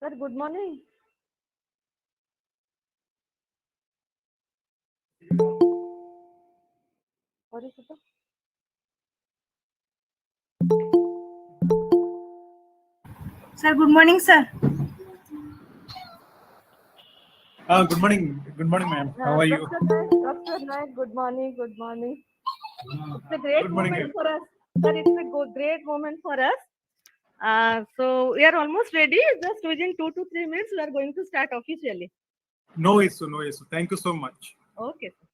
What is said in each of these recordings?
Sir, good morning. What is it? Sir, good morning, sir. Good morning. Good morning, ma'am. How are you? Dr. Naik, good morning. Good morning. It's a great Good morning, moment for us. Sir, it's a great moment for us. So we are almost ready. Just within 2 to 3 minutes, we are going to start officially. No issue, no issue. Thank you so much. Okay, sir.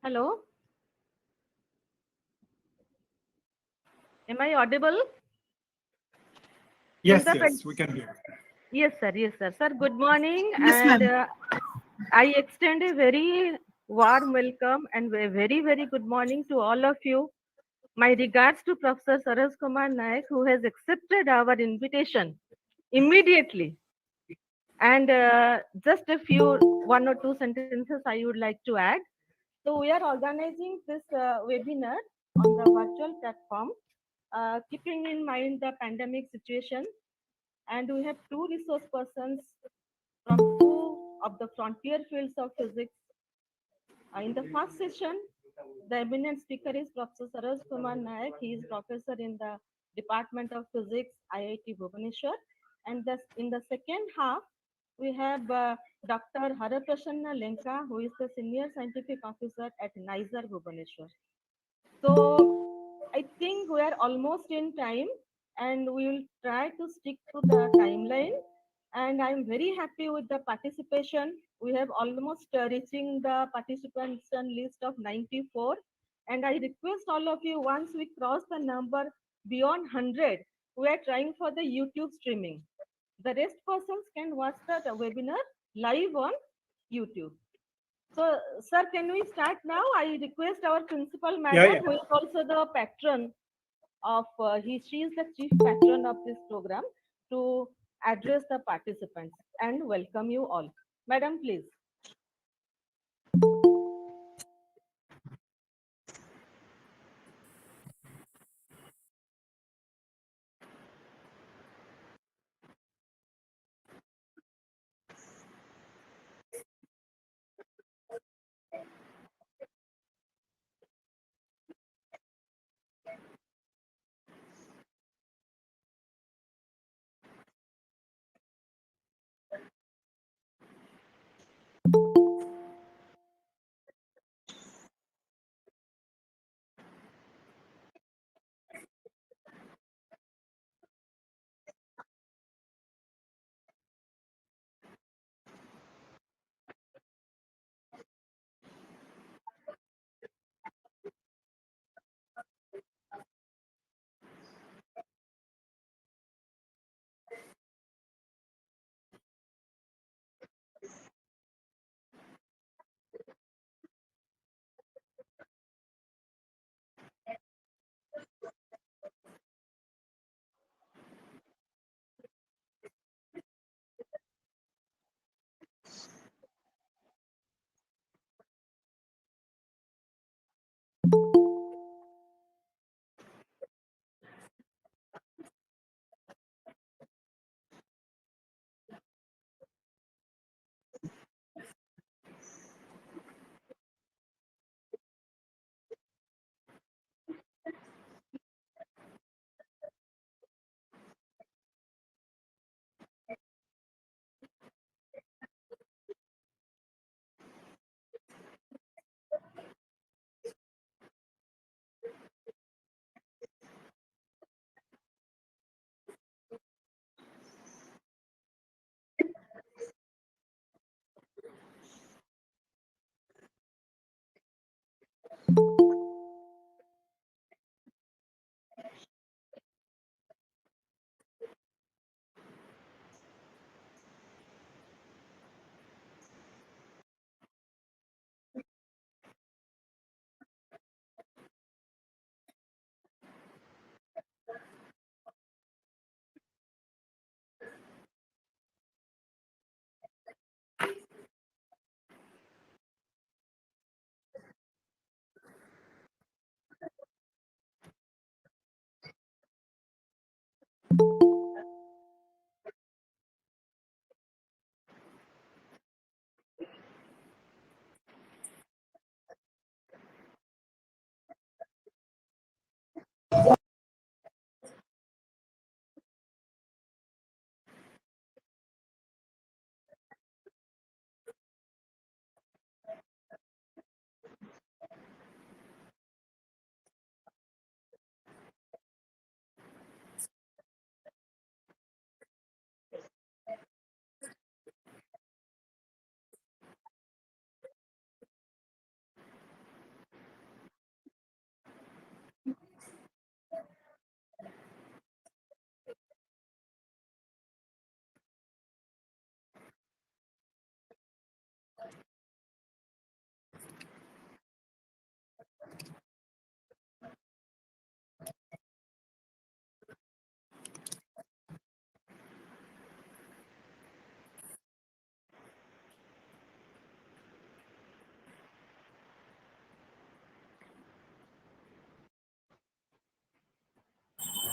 Hello? Am I audible? Yes, Sunita yes, we can hear. Yes, sir. Yes, sir. Sir, good morning. Yes, and ma'am. I extend a very warm welcome and a very, very good morning to all of you. My regards to Professor Saraj Kumar Naik, who has accepted our invitation immediately. And just a few, one or two sentences I would like to add. So we are organizing this webinar on the virtual platform, keeping in mind the pandemic situation. And we have two resource persons from two of the frontier fields of physics. In the first session, the eminent speaker is Professor Saraj Kumar Naik. He is professor in the Department of Physics, IIT Bhubaneswar. And in the second half, we have Dr. Haraprasanna Lenka, who is the senior scientific officer at NISER Bhubaneswar. So I think we are almost in time and we will try to stick to the timeline. And I'm very happy with the participation. We have almost reaching the participation list of 94. And I request all of you, once we cross the number beyond 100, we are trying for the YouTube streaming. The rest persons can watch the webinar live on YouTube. So, sir, can we start now? I request our principal madam, yeah. who is also the patron of, she is the chief patron of this program, to address the participants and welcome you all. Madam, please.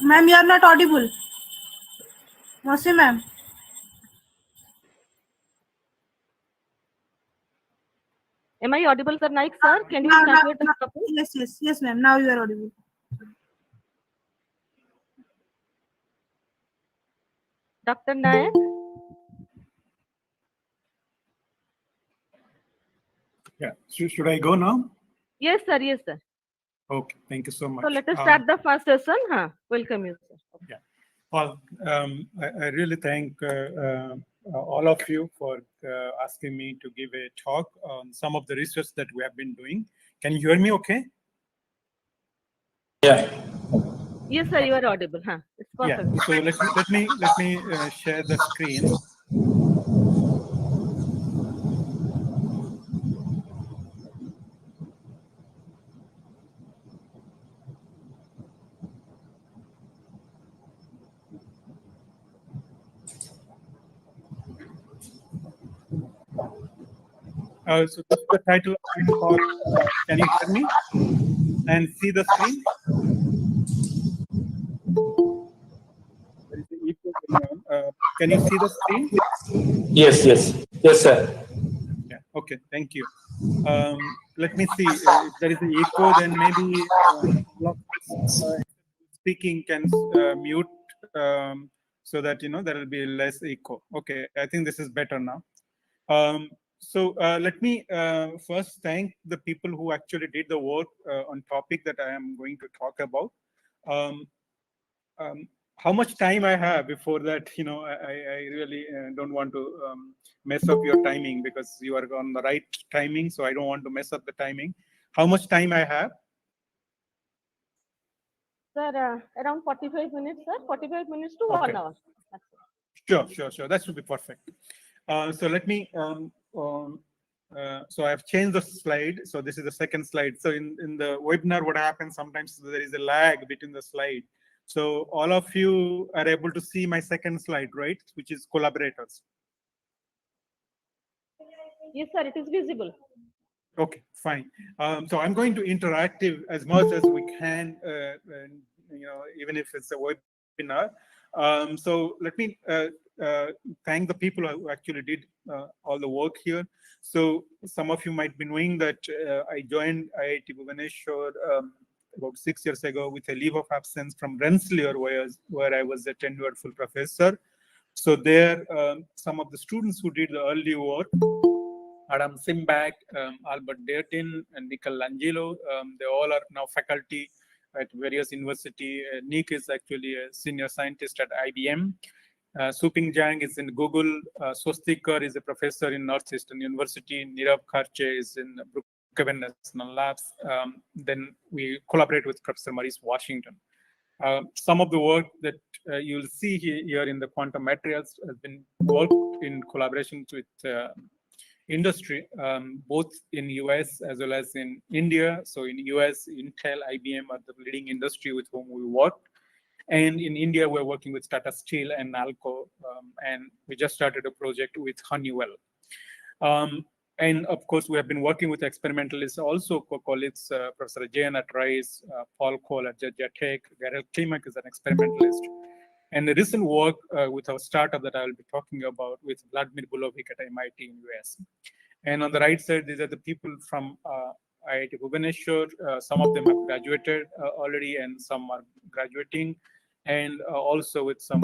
Ma'am, you are not audible. Mosi ma'am. Am I audible, sir? Naik, sir? Can you Now, start now, your now, topic? yes, ma'am. Now you are audible. Dr. Naik? Yeah. Should I go now? Yes, sir. Yes, sir. Okay. Thank you so much. So let us start the first session. Welcome you, sir. Yeah. Well, I really thank all of you for asking me to give a talk on some of the research that we have been doing. Can you hear me okay? Yeah. Yes, sir. You are audible. It's Yeah. perfect. So let me share the screen. So this is the title of my talk. Can you hear me and see the screen? There is an echo going on. Can you see the screen? Yes, sir. Yeah. Okay. Thank you. Let me see. If there is an echo, then maybe all of us speaking can mute so that there will be less echo. Okay. I think this is better now. So let me first thank the people who actually did the work on topic that I am going to talk about. Um, how much time I have before that, I really don't want to mess up your timing because you are on the right timing. So I don't want to mess up the timing. How much time I have? Sir, around 45 minutes, sir. 45 minutes to Okay. 1 hour. Sure. That should be perfect. So let me, so I've changed the slide. So this is the second slide. So in the webinar, what happens sometimes there is a lag between the slide. So all of you are able to see my second slide, right? Which is collaborators. Yes, sir. It is visible. Okay, fine. So I'm going to interactive as much as we can, and, even if it's a webinar. So let me thank the people who actually did all the work here. So some of you might be knowing that I joined IIT Bhubaneswar about 6 years ago with a leave of absence from Rensselaer, where I was a tenured full professor. So there, some of the students who did the early work, Adam Simbach, Albert Dertin, and Michelangelo. They all are now faculty at various universities. Nick is actually a senior scientist at IBM. Suping Jang is in Google. Swastikar is a professor in Northeastern University. Nirav Kharche is in Brookhaven National Labs. Then we collaborate with Professor Maurice Washington. Some of the work that you'll see here in the quantum materials has been worked in collaboration with industry, both in US as well as in India. So in US, Intel, IBM are the leading industry with whom we work. And in India, we're working with Tata Steel and Nalco, and we just started a project with Honeywell. And of course, we have been working with experimentalists, also colleagues, Professor Jayan at Rice, Paul Cole at Georgia Tech, Gareth Klimek is an experimentalist. And the recent work with our startup that I will be talking about with Vladimir Bulovic at MIT in US. And on the right side, these are the people from IIT Bhubaneswar. Some of them have graduated already and some are graduating. And also with some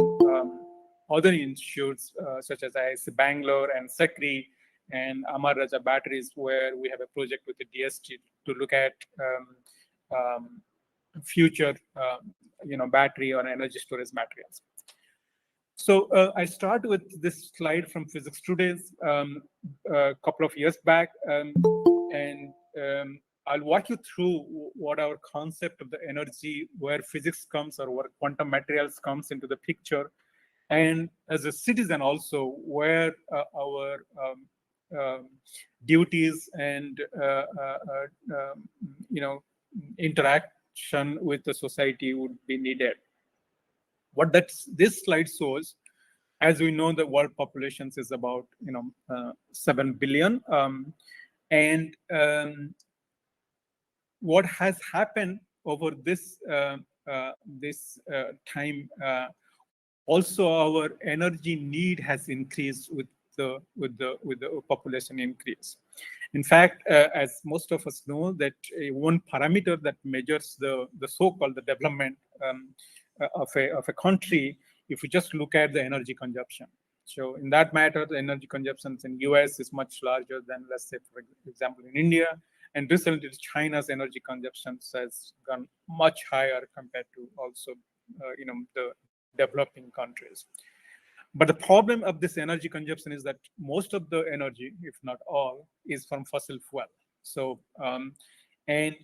other institutes such as IIC Bangalore and SECRI and Amar Raja Batteries, where we have a project with the DST to look at future battery or energy storage materials. So I start with this slide from Physics Today's a couple of years back, and I'll walk you through what our concept of the energy, where physics comes or where quantum materials comes into the picture, and as a citizen also where our duties and interaction with the society would be needed. What this slide shows, as we know, the world population is about 7 billion, and what has happened over this this time, also our energy need has increased with the population increase. In fact, as most of us know, that one parameter that measures the so-called the development of a country, if we just look at the energy consumption. So in that matter, the energy consumption in US is much larger than, let's say, for example, in India. And recently, China's energy consumption has gone much higher compared to also, the developing countries. But the problem of this energy consumption is that most of the energy, if not all, is from fossil fuel. So, and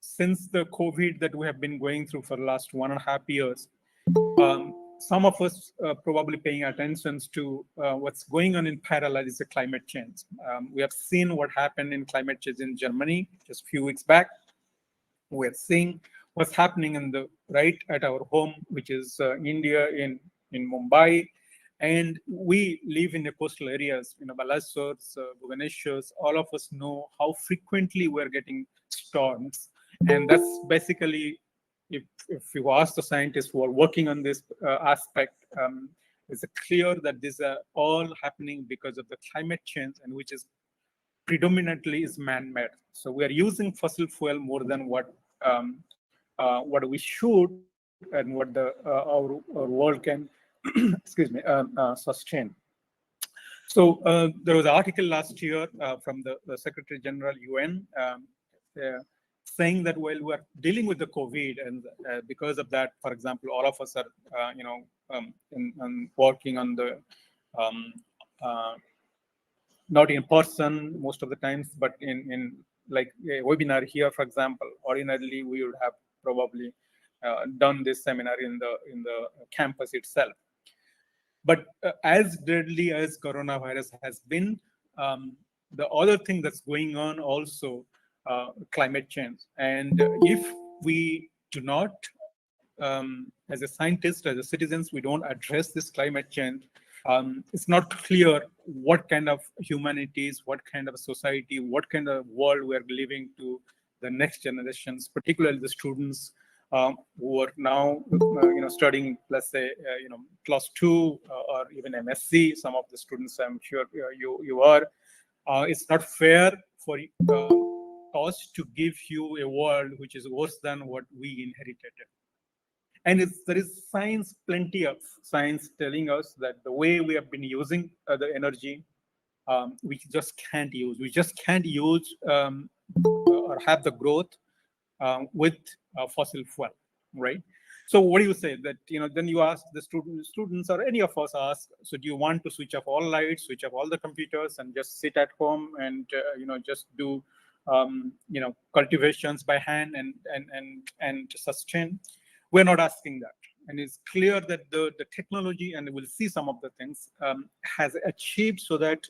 since the COVID that we have been going through for the last 1.5 years, some of us probably paying attention to what's going on in parallel is the climate change. We have seen what happened in climate change in Germany just a few weeks back. We're seeing what's happening in the right at our home, which is India in Mumbai. And we live in the coastal areas, Balasore, Bhubaneswar. All of us know how frequently we're getting storms. And that's basically, if you ask the scientists who are working on this aspect, it's clear that these are all happening because of the climate change, and which is predominantly is man-made. So we are using fossil fuel more than what we should, and what our world can excuse me sustain. So there was an article last year from the Secretary General UN saying that while we are dealing with the COVID, and because of that, for example, all of us are working on the not in person most of the times, but in like a webinar here, for example. Ordinarily, we would have probably done this seminar in the campus itself. But as deadly as coronavirus has been, the other thing that's going on also, climate change. And if we do not, as a scientist, as a citizens, we don't address this climate change, it's not clear what kind of humanities, what kind of society, what kind of world we're living to the next generations, particularly the students who are now, studying, let's say, +2 or even MSc. Some of the students, I'm sure you are. It's not fair for us to give you a world which is worse than what we inherited. And there is science, plenty of science telling us that the way we have been using the energy, we just can't use. We just can't use or have the growth with fossil fuel, right? So what do you say that, then you ask the students or any of us ask, so do you want to switch off all lights, switch off all the computers and just sit at home and, just do, cultivations by hand and sustain? We're not asking that. And it's clear that the technology, and we'll see some of the things, has achieved so that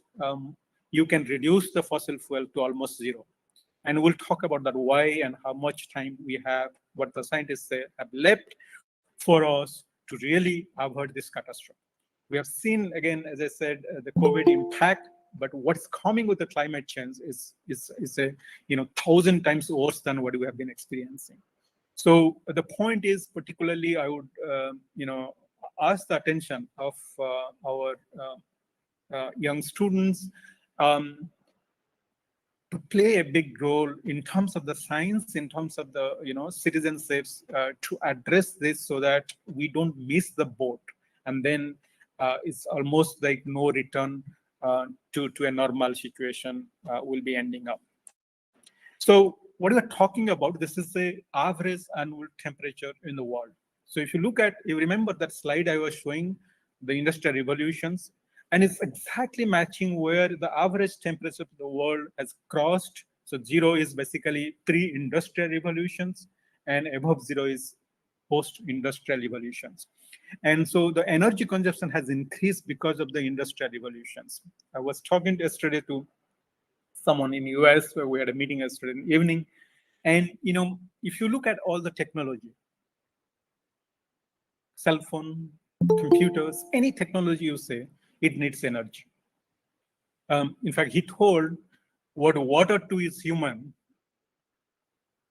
you can reduce the fossil fuel to almost zero. And we'll talk about that why and how much time we have, what the scientists say have left for us to really avoid this catastrophe. We have seen, again, as I said, the COVID impact, but what's coming with the climate change is a 1,000 times worse than what we have been experiencing. So the point is, particularly, I would ask the attention of our young students to play a big role in terms of the science, in terms of the citizenship, to address this so that we don't miss the boat, and then it's almost like no return to a normal situation will be ending up. So what we're talking about, this is the average annual temperature in the world. So if you remember that slide I was showing, the industrial revolutions, and it's exactly matching where the average temperature of the world has crossed. So 0 is basically pre-industrial revolutions, and above 0 is post-industrial revolutions. And so the energy consumption has increased because of the industrial revolutions. I was talking yesterday to someone in US where we had a meeting yesterday evening. And, if you look at all the technology, cell phone, computers, any technology you say, it needs energy. In fact, he told what water to is human,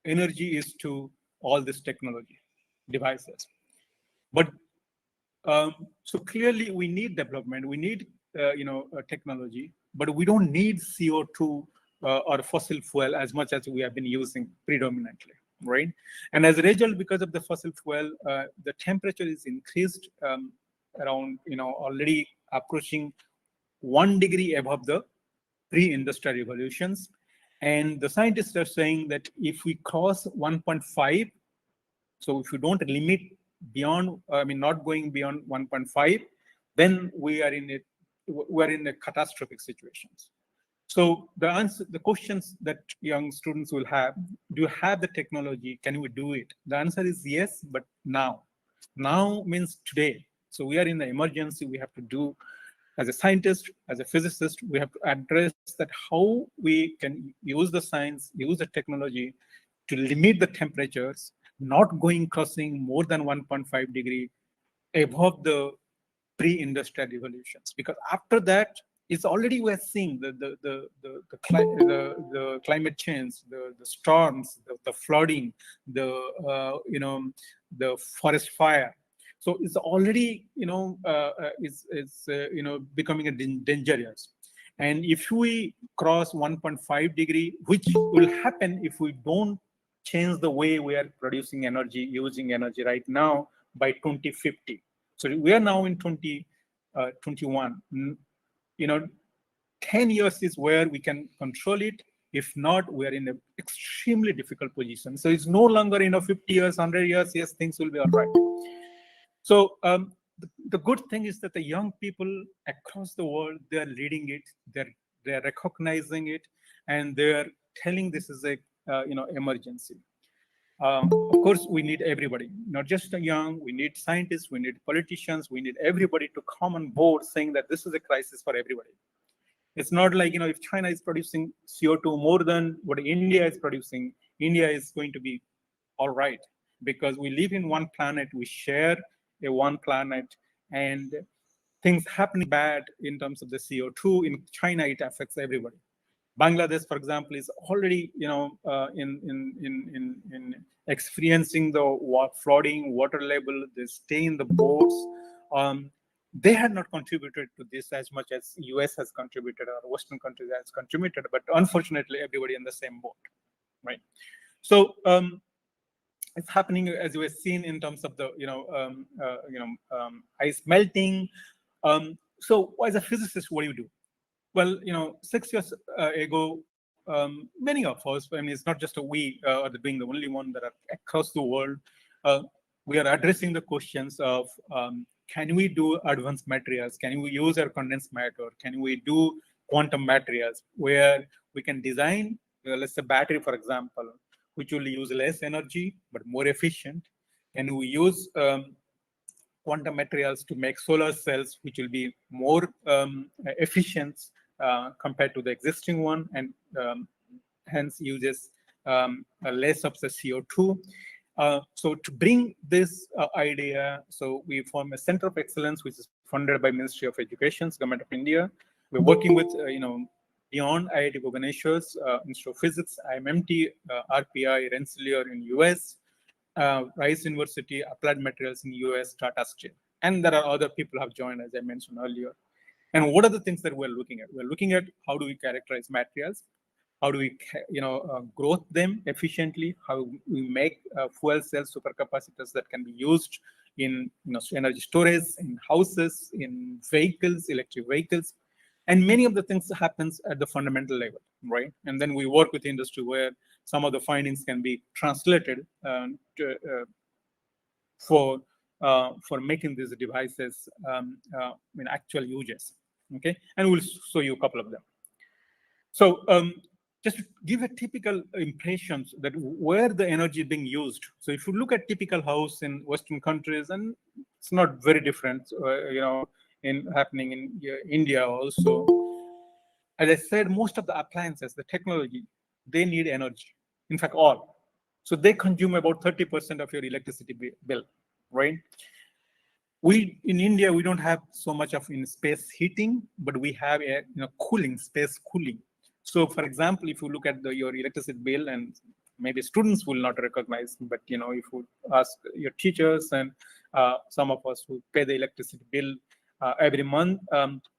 energy is to all this technology devices. But so clearly we need development, we need technology, but we don't need CO2 or fossil fuel as much as we have been using predominantly, right? And as a result, because of the fossil fuel, the temperature is increased around, already approaching 1 degree above the pre-industrial revolutions. And the scientists are saying that if we cross 1.5, so if you don't limit beyond, not going beyond 1.5, then we are in a catastrophic situations. So the questions that young students will have: do you have the technology? Can we do it? The answer is yes, but now. Now means today. So we are in the emergency. We have to do, as a scientist, as a physicist, we have to address that how we can use the science, use the technology to limit the temperatures, not going crossing more than 1.5 degree above the pre-industrial revolutions. Because after that, it's already we're seeing the climate change, the storms, the flooding, the forest fire. So it's already becoming dangerous. And if we cross 1.5 degree, which will happen if we don't change the way we are producing energy, using energy right now by 2050. So we are now in 2021. 10 years is where we can control it. If not, we are in an extremely difficult position. So it's no longer 50 years, 100 years, yes, things will be all right. So the good thing is that the young people across the world, they're leading it, they're recognizing it, and they're telling this is a emergency. Of course, we need everybody, not just the young. We need scientists, we need politicians, we need everybody to come on board saying that this is a crisis for everybody. It's not like, if China is producing CO2 more than what India is producing, India is going to be all right, because we live in one planet, we share a one planet, and things happening bad in terms of the CO2 in China, it affects everybody. Bangladesh, for example, is already, in experiencing the flooding, water level. They stay in the boats. They had not contributed to this as much as US has contributed or Western countries has contributed, but unfortunately, everybody in the same boat, right? So it's happening, as you have seen, in terms of the ice melting. So as a physicist, what do you do? Well, 6 years ago, many of us, it's not just we are being the only one that are across the world, we are addressing the questions of can we do advanced materials? Can we use our condensed matter? Can we do quantum materials where we can design, let's say, battery, for example, which will use less energy but more efficient? Can we use quantum materials to make solar cells, which will be more efficient compared to the existing one, and hence uses less of the CO2. So to bring this idea, so we form a center of excellence, which is funded by Ministry of Education, Government of India. We're working with, beyond IIT Bhubaneswar, Institute of Physics, IMMT, RPI, Rensselaer in US, Rice University, Applied Materials in US, Tata Steel. And there are other people who have joined, as I mentioned earlier. And what are the things that we're looking at? We're looking at how do we characterize materials? How do we, growth them efficiently? How we make fuel cell supercapacitors that can be used in, energy storage, in houses, in vehicles, electric vehicles. And many of the things happens at the fundamental level, right? And then we work with industry where some of the findings can be translated for making these devices in actual uses. Okay, and we'll show you a couple of them. So just to give a typical impressions that where the energy is being used. So if you look at typical house in Western countries, and it's not very different, in happening in India also. As I said, most of the appliances, the technology, they need energy. In fact, all. So they consume about 30% of your electricity bill, right? We in India, we don't have so much of in space heating, but we have a cooling, space cooling. So for example, if you look at your electricity bill, and maybe students will not recognize, but if you ask your teachers and some of us who pay the electricity bill every month,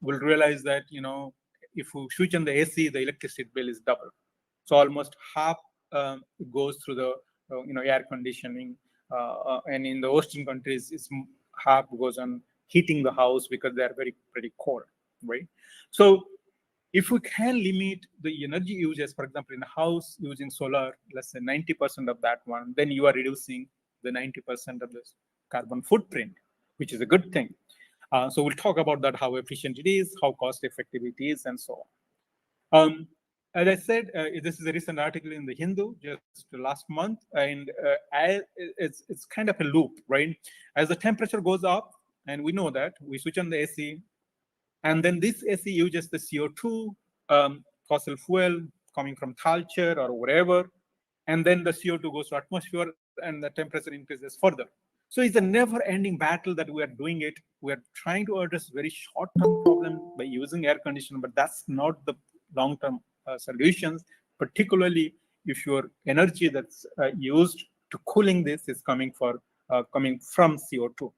will realize that if you switch on the AC, the electricity bill is double. So almost half goes through the air conditioning, and in the Western countries, half goes on heating the house because they are pretty cold, right? So if we can limit the energy uses, for example, in a house using solar, let's say 90% of that one, then you are reducing the 90% of this carbon footprint, which is a good thing. So we'll talk about that, how efficient it is, how cost effective it is, and so on. As I said, this is a recent article in the Hindu just last month, and it's kind of a loop, right? As the temperature goes up, and we know that, we switch on the AC, and then this AC uses the CO2, fossil fuel coming from culture or whatever, and then the CO2 goes to atmosphere and the temperature increases further. So it's a never-ending battle that we are doing it. We are trying to address very short-term problem by using air conditioning, but that's not the long-term solutions, particularly if your energy that's used to cooling this is coming from CO2.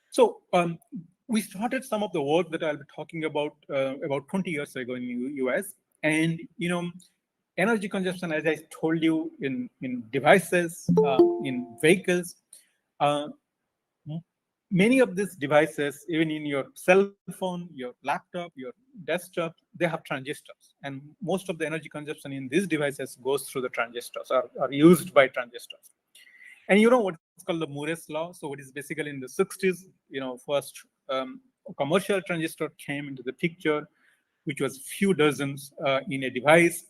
So we started some of the work that I'll be talking about 20 years ago in the US. And, energy consumption, as I told you, in devices, in vehicles, many of these devices, even in your cell phone, your laptop, your desktop, they have transistors. And most of the energy consumption in these devices goes through the transistors, or are used by transistors. And what's called the Moore's law. So it is basically in the 60s, first commercial transistor came into the picture, which was few dozens in a device.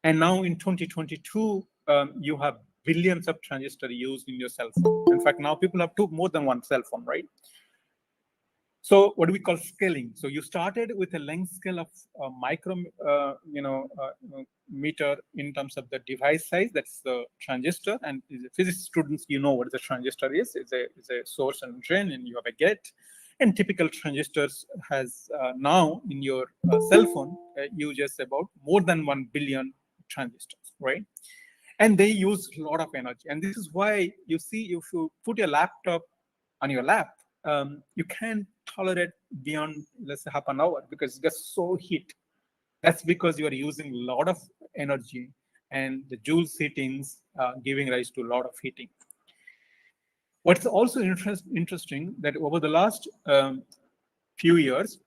And now in 2022, you have billions of transistors used in your cell phone. In fact, now people have more than one cell phone, right? So what do we call scaling? So you started with a length scale of meter in terms of the device size. That's the transistor. And as a physics students, you know what the transistor is. It's a source and drain, and you have a gate. And typical transistors has now in your cell phone uses about more than 1 billion transistors, right? And they use a lot of energy. And this is why you see, if you put your laptop on your lap, you can't tolerate beyond, let's say, half an hour because it gets so heat. That's because you are using a lot of energy, and the Joule heatings giving rise to a lot of heating. What's also interesting that over the last few years,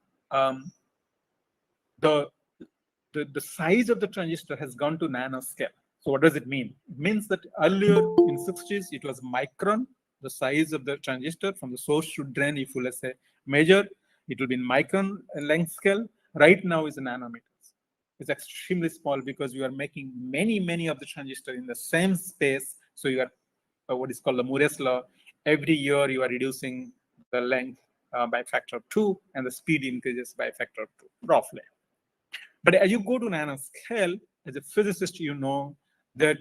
the size of the transistor has gone to nanoscale. So what does it mean? It means that earlier in 60s, it was micron, the size of the transistor from the source to drain. If you, let's say, measure, it will be in micron length scale. Right now is in nanometers. It's extremely small because you are making many of the transistors in the same space. So you are what is called the Moore's law. Every year you are reducing the length by factor of 2, and the speed increases by factor of 2, roughly. But as you go to nanoscale, as a physicist, you know that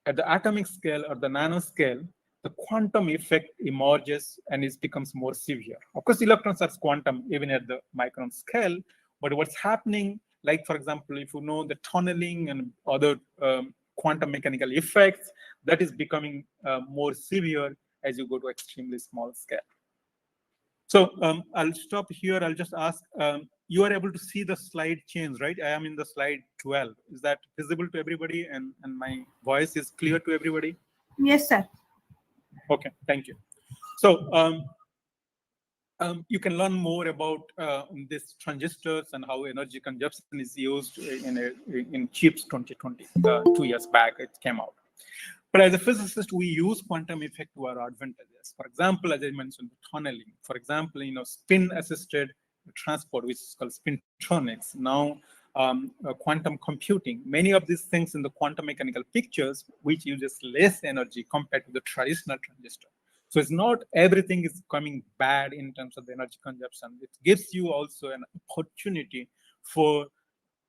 at the atomic scale or the nanoscale, the quantum effect emerges and it becomes more severe. Of course, electrons are quantum even at the micron scale, but what's happening, like for example, if you know the tunneling and other quantum mechanical effects, that is becoming more severe as you go to extremely small scale. So I'll stop here. I'll just ask, you are able to see the slide change, right? I am in the slide 12. Is that visible to everybody, and my voice is clear to everybody? Yes, sir. Okay, thank you. So you can learn more about these transistors and how energy consumption is used in CHIPS 2020, 2 years back it came out. But as a physicist, we use quantum effect to our advantages. For example, as I mentioned, tunneling. For example, spin-assisted transport, which is called spintronics. Now, quantum computing. Many of these things in the quantum mechanical pictures, which uses less energy compared to the traditional transistor. So it's not everything is coming bad in terms of the energy consumption. It gives you also an opportunity for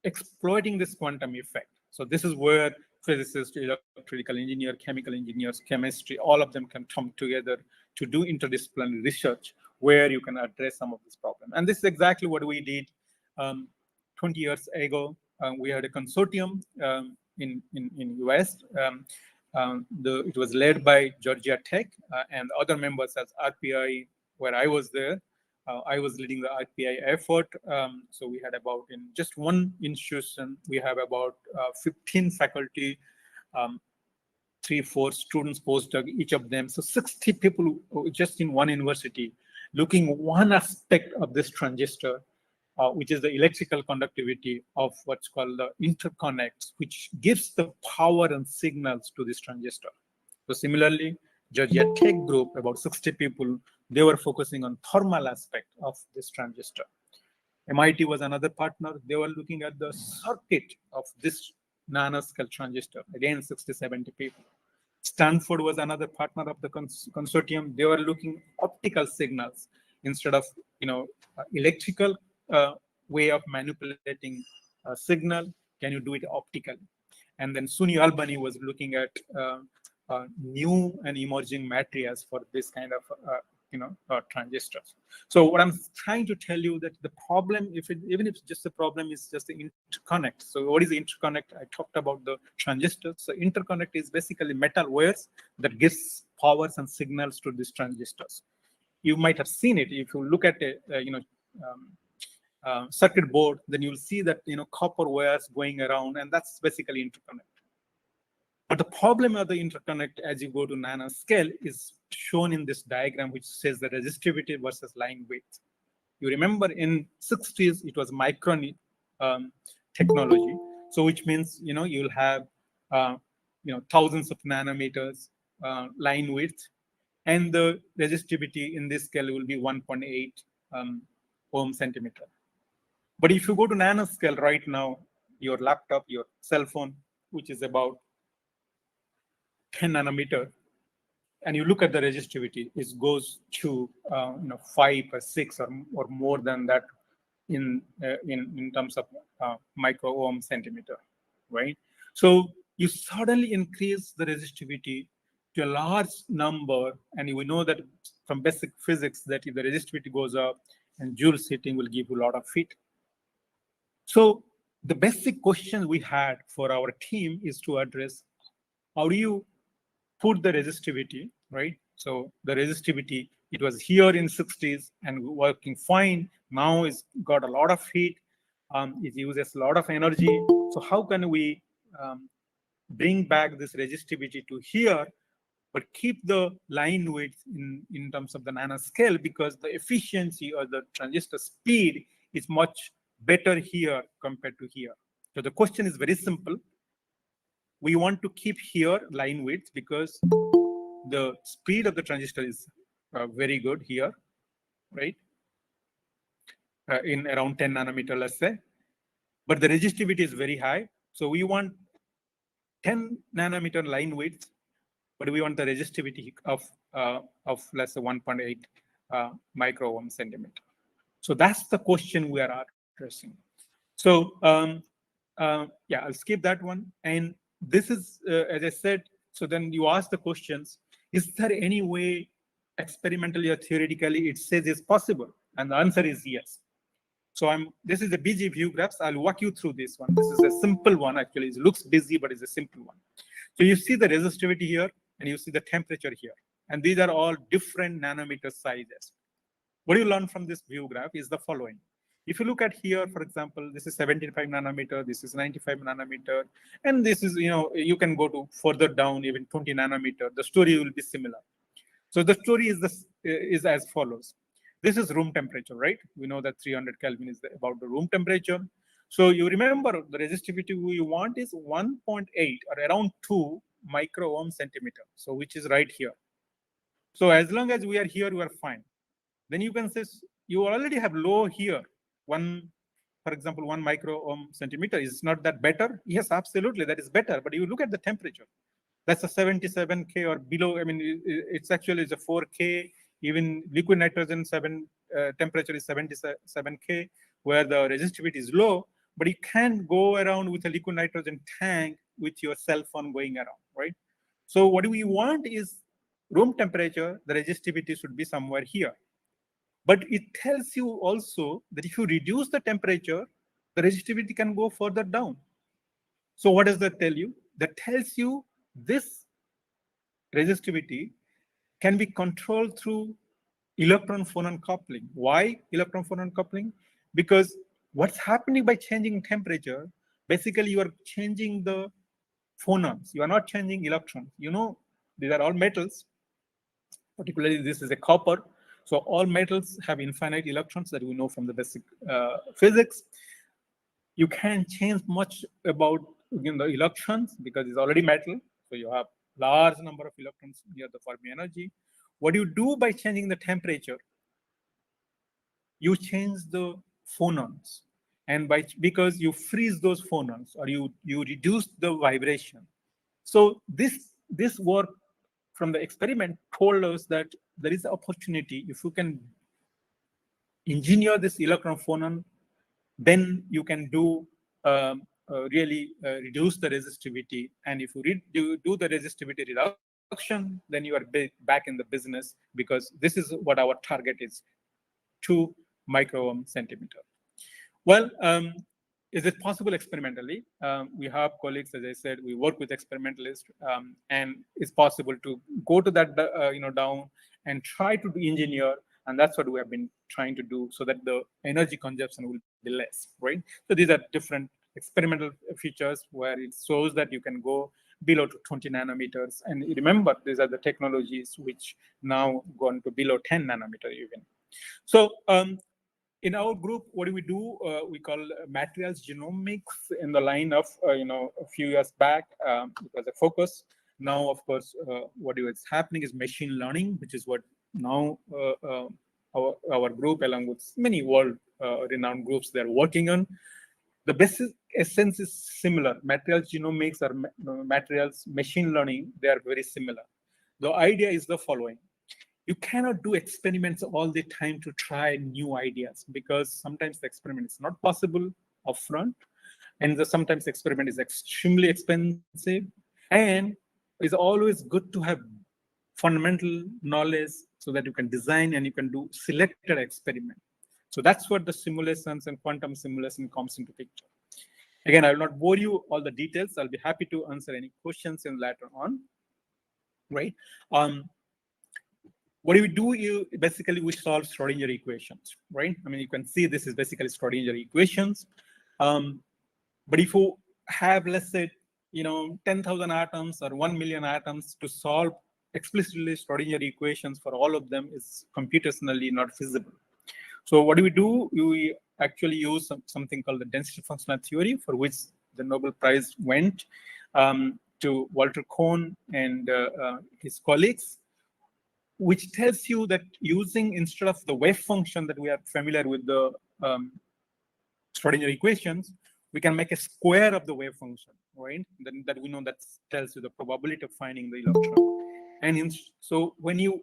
exploiting this quantum effect. So this is where physicists, electrical engineer, chemical engineers, chemistry, all of them can come together to do interdisciplinary research where you can address some of this problem. And this is exactly what we did 20 years ago. We had a consortium in US. It was led by Georgia Tech and other members as RPI, where I was there. I was leading the RPI effort. So we had about, in just one institution, we have about 15 faculty, 3-4 students postdoc, each of them. So 60 people just in one university looking one aspect of this transistor, which is the electrical conductivity of what's called the interconnects, which gives the power and signals to this transistor. So similarly, Georgia Tech group, about 60 people, they were focusing on thermal aspect of this transistor. MIT was another partner. They were looking at the circuit of this nanoscale transistor, again 60, 70 people. Stanford was another partner of the consortium. They were looking optical signals instead of electrical way of manipulating a signal. Can you do it optically? And then SUNY Albany was looking at new and emerging materials for this kind of transistors. So what I'm trying to tell you that the problem, even if just the problem is just the interconnect. So what is the interconnect? I talked about the transistors. So interconnect is basically metal wires that gives powers and signals to these transistors. You might have seen it if you look at a circuit board. Then you'll see that copper wires going around, and that's basically interconnect. But the problem of the interconnect as you go to nanoscale is shown in this diagram, which says the resistivity versus line width. You remember in 60s, it was micron technology. So which means, you'll have, thousands of nanometers line width, and the resistivity in this scale will be 1.8 ohm centimeter. But if you go to nanoscale right now, your laptop, your cell phone, which is about 10 nanometer, and you look at the resistivity, it goes to 5 or 6 or more than that in terms of micro ohm centimeter, right? So you suddenly increase the resistivity to a large number, and we know that from basic physics that if the resistivity goes up, and Joule heating will give you a lot of heat. So the basic question we had for our team is to address how do you put the resistivity, right? So the resistivity, it was here in 60s and working fine. Now it's got a lot of heat. It uses a lot of energy. So how can we bring back this resistivity to here, but keep the line width in terms of the nanoscale, because the efficiency or the transistor speed is much better here compared to here. So the question is very simple. We want to keep here line width because the speed of the transistor is very good here, right? In around 10 nanometer, let's say. But the resistivity is very high. So we want 10 nanometer line width, but we want the resistivity of let's say 1.8 micro ohm centimeter. So that's the question we are addressing. So yeah, I'll skip that one. And this is, as I said, so then you ask the questions, is there any way experimentally or theoretically it says it's possible? And the answer is yes. So this is the BG view graphs. I'll walk you through this one. This is a simple one, actually. It looks busy, but it's a simple one. So you see the resistivity here, and you see the temperature here. And these are all different nanometer sizes. What you learn from this view graph is the following. If you look at here, for example, this is 75 nanometer, this is 95 nanometer, and this is, you can go to further down, even 20 nanometer. The story will be similar. So the story is as follows. This is room temperature, right? We know that 300 Kelvin is about the room temperature. So you remember the resistivity we want is 1.8 or around 2 micro ohm centimeter. So which is right here. So as long as we are here, we are fine. Then you can say you already have low here. For example, 1 micro ohm centimeter. Is not that better? Yes, absolutely, that is better. But you look at the temperature. That's a 77K or below. I mean, it's actually a 4K. Even liquid nitrogen temperature is 77K, where the resistivity is low. But you can't go around with a liquid nitrogen tank with your cell phone going around, right? So what we want is room temperature, the resistivity should be somewhere here. But it tells you also that if you reduce the temperature, the resistivity can go further down. So what does that tell you? That tells you this resistivity can be controlled through electron-phonon coupling. Why electron-phonon coupling? Because what's happening by changing temperature, basically you are changing the phonons. You are not changing electrons. You know, these are all metals. Particularly, this is a copper. So all metals have infinite electrons that we know from the basic physics. You can't change much about the electrons because it's already metal. So you have large number of electrons near the Fermi energy. What you do by changing the temperature, you change the phonons, and because you freeze those phonons or you reduce the vibration. So this work from the experiment told us that there is an opportunity if you can engineer this electron phonon, then you can do really reduce the resistivity. And if you do the resistivity reduction, then you are back in the business, because this is what our target is, 2 microohm centimeter. Well, is it possible experimentally? We have colleagues, as I said, we work with experimentalists, and it's possible to go to that, down and try to engineer, and that's what we have been trying to do, so that the energy consumption will be less, right? So these are different experimental features where it shows that you can go below to 20 nanometers, and remember, these are the technologies which now gone to below 10 nanometer even. So in our group, what do? We call materials genomics in the line of, a few years back, it was a focus. Now, of course, what is happening is machine learning, which is what now our group, along with many world renowned groups, they're working on. The basic essence is similar. Materials genomics or materials machine learning, they are very similar. The idea is the following. You cannot do experiments all the time to try new ideas, because sometimes the experiment is not possible upfront, and sometimes the experiment is extremely expensive, and it's always good to have fundamental knowledge so that you can design and you can do selected experiment. So that's what the simulations and quantum simulation comes into picture. Again, I will not bore you all the details. I'll be happy to answer any questions in later on, right? What do we do? Basically, we solve Schrodinger equations, right? I mean, you can see this is basically Schrodinger equations. But if you have, let's say, 10,000 atoms or 1 million atoms, to solve explicitly Schrodinger equations for all of them is computationally not feasible. So what do? We actually use something called the density functional theory, for which the Nobel Prize went to Walter Kohn and his colleagues, which tells you that using, instead of the wave function that we are familiar with the Schrodinger equations, we can make a square of the wave function, right? Then that we know that tells you the probability of finding the electron. And so when you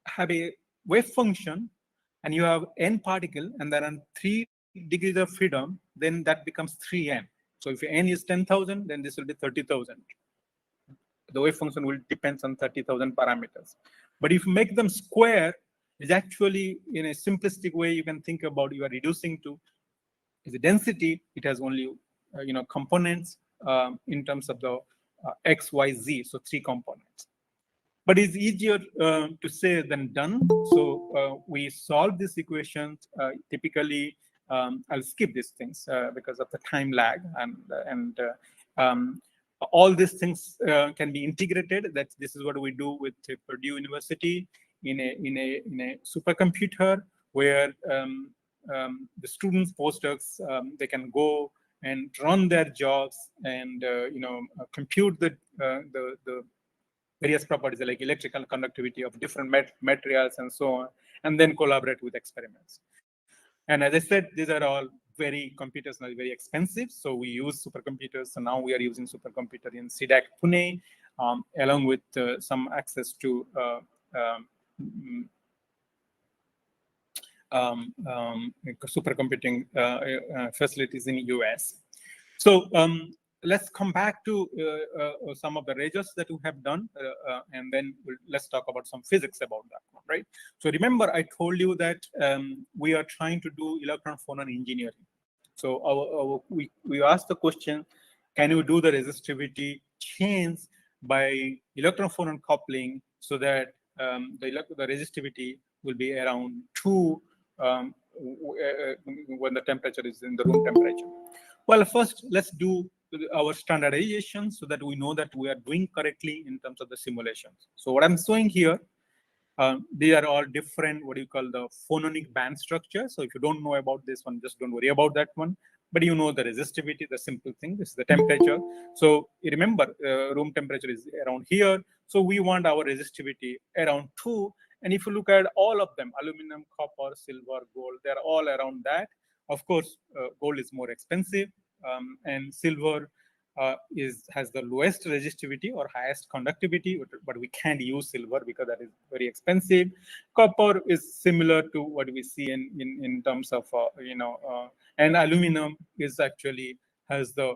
have a wave function and you have n particle and there are 3 degrees of freedom, then that becomes 3n. So if n is 10,000, then this will be 30,000. The wave function will depend on 30,000 parameters. But if you make them square, it's actually, in a simplistic way, you can think about, you are reducing to the density. It has only components in terms of the x, y, z, so 3 components. But it's easier to say than done. So we solve these equations. Typically, I'll skip these things because of the time lag, and all these things can be integrated. This is what we do with Purdue University in a supercomputer, where the students, postdocs, they can go and run their jobs and compute the various properties like electrical conductivity of different materials and so on, and then collaborate with experiments. And as I said, these are all very computationally very expensive. So we use supercomputers. So now we are using supercomputer in CDAC Pune, along with some access to supercomputing facilities in US. So let's come back to some of the results that we have done, and then let's talk about some physics about that one, right? So remember, I told you that we are trying to do electron phonon engineering. So we asked the question, can you do the resistivity change by electron phonon coupling so that the resistivity will be around 2 when the temperature is in the room temperature? Well, first, let's do our standardization so that we know that we are doing correctly in terms of the simulations. So what I'm showing here, they are all different, what you call the phononic band structure. So if you don't know about this one, just don't worry about that one. But you know the resistivity, the simple thing, this is the temperature. So you remember, room temperature is around here. So we want our resistivity around 2. And if you look at all of them, aluminum, copper, silver, gold, they're all around that. Of course, gold is more expensive, and silver has the lowest resistivity or highest conductivity, but we can't use silver because that is very expensive. Copper is similar to what we see in terms of and aluminum is actually has the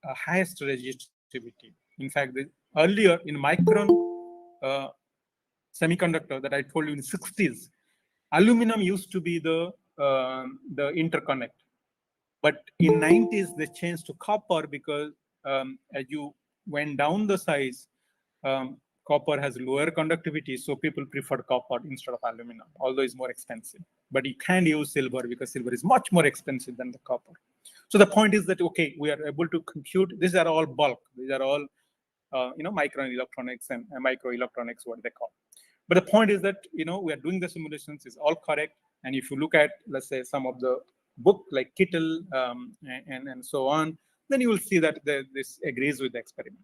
highest resistivity. In fact, earlier in micron semiconductor that I told you in 60s, aluminum used to be the interconnect. But in 90s, they changed to copper because as you went down the size, copper has lower conductivity, so people prefer copper instead of aluminum, although it's more expensive. But you can't use silver because silver is much more expensive than the copper. So the point is that, okay, we are able to compute. These are all bulk. These are all micron electronics and microelectronics, what they call. But the point is that we are doing the simulations is all correct. And if you look at, let's say, some of the book like Kittel and so on, then you will see that this agrees with the experiment.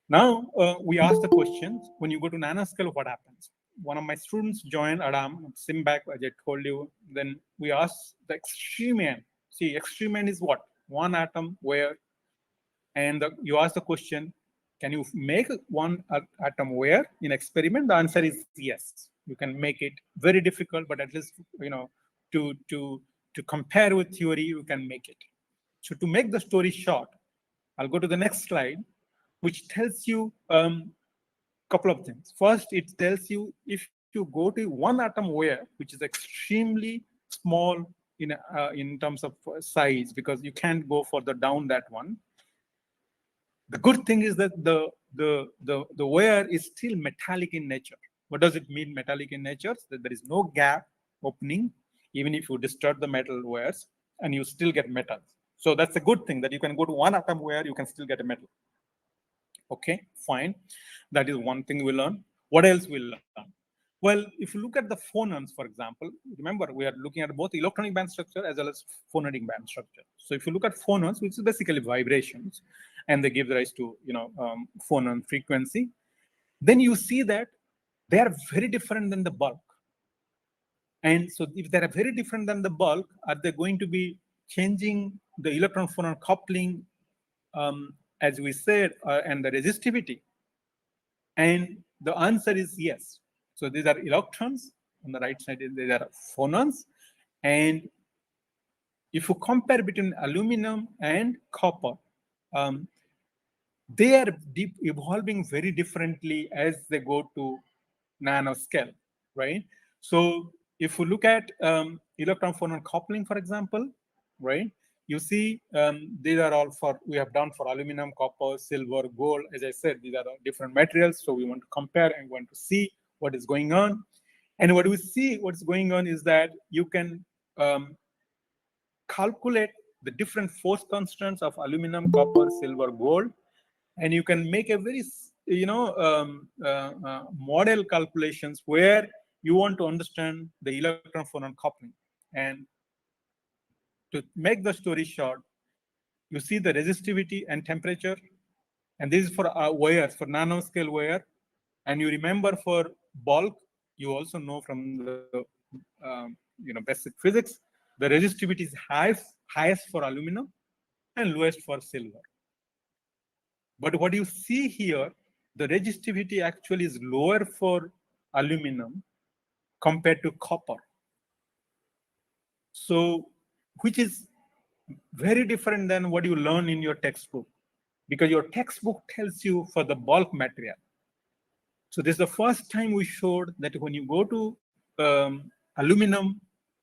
Now we ask the questions: when you go to nanoscale, what happens? One of my students joined Adam Simbak, as I told you. Then we ask the extreme end. See, extreme end is what? One atom where, and you ask the question, can you make one atom where in experiment? The answer is yes. You can make it. Very difficult, but at least to compare with theory, you can make it. So to make the story short, I'll go to the next slide, which tells you a couple of things. First, it tells you if you go to one atom where, which is extremely small in terms of size, because you can't go further down that one. The good thing is that the wire is still metallic in nature. What does it mean, metallic in nature? That there is no gap opening, even if you disturb the metal wires, and you still get metals. So that's a good thing, that you can go to one atom wire, you can still get a metal. Okay, fine. That is one thing we learn. What else we learn? Well, if you look at the phonons, for example, remember we are looking at both electronic band structure as well as phonemic band structure. So if you look at phonons, which is basically vibrations, and they give rise to phonon frequency, then you see that they are very different than the bulk. And so if they are very different than the bulk, are they going to be changing the electron phonon coupling, as we said, and the resistivity? And the answer is yes. So these are electrons. On the right side, these are phonons. And if you compare between aluminum and copper, they are evolving very differently as they go to nanoscale, right? So if you look at electron phonon coupling, for example, right, you see these are all we have done for aluminum, copper, silver, gold. As I said, these are different materials. So we want to compare and want to see what is going on. And what we see what's going on is that you can calculate the different force constants of aluminum, copper, silver, gold, and you can make a very model calculations where you want to understand the electron phonon coupling. And to make the story short, you see the resistivity and temperature, and this is for wires, for nanoscale wire. And you remember for bulk, you also know from the basic physics, the resistivity is highest for aluminum and lowest for silver. But what you see here, the resistivity actually is lower for aluminum compared to copper. So, which is very different than what you learn in your textbook, because your textbook tells you for the bulk material. So this is the first time we showed that when you go to aluminum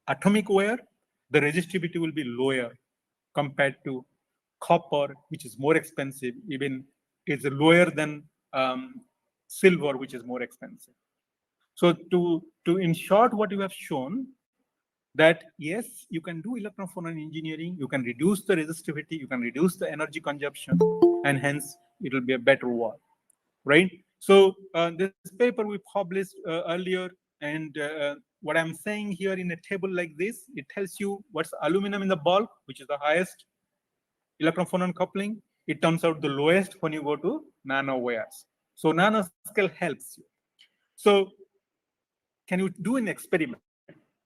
atomic wire, the resistivity will be lower compared to copper, which is more expensive, even is lower than silver, which is more expensive. So in short, what you have shown that yes, you can do electron phonon engineering, you can reduce the resistivity, you can reduce the energy consumption, and hence it will be a better wall, right? So this paper we published earlier, and what I'm saying here in a table like this, it tells you what's aluminum in the bulk, which is the highest electron phonon coupling. It turns out the lowest when you go to nanowires. So nanoscale helps you. So can you do an experiment?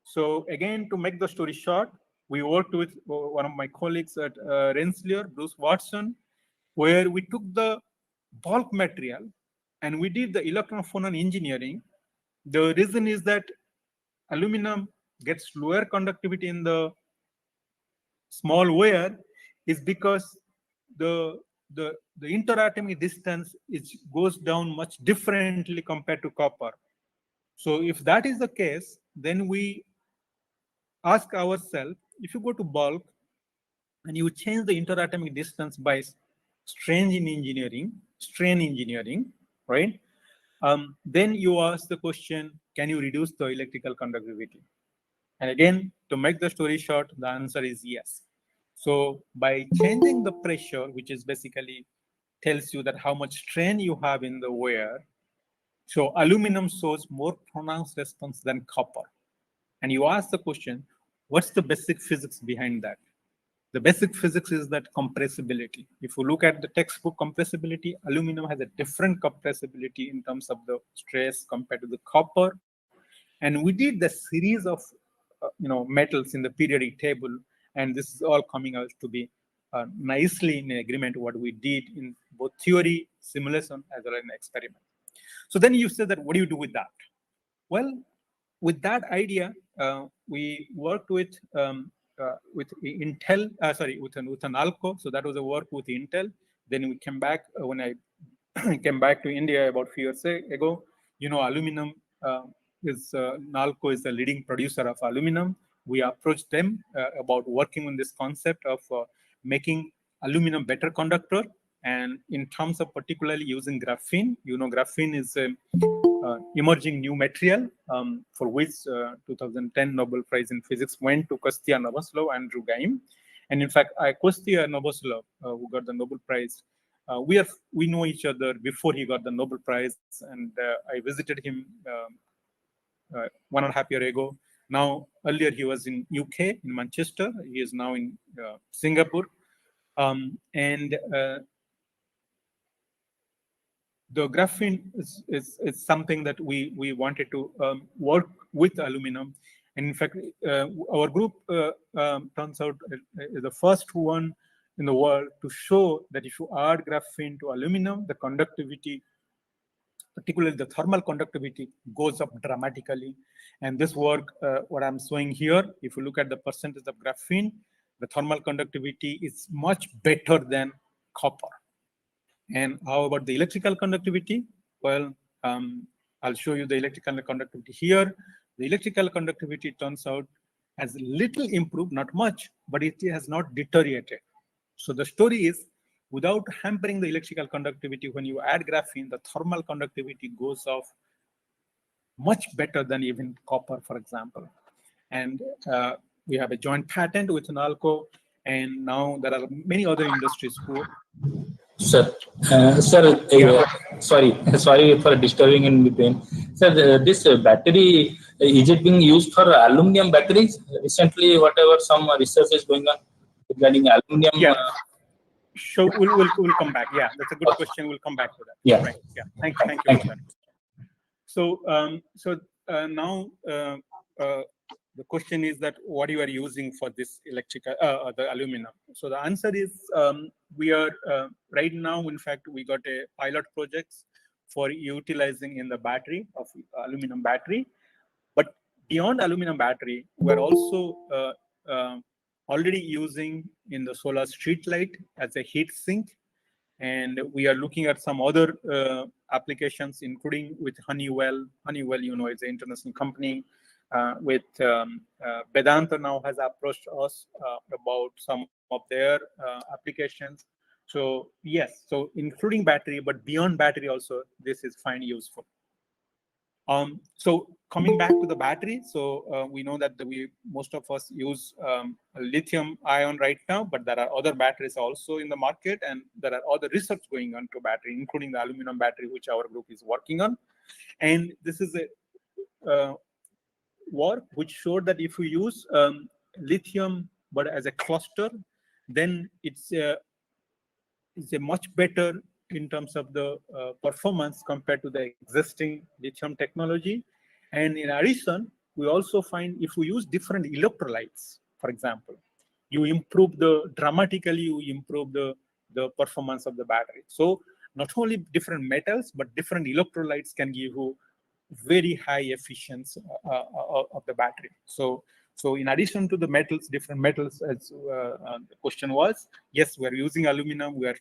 So again, to make the story short, we worked with one of my colleagues at Rensselaer, Bruce Watson, where we took the bulk material and we did the electron phonon engineering. The reason is that aluminum gets lower conductivity in the small wire is because the interatomic distance goes down much differently compared to copper. So if that is the case, then we ask ourselves, if you go to bulk and you change the interatomic distance by strain engineering, right? Then you ask the question, can you reduce the electrical conductivity? And again, to make the story short, the answer is yes. So by changing the pressure, which is basically tells you that how much strain you have in the wire, so aluminum shows more pronounced response than copper. And you ask the question, what's the basic physics behind that? The basic physics is that compressibility. If you look at the textbook compressibility, aluminum has a different compressibility in terms of the stress compared to the copper. And we did the series of metals in the periodic table, and this is all coming out to be nicely in agreement what we did in both theory, simulation, as well as in experiment. So then you say that, what do you do with that? Well, with that idea, we worked with Intel, with an ALCO. So that was a work with Intel. Then we came back when I came back to India about a few years ago. Aluminum Nalco is the leading producer of aluminum. We approached them about working on this concept of making aluminum better conductor, and in terms of particularly using graphene. Graphene is a emerging new material for which 2010 Nobel Prize in Physics went to Kostya Novoselov and Andrew Geim. And in fact, Kostya Novoselov, who got the Nobel Prize, we know each other before he got the Nobel Prize, and I visited him 1.5 years ago. Now, earlier he was in UK, in Manchester. He is now in Singapore. And the graphene is something that we wanted to work with aluminum. And in fact, our group turns out is the first one in the world to show that if you add graphene to aluminum, the conductivity, particularly the thermal conductivity, goes up dramatically. And this work, what I'm showing here, if you look at the percentage of graphene, the thermal conductivity is much better than copper. And how about the electrical conductivity? Well, I'll show you the electrical conductivity here. The electrical conductivity turns out has little improved, not much, but it has not deteriorated. So the story is, without hampering the electrical conductivity, when you add graphene, the thermal conductivity goes off much better than even copper, for example. And we have a joint patent with Nalco, and now there are many other industries who. Sir, sorry for disturbing in between. Sir, this battery, is it being used for aluminum batteries? Recently, whatever some research is going on regarding aluminum. Yeah. So we'll come back. Yeah, that's a good question. We'll come back to that. Yeah. Right. Yeah. Thank you for that. So now the question is that what you are using for this electrical the aluminum. So the answer is we are right now. In fact, we got a pilot projects for utilizing in the battery of aluminum battery. But beyond aluminum battery, we're also already using in the solar street light as a heat sink. And we are looking at some other applications, including with Honeywell. Honeywell, is an international company. With Vedanta now has approached us about some of their applications. So yes, so including battery, but beyond battery also, this is fine useful. So coming back to the battery, so we know that most of us use lithium ion right now, but there are other batteries also in the market, and there are other research going on to battery, including the aluminum battery, which our group is working on. And this is a work which showed that if we use lithium but as a cluster, then it's a much better in terms of the performance compared to the existing lithium technology. And in addition, we also find if we use different electrolytes, for example, you improve dramatically, you improve the performance of the battery. So not only different metals, but different electrolytes can give you very high efficiency of the battery. So in addition to the metals, different metals, as the question was, yes, we are using aluminum. We are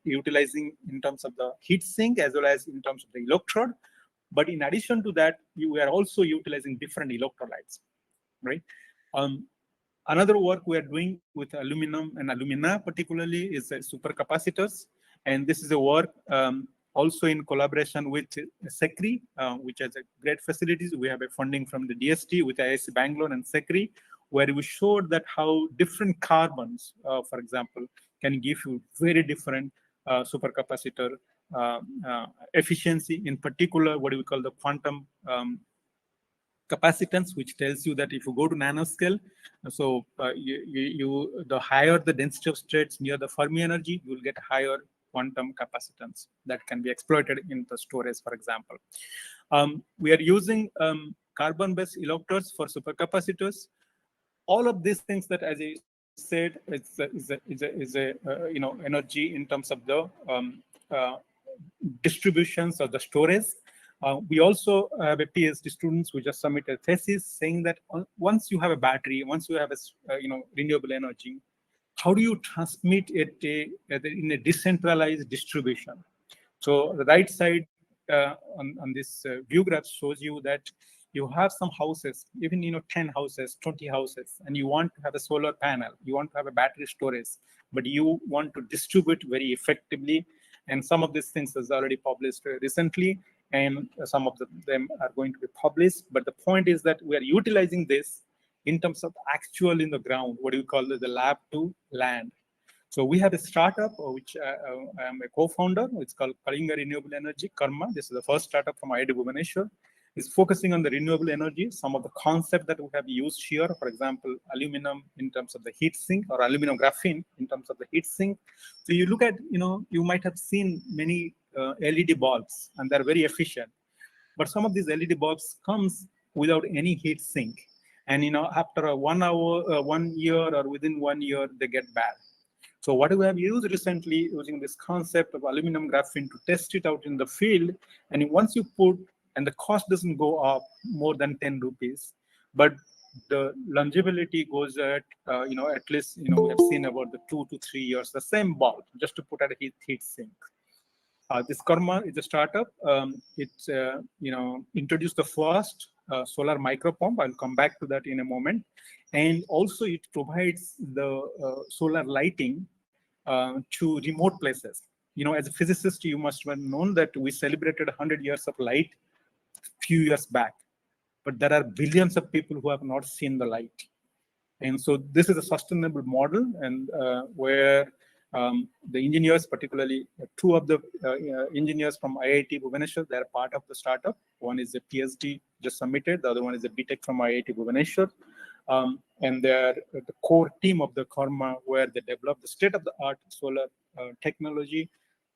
utilizing in terms of the heat sink as well as in terms of the electrode. But in addition to that, we are also utilizing different electrolytes, right? Another work we are doing with aluminum and alumina particularly is supercapacitors. And this is a work also in collaboration with SECRI, which has a great facilities. We have a funding from the DST with IISc Bangalore and SECRI, where we showed that how different carbons, for example, can give you very different supercapacitor efficiency. In particular, what do we call the quantum capacitance, which tells you that if you go to nanoscale, so the higher the density of states near the Fermi energy, you will get higher quantum capacitance that can be exploited in the storage, for example. We are using carbon-based electrodes for supercapacitors. All of these things that, as I said, is a energy in terms of the distributions of the storage. We also have a PhD students who just submitted a thesis saying that once you have a battery, once you have a renewable energy, how do you transmit it in a decentralized distribution? So the right side on this view graph shows you that you have some houses, even 10 houses, 20 houses, and you want to have a solar panel, you want to have a battery storage, but you want to distribute very effectively. And some of these things is already published recently, and some of them are going to be published. But the point is that we are utilizing this in terms of actual in the ground, what do you call it, the lab to land. So we have a startup which I am a co-founder. It's called Kalinga Renewable Energy, Karma. This is the first startup from IIT Bhubaneswar. It's focusing on the renewable energy. Some of the concepts that we have used here, for example, aluminum in terms of the heat sink, or aluminum graphene in terms of the heat sink. So you look at, you might have seen many LED bulbs, and they're very efficient. But some of these LED bulbs comes without any heat sink. And after 1 hour, 1 year, or within 1 year, they get bad. So what we have used recently, using this concept of aluminum graphene to test it out in the field, and once you put, and the cost doesn't go up more than 10 rupees, but the longevity goes at, at least, we have seen about the 2 to 3 years, the same bulb, just to put at a heat sink. This Karma is a startup. It's introduced the first solar micro pump. I'll come back to that in a moment. And also it provides the solar lighting to remote places. As a physicist, you must have known that we celebrated 100 years of light a few years back, but there are billions of people who have not seen the light. And so this is a sustainable model, and where the engineers, particularly two of the engineers from IIT Bhubaneswar, they are part of the startup. One is a PhD just submitted, the other one is a BTech from IIT Bhubaneswar. And they are the core team of the Karma, where they develop the state-of-the-art solar technology,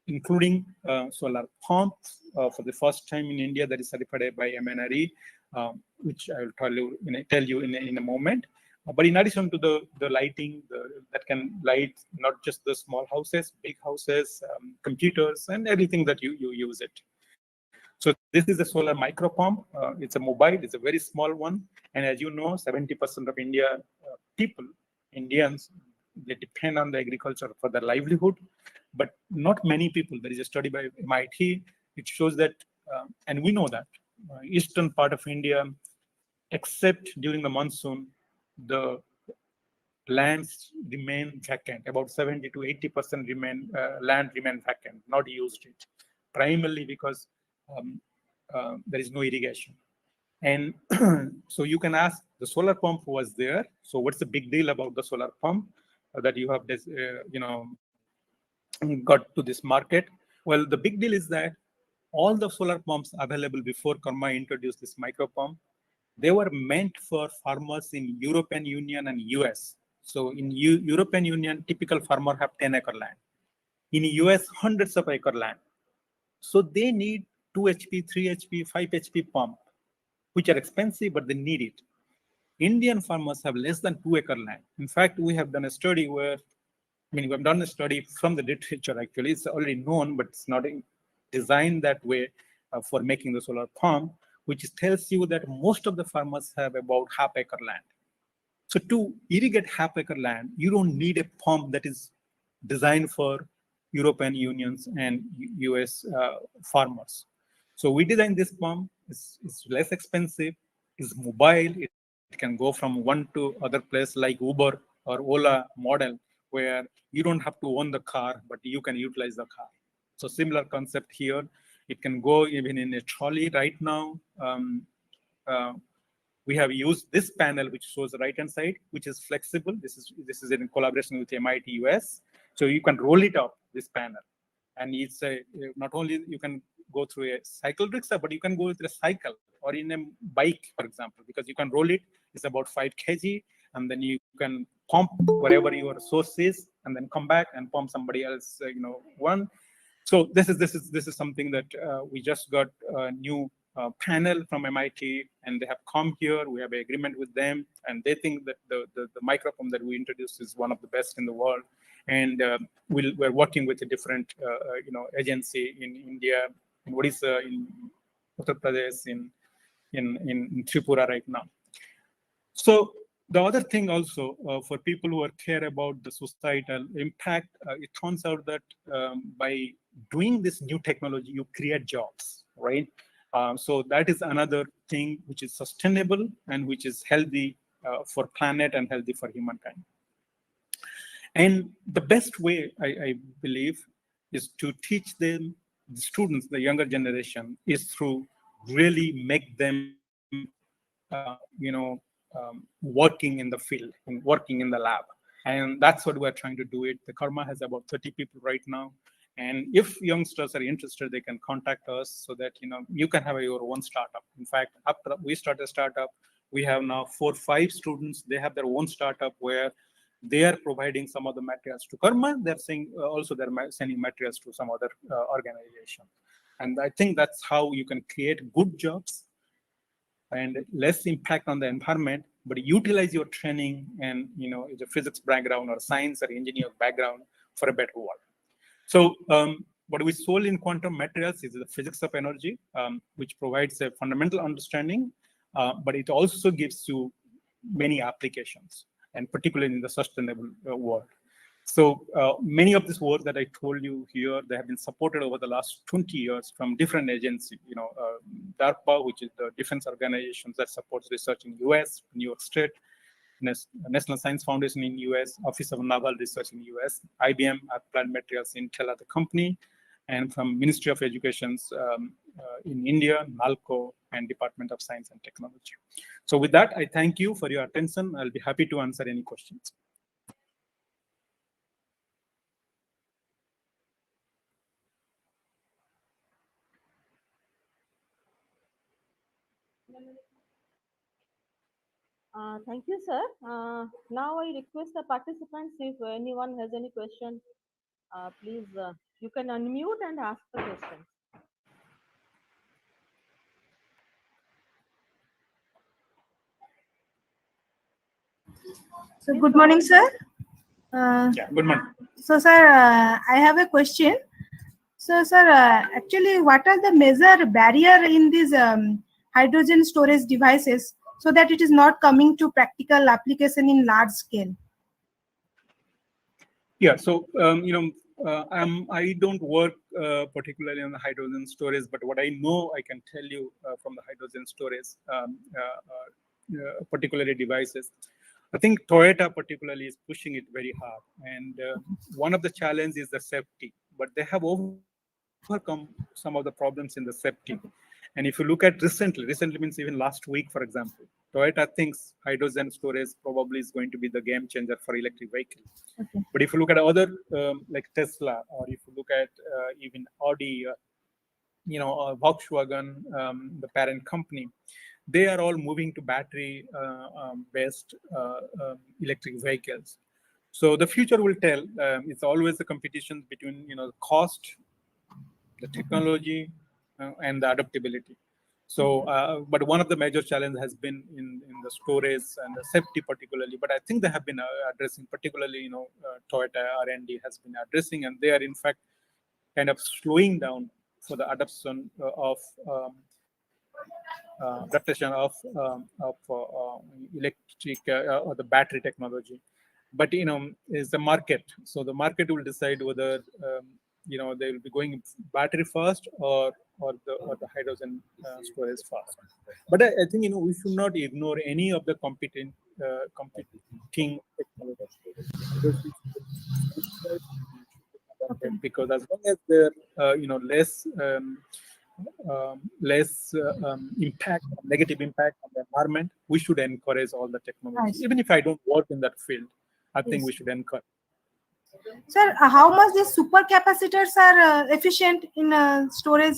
including solar pumps for the first time in India that is certified by MNRE, which I will tell you in a moment. But in addition to the lighting that can light not just the small houses, big houses, computers, and everything that you use it. So this is a solar micro pump. It's a mobile. It's a very small one. And as you know, 70% of Indians, they depend on the agriculture for their livelihood. But not many people. There is a study by MIT. It shows that, and we know that, eastern part of India, except during the monsoon, the lands remain vacant. About 70 to 80% land remain vacant, not used it, primarily because there is no irrigation. And so you can ask, the solar pump was there. So what's the big deal about the solar pump that you have this, got to this market? Well, the big deal is that all the solar pumps available before Karma introduced this micro pump, they were meant for farmers in European Union and US. So in European Union, typical farmer have 10-acre land. In US, hundreds of acre land. So they need 2 HP, 3 HP, 5 HP pump, which are expensive, but they need it. Indian farmers have less than 2-acre land. In fact, we have done a study where, we have done a study from the literature actually. It's already known, but it's not designed that way for making the solar pump, which tells you that most of the farmers have about half-acre land. So to irrigate half-acre land, you don't need a pump that is designed for European Unions and US farmers. So we designed this pump. It's less expensive, it's mobile, it can go from one to other place like Uber or Ola model, where you don't have to own the car, but you can utilize the car. So similar concept here. It can go even in a trolley right now. We have used this panel, which shows the right-hand side, which is flexible. This is in collaboration with MIT US. So you can roll it up, this panel. And it's not only you can go through a cycle rickshaw, but you can go with a cycle or in a bike, for example, because you can roll it. It's about 5 kg, and then you can pump wherever your source is, and then come back and pump somebody else, one. So this is something that we just got a new panel from MIT, and they have come here. We have an agreement with them, and they think that the micro pump that we introduced is one of the best in the world. And we're working with a different agency in India, in Odisha, in Uttar Pradesh, in Tripura right now. So the other thing also for people who care about the societal impact, it turns out that by doing this new technology, you create jobs, right? So that is another thing which is sustainable and which is healthy for planet and healthy for humankind. And the best way, I believe, is to teach them, the students, the younger generation, is through really make them, working in the field and working in the lab. And that's what we're trying to do it. The Karma has about 30 people right now. And if youngsters are interested, they can contact us so that, you can have your own startup. In fact, after we start a startup, we have now 4 or 5 students. They have their own startup where they are providing some of the materials to Karma. They're saying also they're sending materials to some other organization. And I think that's how you can create good jobs and less impact on the environment, but utilize your training and the physics background or science or engineer background for a better world. So what we sold in quantum materials is the physics of energy, which provides a fundamental understanding, but it also gives you many applications, and particularly in the sustainable world. So many of this work that I told you here, they have been supported over the last 20 years from different agencies. DARPA, which is the defense organizations that supports research in US, New York State, National Science Foundation in US, Office of Naval Research in US, IBM, Applied Materials, Intel, the company, and from Ministry of Education in India, NALCO, and Department of Science and Technology. So with that, I thank you for your attention. I'll be happy to answer any questions. Thank you, sir. Now I request the participants, if anyone has any question, please, you can unmute and ask the question. So good morning, sir. Yeah, good morning. So, sir, I have a question. So, sir, actually, what are the major barrier in these hydrogen storage devices so that it is not coming to practical application in large scale? Yeah, so I don't work particularly on the hydrogen storage, but what I know, I can tell you from the hydrogen storage, particularly devices. I think Toyota particularly is pushing it very hard, and one of the challenges is the safety. But they have overcome some of the problems in the safety. And if you look at recently means even last week, for example, Toyota thinks hydrogen storage probably is going to be the game changer for electric vehicles. Okay. But if you look at other like Tesla, or if you look at even Audi, Volkswagen, the parent company, they are all moving to battery based electric vehicles. So the future will tell. It's always the competition between the cost, the technology, and the adaptability. So, but one of the major challenges has been in the storage and the safety particularly. But I think they have been addressing, particularly Toyota R&D has been addressing, and they are in fact kind of slowing down for the adoption of adaptation of electric or the battery technology. But is the market. So the market will decide whether they will be going battery first or the hydrogen storage first. But I think we should not ignore any of the competing technologies. Because because as long as they're less impact, negative impact on the environment, we should encourage all the technologies. Nice. Even if I don't work in that field, I think Yes. we should encourage. Sir, how much these supercapacitors are efficient in storage?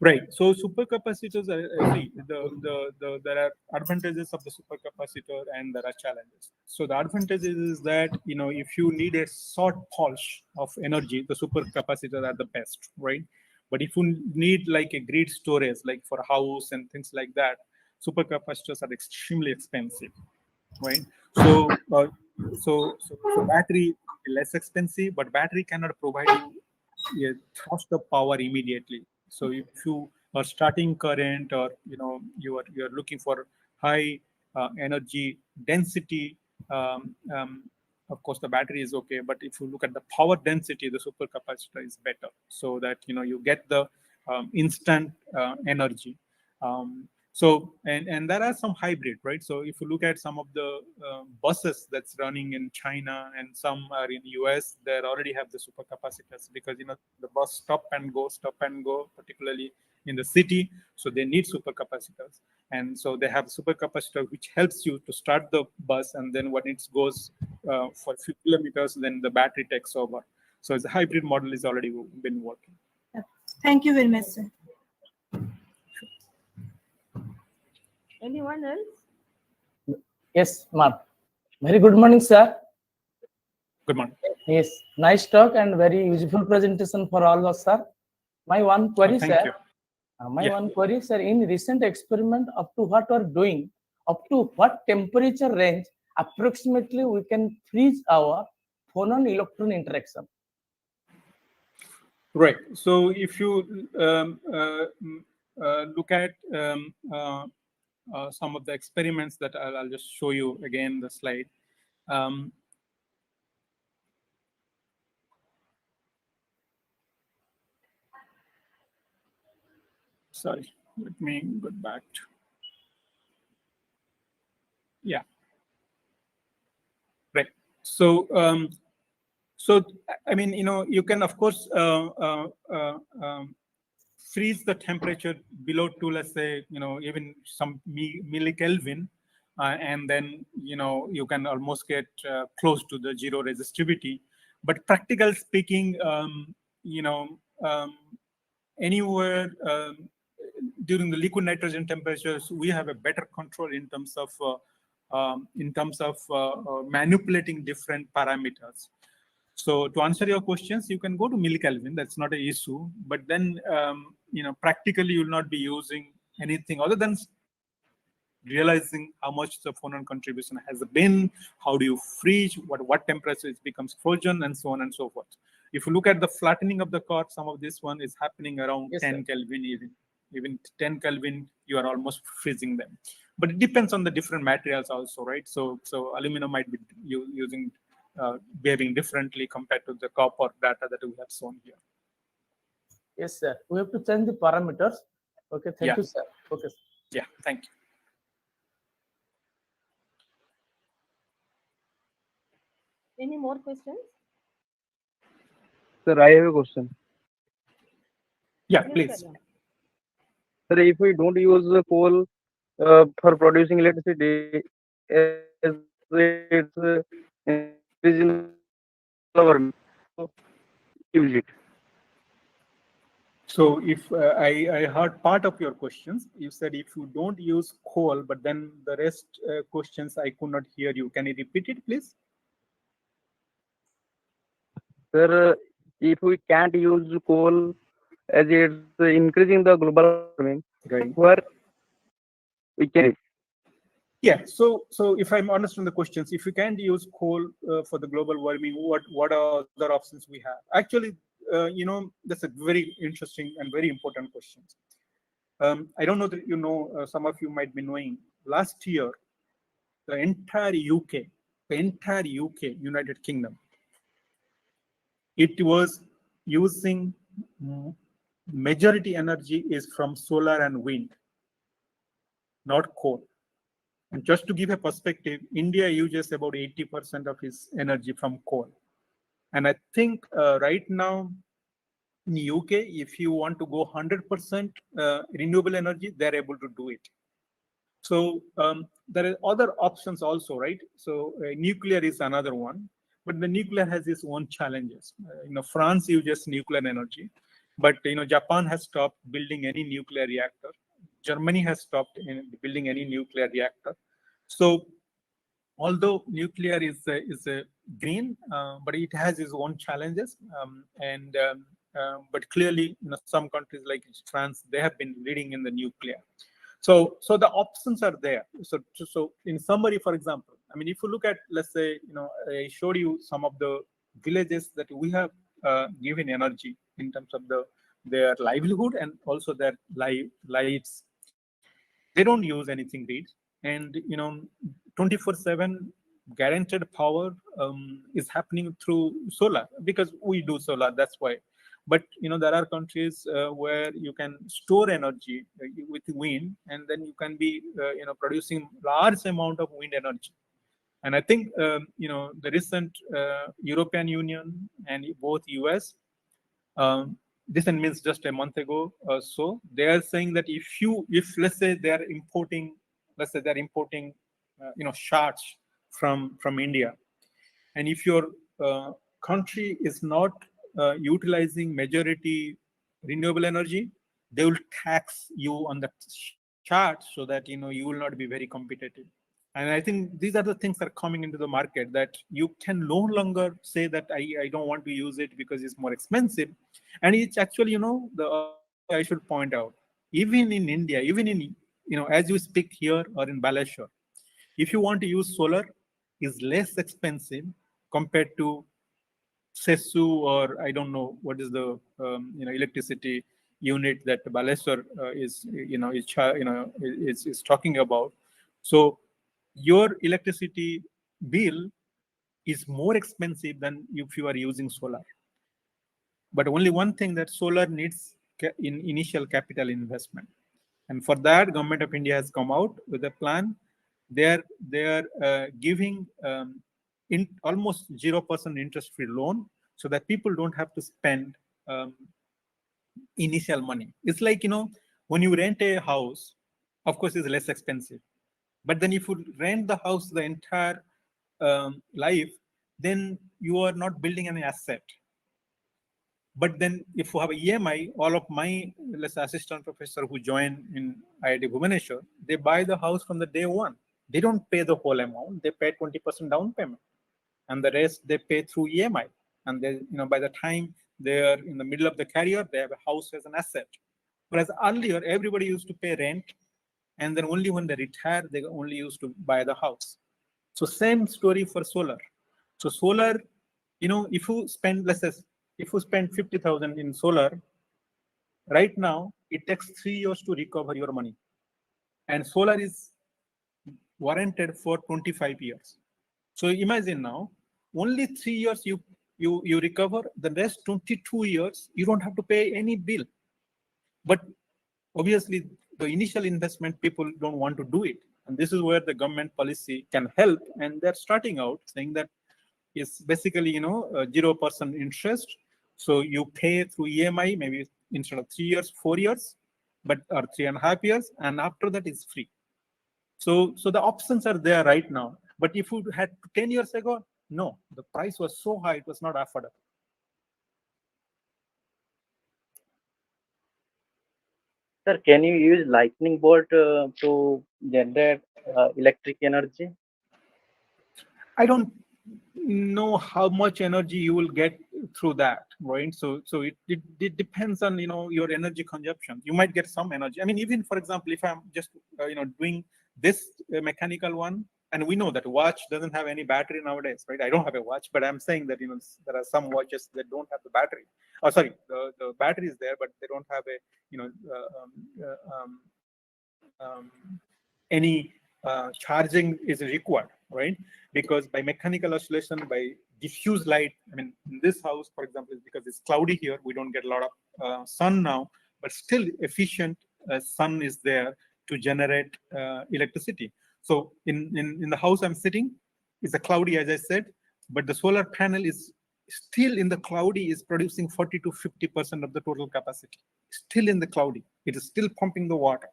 Right. So supercapacitors see there are advantages of the supercapacitor and there are challenges. So the advantages is that if you need a short pulse of energy, the supercapacitors are the best, right? But if you need like a grid storage, like for a house and things like that, supercapacitors are extremely expensive, right? So battery is less expensive, but battery cannot provide you a thrust of power immediately. So if you are starting current, or you are looking for high energy density, um, um, of course the battery is okay. But if you look at the power density, the supercapacitor is better, so that you get the instant energy. And there are some hybrid, right? So if you look at some of the buses that's running in China and some are in US, they already have the supercapacitors, because the bus stop and go, particularly in the city. So they need supercapacitors, and so they have supercapacitor which helps you to start the bus, and then when it goes for a few kilometers, then the battery takes over. So the hybrid model is already been working. Thank you very much, sir. Anyone else? Yes, Mark. Very good morning, sir. Good morning. Yes, nice talk and very useful presentation for all of us, sir. My one query, Thank sir. you. My Yeah. one query, sir. In recent experiment, up to what we're doing, up to what temperature range approximately we can freeze our phonon-electron interaction? Right. So if you look at some of the experiments that I'll just show you again the slide. Sorry, let me go back to. Yeah. Right. So I mean, you can of course freeze the temperature below to, let's say, even some millikelvin, and then you can almost get close to the zero resistivity. But practical speaking, anywhere during the liquid nitrogen temperatures, we have a better control in terms of manipulating different parameters. So to answer your questions, you can go to millikelvin. That's not an issue. But then, practically, you'll not be using anything other than realizing how much the phonon contribution has been, how do you freeze, what temperature it becomes frozen, and so on and so forth. If you look at the flattening of the core, some of this one is happening around Yes, 10 sir. Kelvin, even 10 Kelvin, you are almost freezing them. But it depends on the different materials also, right? So aluminum might be behaving differently compared to the copper data that we have shown here. Yes, sir. We have to change the parameters. Okay, thank Yeah. you, sir. Okay. Yeah, thank you. Any more questions? Sir, I have a question. Yeah, Yes, please. Karan. Sir, if we don't use the coal for producing electricity, as it's increasing the global warming, so use it. So if I heard part of your questions, you said if you don't use coal, but then the rest questions I could not hear you. Can you repeat it, please? Sir, if we can't use coal as it's increasing the global warming, Right. where we can use Yeah. So if I'm understanding the questions, if you can't use coal for the global warming, what are other options we have? Actually, that's a very interesting and very important question. I don't know that some of you might be knowing. Last year, the entire UK, United Kingdom, it was using mm, majority energy is from solar and wind, not coal. And just to give a perspective, India uses about 80% of its energy from coal. And I think right now in UK, if you want to go 100% renewable energy, they're able to do it. So there are other options also, right? So nuclear is another one, but the nuclear has its own challenges. France uses nuclear energy, but Japan has stopped building any nuclear reactor. Germany has stopped building any nuclear reactor. So although nuclear is a green, but it has its own challenges. But clearly, some countries like France, they have been leading in the nuclear. So the options are there. So in summary, for example, I mean, if you look at, let's say, I showed you some of the villages that we have given energy in terms of their livelihood and also their lives. They don't use anything grid, and 24/7 guaranteed power is happening through solar because we do solar. That's why. But there are countries where you can store energy with wind, and then you can be producing large amount of wind energy. And I think the recent European Union and both US, this means just a month ago or so, they are saying that if let's say they're importing shards from India, and if your country is not utilizing majority renewable energy, they will tax you on the chart so that you will not be very competitive. And I think these are the things that are coming into the market, that you can no longer say that I don't want to use it because it's more expensive. And it's actually, the other thing I should point out, even in India, even in, as you speak here or in Balashore, if you want to use solar, is less expensive compared to Sesu, or I don't know what is the electricity unit that Baleswar is talking about. So your electricity bill is more expensive than if you are using solar. But only one thing, that solar needs in initial capital investment, and for that, Government of India has come out with a plan. They are giving in almost 0% interest-free loan, so that people don't have to spend um, initial money. It's like when you rent a house, of course, it's less expensive. But then if you rent the house the entire life, then you are not building an asset. But then if you have a EMI, all of my, let's say, assistant professor who join in IIT Bhubaneswar, they buy the house from the day one. They don't pay the whole amount. They pay 20% down payment, and the rest they pay through EMI. And they, by the time they are in the middle of the career, they have a house as an asset. Whereas earlier, everybody used to pay rent, and then only when they retire, they only used to buy the house. So same story for solar. So solar, if you spend, let's say, if you spend 50,000 in solar, right now it takes 3 years to recover your money, and solar is warranted for 25 years. So imagine now, only 3 years you recover. The rest 22 years you don't have to pay any bill. But obviously, the initial investment, people don't want to do it, and this is where the government policy can help. And they're starting out saying that is basically 0% interest. So you pay through EMI maybe instead of 3 years, 4 years, but or 3.5 years, and after that is free. So the options are there right now. But if you had 10 years ago, no, the price was so high it was not affordable. Sir, can you use lightning bolt to generate electric energy? I don't know how much energy you will get through that, right? So it depends on your energy consumption. You might get some energy. I mean, even for example, if I'm just doing this mechanical one, and we know that watch doesn't have any battery nowadays, right? I don't have a watch, but I'm saying that there are some watches that don't have the battery. Oh, sorry, the battery is there, but they don't have a any charging is required, right? Because by mechanical oscillation, by diffuse light, I mean, in this house, for example, because it's cloudy here, we don't get a lot of sun now, but still efficient sun is there to generate electricity. So in the house I'm sitting, it's a cloudy, as I said, but the solar panel is still in the cloudy is producing 40 to 50% of the total capacity. Still in the cloudy, it is still pumping the water.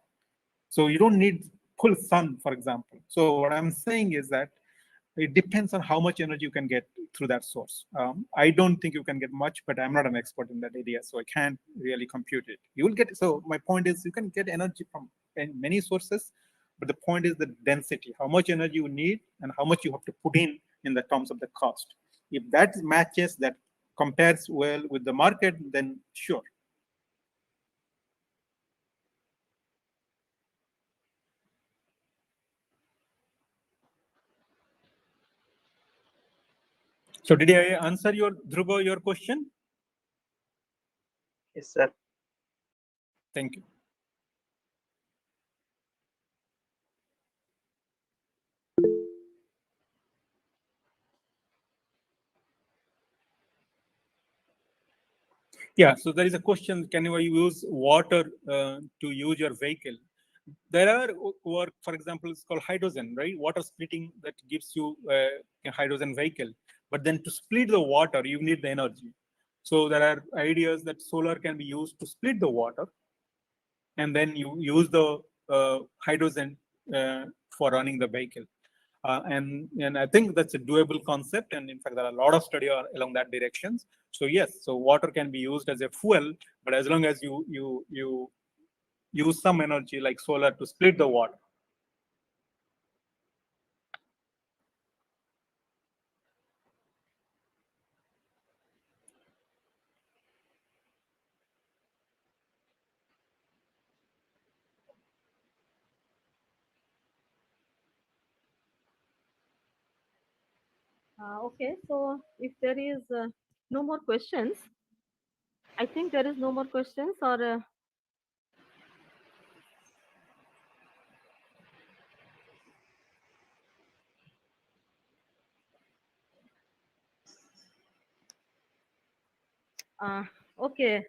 So you don't need full sun, for example. So what I'm saying is that it depends on how much energy you can get through that source. I don't think you can get much, but I'm not an expert in that area, so I can't really compute it. You will get, so my point is you can get energy from many sources, but the point is the density, how much energy you need and how much you have to put in the terms of the cost. If that matches, that compares well with the market, then sure. So did I answer Dhruva, your question? Yes, sir. Thank you. Yeah, so there is a question, can you use water to use your vehicle? There are work, for example, it's called hydrogen, right? Water splitting that gives you a hydrogen vehicle. But then to split the water, you need the energy. So there are ideas that solar can be used to split the water, and then you use the hydrogen for running the vehicle. And I think that's a doable concept. And in fact, there are a lot of study along that directions. So yes, so water can be used as a fuel, but as long as you use some energy like solar to split the water. Okay, so if there is no more questions, I think there is no more questions or okay.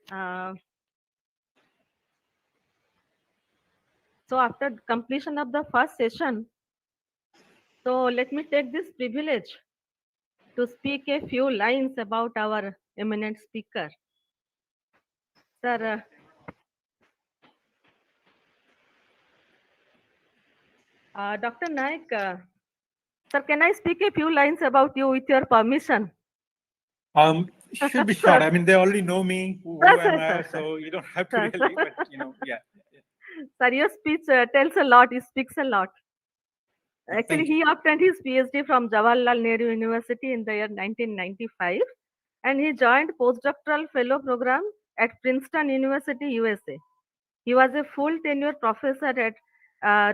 So after completion of the first session, so let me take this privilege to speak a few lines about our eminent speaker. Sir, Dr. Naik, sir, can I speak a few lines about you with your permission? Should be short. I mean, they already know me, who am I, sir. so you don't have to Sir, really, sir. but yeah. Sir, your speech tells a lot, it speaks a lot. Actually, Thank you. he obtained his PhD from Jawaharlal Nehru University in the year 1995, and he joined postdoctoral fellow program at Princeton University, USA. He was a full tenure professor at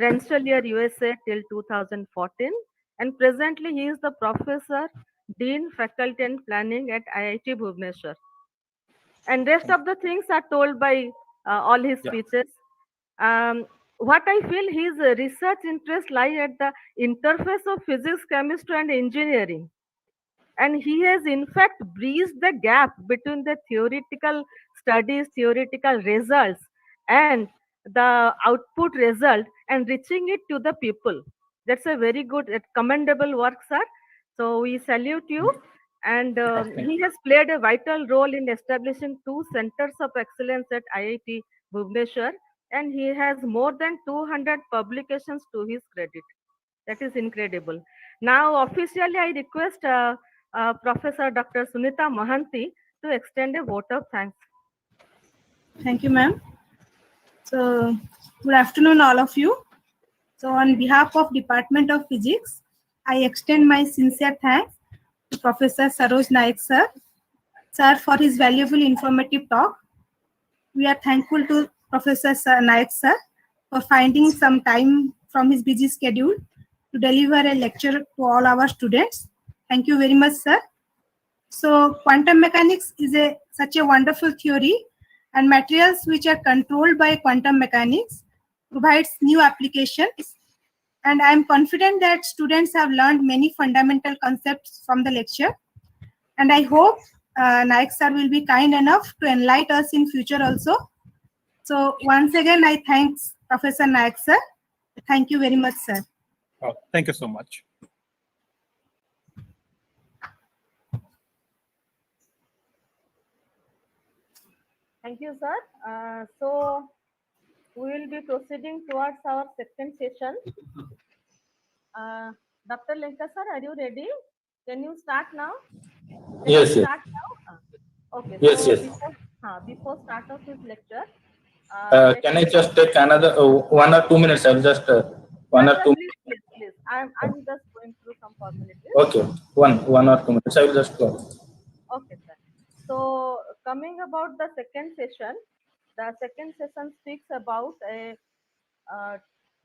Rensselaer, USA till 2014, and presently he is the professor, dean, faculty and planning at IIT Bhubaneswar. And rest of the things are told by all his Yeah. speeches. What I feel his research interests lie at the interface of physics, chemistry, and engineering. And he has, in fact, bridged the gap between the theoretical studies, theoretical results, and the output result and reaching it to the people. That's a very good, commendable work, sir. So we salute you. And Thank he has played a vital role in establishing two centers of excellence at IIT Bhubaneswar, and he has more than 200 publications to his credit. That is incredible. Now, officially, I request Professor Dr. Sunita Mahanti to extend a vote of thanks. Thank you, ma'am. So, good afternoon, all of you. So, on behalf of Department of Physics, I extend my sincere thanks to Professor Saroj Naik sir, for his valuable informative talk. We are thankful to Professor Naik sir for finding some time from his busy schedule to deliver a lecture to all our students. Thank you very much, sir. So quantum mechanics is such a wonderful theory, and materials which are controlled by quantum mechanics provides new applications. And I am confident that students have learned many fundamental concepts from the lecture. And I hope Naik sir will be kind enough to enlighten us in future also. So once again, I thanks Professor Naik sir. Thank you very much, sir. Oh, thank you so much. Thank you, sir. So we will be proceeding towards our second session. Dr. Lenka, sir, are you ready? Can you start now? Can Yes, you yes. start now? Okay. Yes, So yes. before start of his lecture, let Can me I just take another 1 or 2 minutes? I'll just one Sir, or sir, two. please. I'm just going through some formalities. Okay, one or 2 minutes. I will just go. Okay, sir. So coming about the second session speaks about a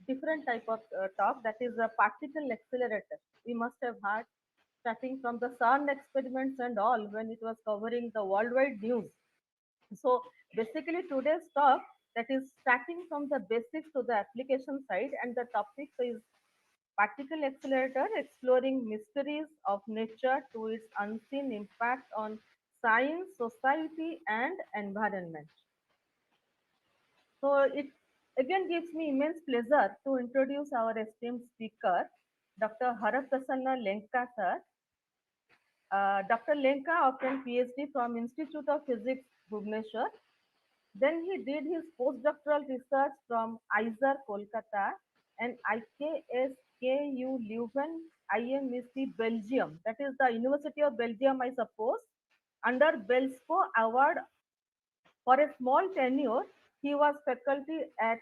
different type of talk, that is a particle accelerator. We must have heard starting from the CERN experiments and all when it was covering the worldwide news. So basically today's talk, that is starting from the basics to the application side, and the topic is particle accelerator, exploring mysteries of nature to its unseen impact on science, society, and environment. So it again gives me immense pleasure to introduce our esteemed speaker, Dr. Haraprasanna Lenka sir. Dr. Lenka obtained PhD from Institute of Physics, Bhubaneswar. Then he did his postdoctoral research from ISER, Kolkata, and IKSKU Leuven, IMEC, Belgium. That is the University of Belgium, I suppose. Under Belspo Award for a small tenure, he was faculty at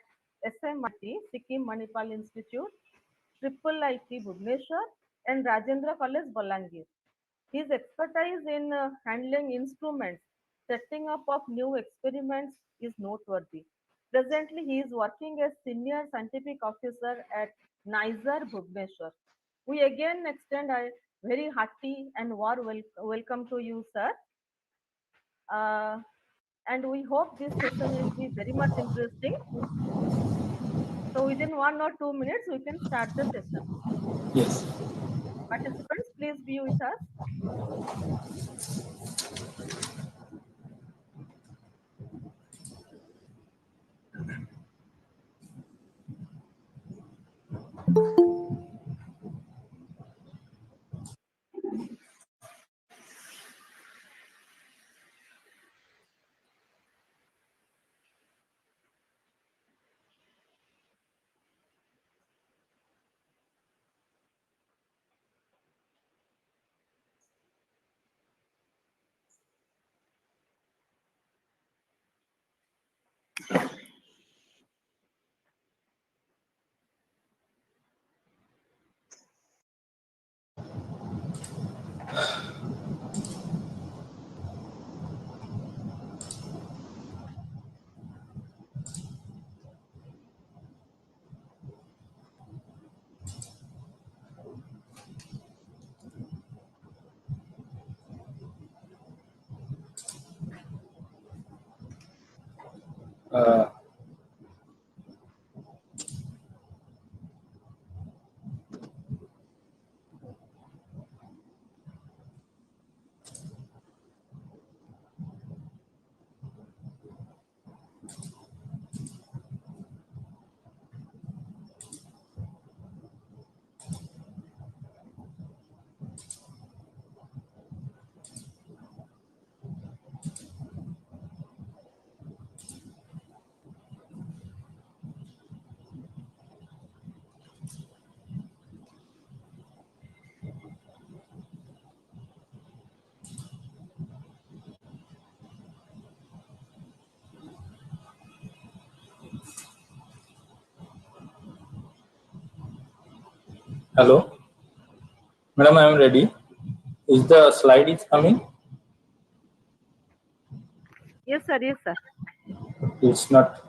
SMIT, Sikkim Manipal Institute, Triple IT Bhubaneswar, and Rajendra College, Balangir. His expertise in handling instruments, setting up of new experiments is noteworthy. Presently, he is working as senior scientific officer at NISER, Bhubaneswar. We again extend a very hearty and warm welcome to you, sir. Uh, and we hope this session will be very much interesting. So within 1 or 2 minutes, we can start the session. Yes. Participants, please be with us. Uh, Hello, madam, I am ready. Is the slide is coming? Yes, sir. Yes, sir. It's not.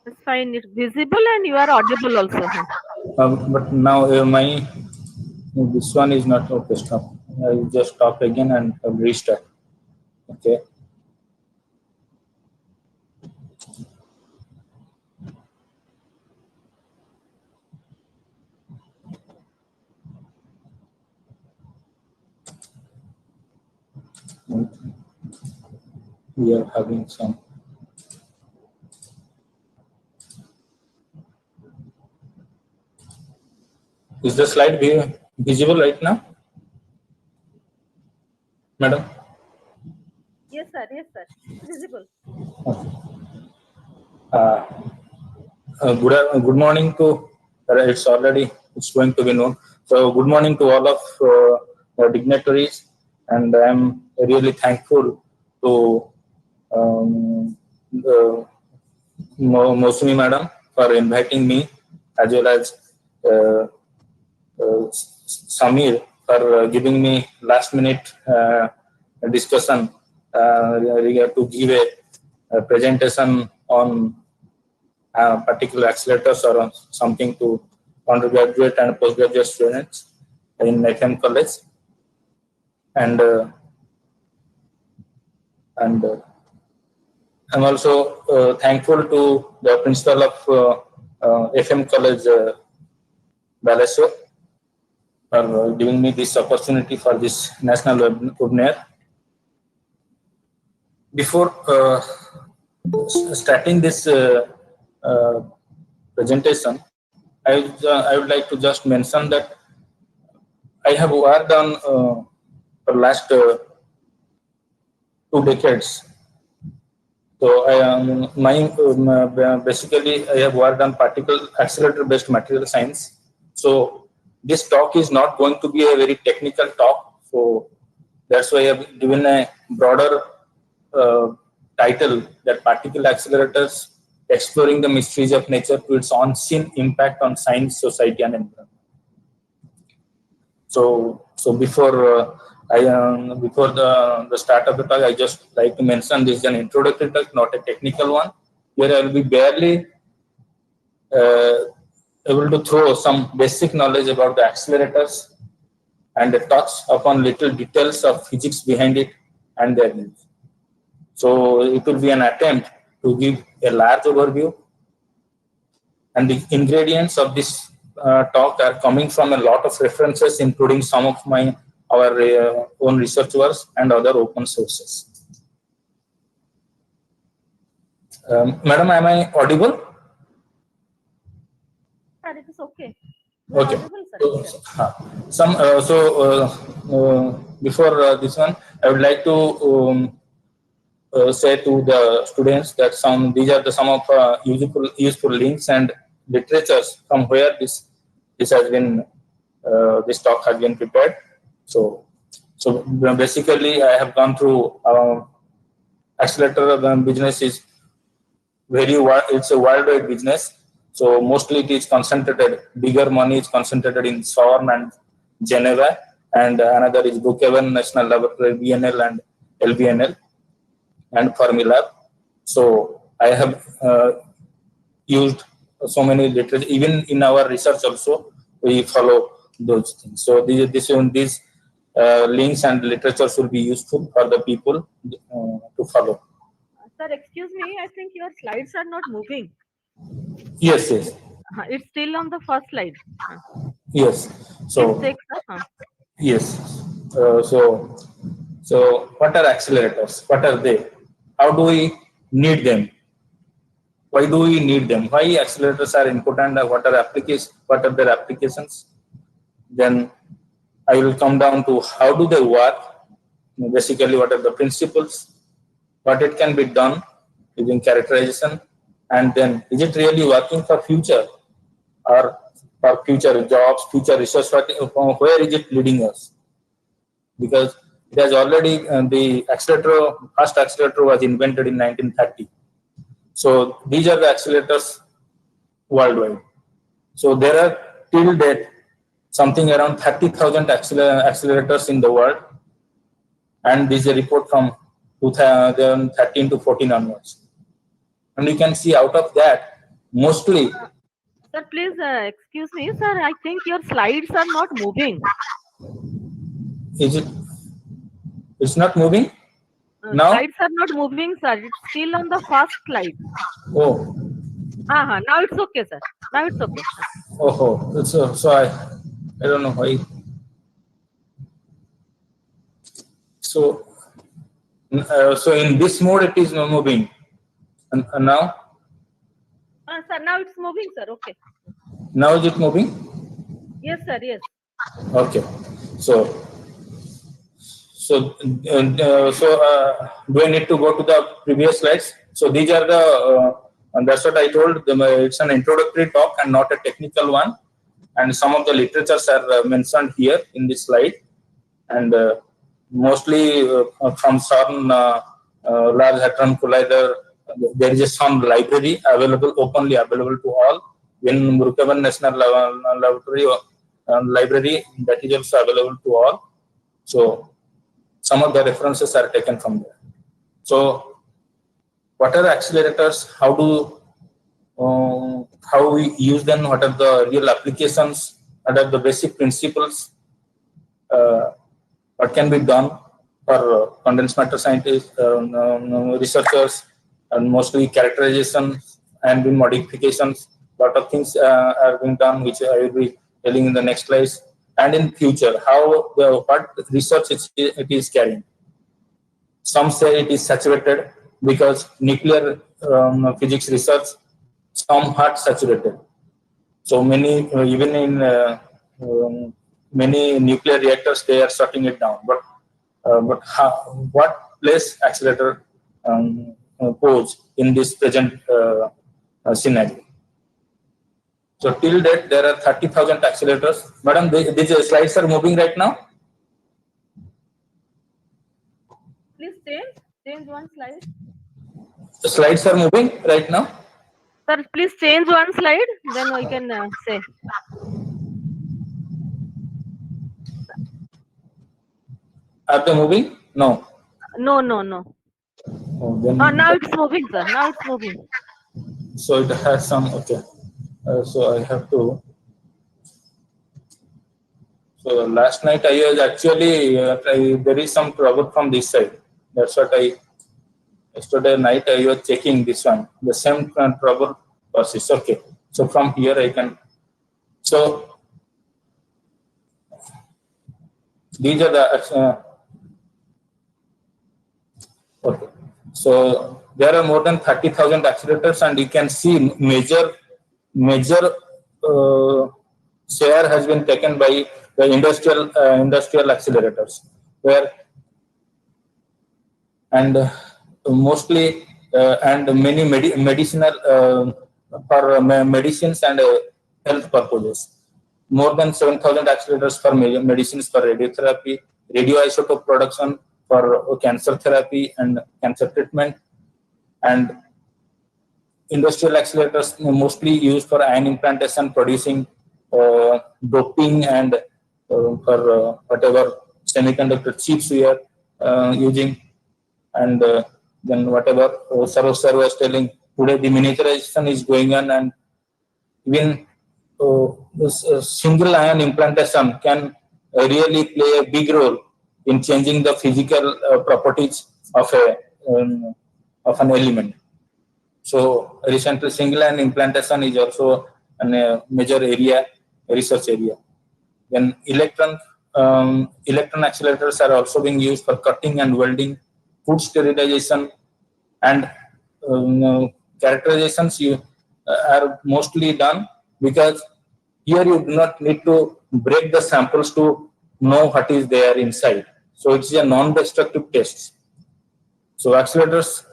It's fine. It's visible and you are audible also. Huh. But now my this one is not okay. Stop. I will just stop again and restart. Okay. We are having some. Is the slide visible right now, madam? Yes, sir. Yes, sir. It's visible. Uh, good morning to. It's going to be known. So good morning to all of the dignitaries, and I am really thankful to the Mosumi madam for inviting me, as well as uh, Samir for giving me last minute discussion to give a presentation on particular accelerators or on something to undergraduate and postgraduate students in FM college. And I'm also thankful to the principal of FM college, Balashur, for giving me this opportunity for this national webinar. Before starting this presentation, I would like to just mention that I have worked on for last 2 decades. So basically I have worked on particle accelerator based material science. So this talk is not going to be a very technical talk. So that's why I have given a broader title, that particle accelerators exploring the mysteries of nature to its unseen impact on science, society, and environment. So before the start of the talk, I just like to mention this is an introductory talk, not a technical one. Here I will be barely uh, able to throw some basic knowledge about the accelerators and touch upon little details of physics behind it and their use. So it will be an attempt to give a large overview, and the ingredients of this talk are coming from a lot of references, including some of our own research works and other open sources. Madam, am I audible? Sir, it is okay. You are Okay. audible, sir. Before this one, I would like to say to the students that these are some of useful links and literatures from where this has been this talk has been prepared. So basically, I have gone through accelerator business is it's a worldwide business. So mostly it is concentrated. Bigger money is concentrated in SORM and Geneva, and another is Brookhaven National Laboratory, BNL and LBNL, and Fermilab. So I have used so many literature. Even in our research also, we follow those things. So these links and literatures will be useful for the people to follow. Sir, excuse me. I think your slides are not moving. Yes. It's still on the first slide. Yes. So please check, sir. yes. So what are accelerators? What are they? How do we need them? Why do we need them? Why accelerators are important? What are their applications? Then I will come down to how do they work? Basically, what are the principles? What it can be done using characterization, and then is it really working for future or for future jobs, future research? Where is it leading us? Because it has already the first accelerator was invented in 1930. So these are the accelerators worldwide. So there are till date something around 30,000 accelerators in the world, and this is a report from 2013 to 14 onwards. And you can see out of that, mostly. Sir, please excuse me, sir. I think your slides are not moving. Is it? It's not moving now. Slides are not moving, sir. It's still on the first slide. Oh. Now it's okay, sir. Now it's okay. Oh. So I don't know why. So in this mode it is not moving. And now? Sir, now it's moving, sir. Okay. Now is it moving? Yes, sir. Yes. Okay. So do I need to go to the previous slides? So these are the, and that's what I told them. It's an introductory talk and not a technical one. And some of the literatures are mentioned here in this slide. And mostly from CERN Large Hadron Collider, there is some library available, openly available to all. In Brookhaven National Laboratory library, that is also available to all. So some of the references are taken from there. So what are accelerators? How we use them? What are the real applications? What are the basic principles? What can be done for condensed matter scientists, researchers, and mostly characterization and modifications. A lot of things are being done, which I will be telling in the next slides. And in future, what research it is carrying. Some say it is saturated because nuclear physics research somewhat saturated. So many, even in many nuclear reactors, they are shutting it down. But what place accelerator pose in this present scenario? So till date, there are 30,000 accelerators. Madam, these slides are moving right now. Please change one slide. The slides are moving right now. Sir, please change one slide. Then we can say. Are they moving? No. No. Oh, Now it's moving, sir. Now it's moving. So it has some, okay. So I have to. So last night I was actually, there is some trouble from this side. That's what yesterday night I was checking this one. The same trouble persists. Okay. So from here I can. So these are the, okay. So there are more than 30,000 accelerators, and you can see major share has been taken by the industrial accelerators, where and mostly and many medicinal for medicines and health purposes. More than 7,000 accelerators for medicines for radiotherapy, radioisotope production for cancer therapy and cancer treatment, and industrial accelerators mostly used for ion implantation, producing doping, and for whatever semiconductor chips we are using, and then whatever Sir was telling, today the miniaturization is going on, and even this single ion implantation can really play a big role in changing the physical properties of an element. So recently, single ion implantation is also a major area, research area. Then electron accelerators are also being used for cutting and welding, food sterilization, and characterizations are mostly done because here you do not need to break the samples to know what is there inside. So it's a non-destructive test. So accelerators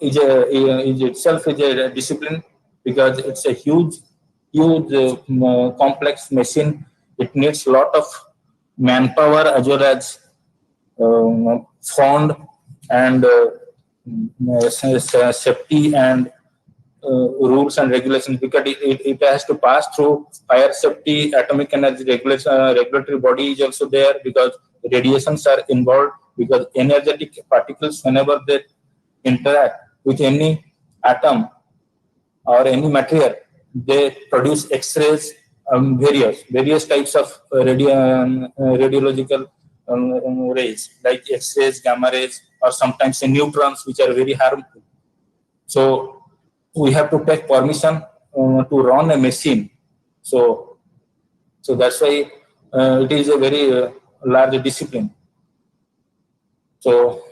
is itself a discipline because it's a huge complex machine. It needs a lot of manpower as well as fund and safety and rules and regulations, because it has to pass through fire safety, atomic energy regulation, regulatory body is also there, because radiations are involved, because energetic particles, whenever they interact with any atom or any material, they produce X-rays, various types of radiological rays, like X-rays, gamma rays, or sometimes neutrons, which are very harmful. So we have to take permission to run a machine. So that's why it is a very large discipline. So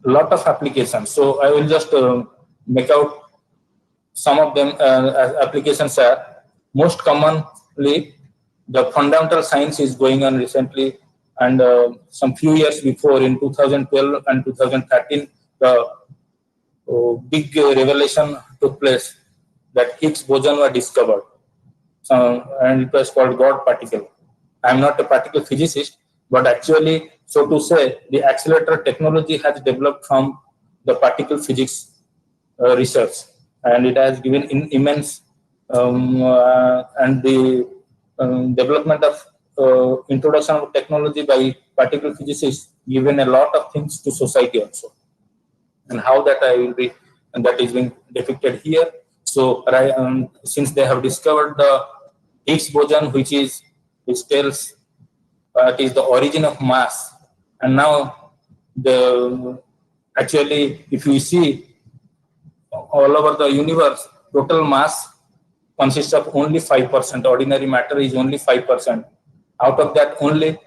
lot of applications. So I will just make out some of them. As applications are most commonly, the fundamental science is going on recently, and some few years before, in 2012 and 2013, the big revelation took place, that Higgs boson was discovered. So, and it was called God particle. I am not a particle physicist, but actually, so to say, the accelerator technology has developed from the particle physics research, and it has given immense and the development of introduction of technology by particle physicists given a lot of things to society also, and how that I will be, and that is being depicted here. So since they have discovered the Higgs boson, which tells it is the origin of mass, and now actually, if you see all over the universe, total mass consists of only 5%. Ordinary matter is only 5%. Out of that, only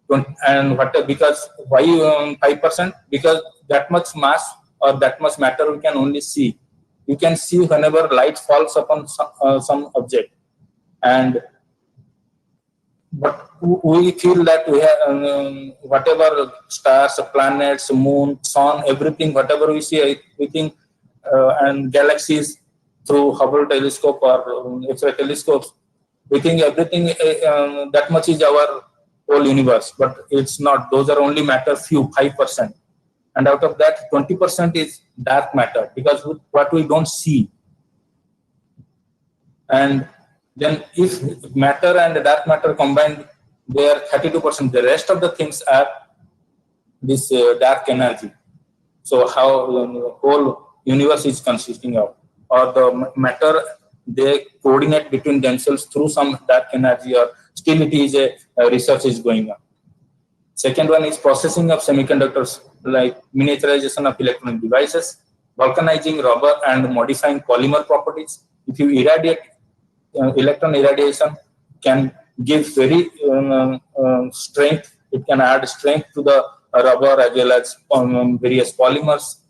20, and what, because why 5%? Because that much mass or that much matter we can only see. You can see whenever light falls upon some object, and but we feel that we have whatever stars, planets, moon, sun, everything, whatever we see, we think, and galaxies through Hubble telescope or X-ray telescopes, we think everything that much is our whole universe, but it's not. Those are only matter, few 5%, and out of that, 20% is dark matter, because what we don't see. And then if matter and dark matter combined, they are 32%. The rest of the things are this dark energy. So how the whole universe is consisting of, or the matter, they coordinate between themselves through some dark energy, or still it is a research is going on. Second one is processing of semiconductors, like miniaturization of electronic devices, vulcanizing rubber and modifying polymer properties. If you irradiate, electron irradiation can give very strength. It can add strength to the rubber as well as various polymers.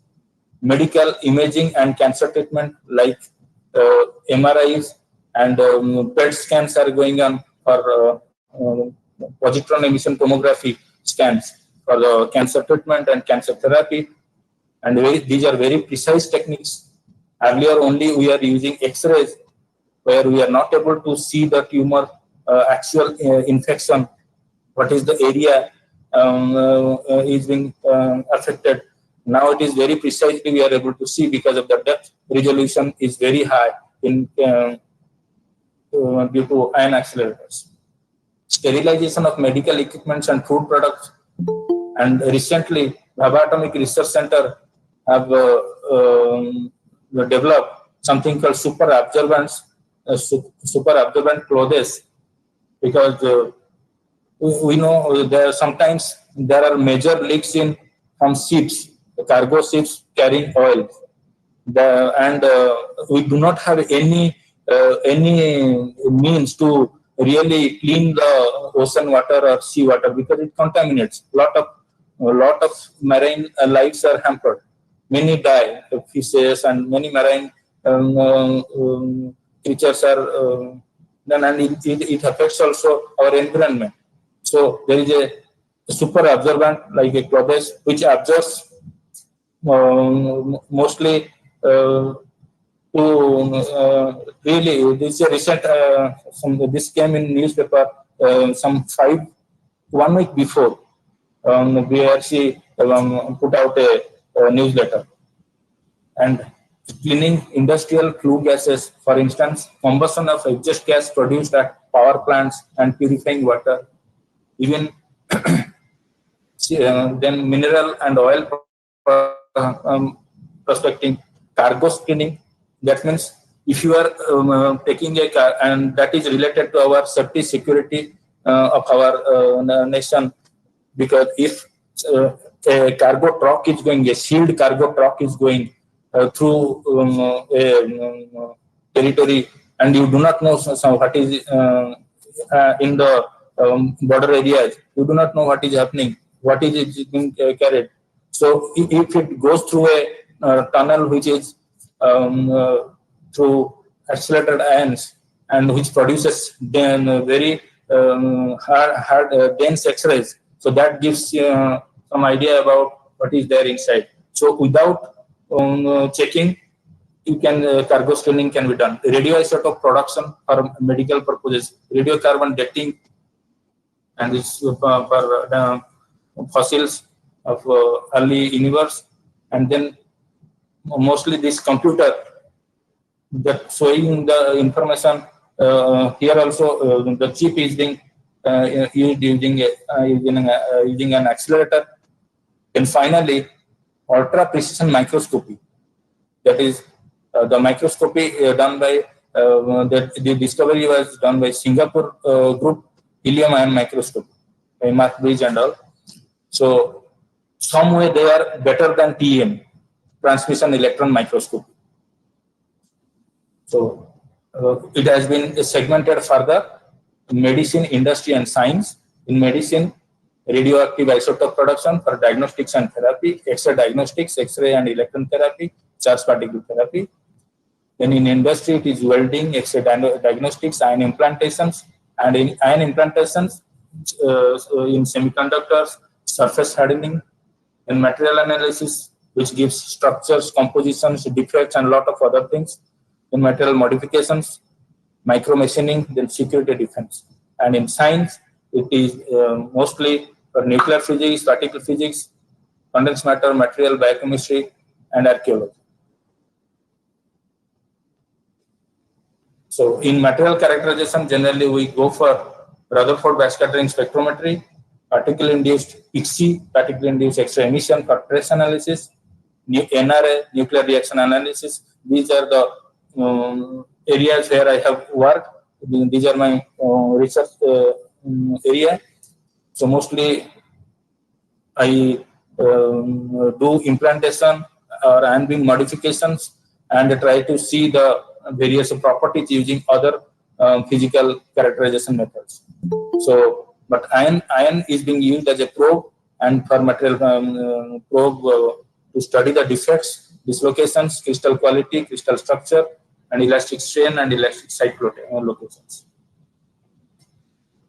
Medical imaging and cancer treatment, like MRIs and PET scans are going on for positron emission tomography scans for the cancer treatment and cancer therapy. And these are very precise techniques. Earlier only we are using X-rays, where we are not able to see the tumor actual infection, what is the area is being affected. Now it is very precisely we are able to see, because of the depth resolution is very high in due to ion accelerators. Sterilization of medical equipments and food products. And recently, Bhabha Atomic Research Center have developed something called super absorbent clothes, because we know sometimes there are major leaks from ships, cargo ships carrying oil, and we do not have any means to really clean the ocean water or sea water, because it contaminates. A lot of marine lives are hampered. Many die, fishes and many marine creatures are then, and it affects also our environment. So there is a super absorbent, like a clothes, which absorbs mostly to really, this is a recent, this came in newspaper some 1 week before. BRC put out a newsletter, and cleaning industrial flue gases, for instance, combustion of exhaust gas produced at power plants and purifying water, even then mineral and oil prospecting, cargo screening. That means if you are taking a car and that is related to our safety security of our nation, because if a cargo truck is going, a sealed cargo truck is going through a territory, and you do not know what is in the border areas, you do not know what is happening, what is being carried. So if it goes through a tunnel which is through accelerated ions and which produces then very hard dense X-rays, so that gives some idea about what is there inside. So without checking, you can cargo screening can be done. Radioisotope production for medical purposes, radiocarbon dating, and this for fossils of early universe, and then mostly this computer that showing the information. Here also the chip is being used using an accelerator. And finally, ultra precision microscopy. That is the microscopy done by the discovery was done by Singapore group, helium ion microscope by Mark Bridge and all. So some way they are better than TEM, transmission electron microscopy. So it has been segmented further: medicine, industry, and science. In medicine, radioactive isotope production for diagnostics and therapy, X-ray diagnostics, X-ray and electron therapy, charge particle therapy. Then in industry, it is welding, X-ray diagnostics, ion implantations, and in ion implantations, in semiconductors, surface hardening, and material analysis, which gives structures, compositions, defects, and a lot of other things. In material modifications, micro machining, then security defense. And in science, it is mostly for nuclear physics, particle physics, condensed matter, material biochemistry, and archaeology. So in material characterization, generally we go for Rutherford backscattering spectrometry, particle-induced PIXI, particle-induced X-ray emission for trace analysis, NRA, nuclear reaction analysis. These are the areas where I have worked. These are my research area. So mostly I do implantation or ion beam modifications and try to see the various properties using other physical characterization methods. So, but ion is being used as a probe and for material probe to study the defects, dislocations, crystal quality, crystal structure, and elastic strain and elastic site locations.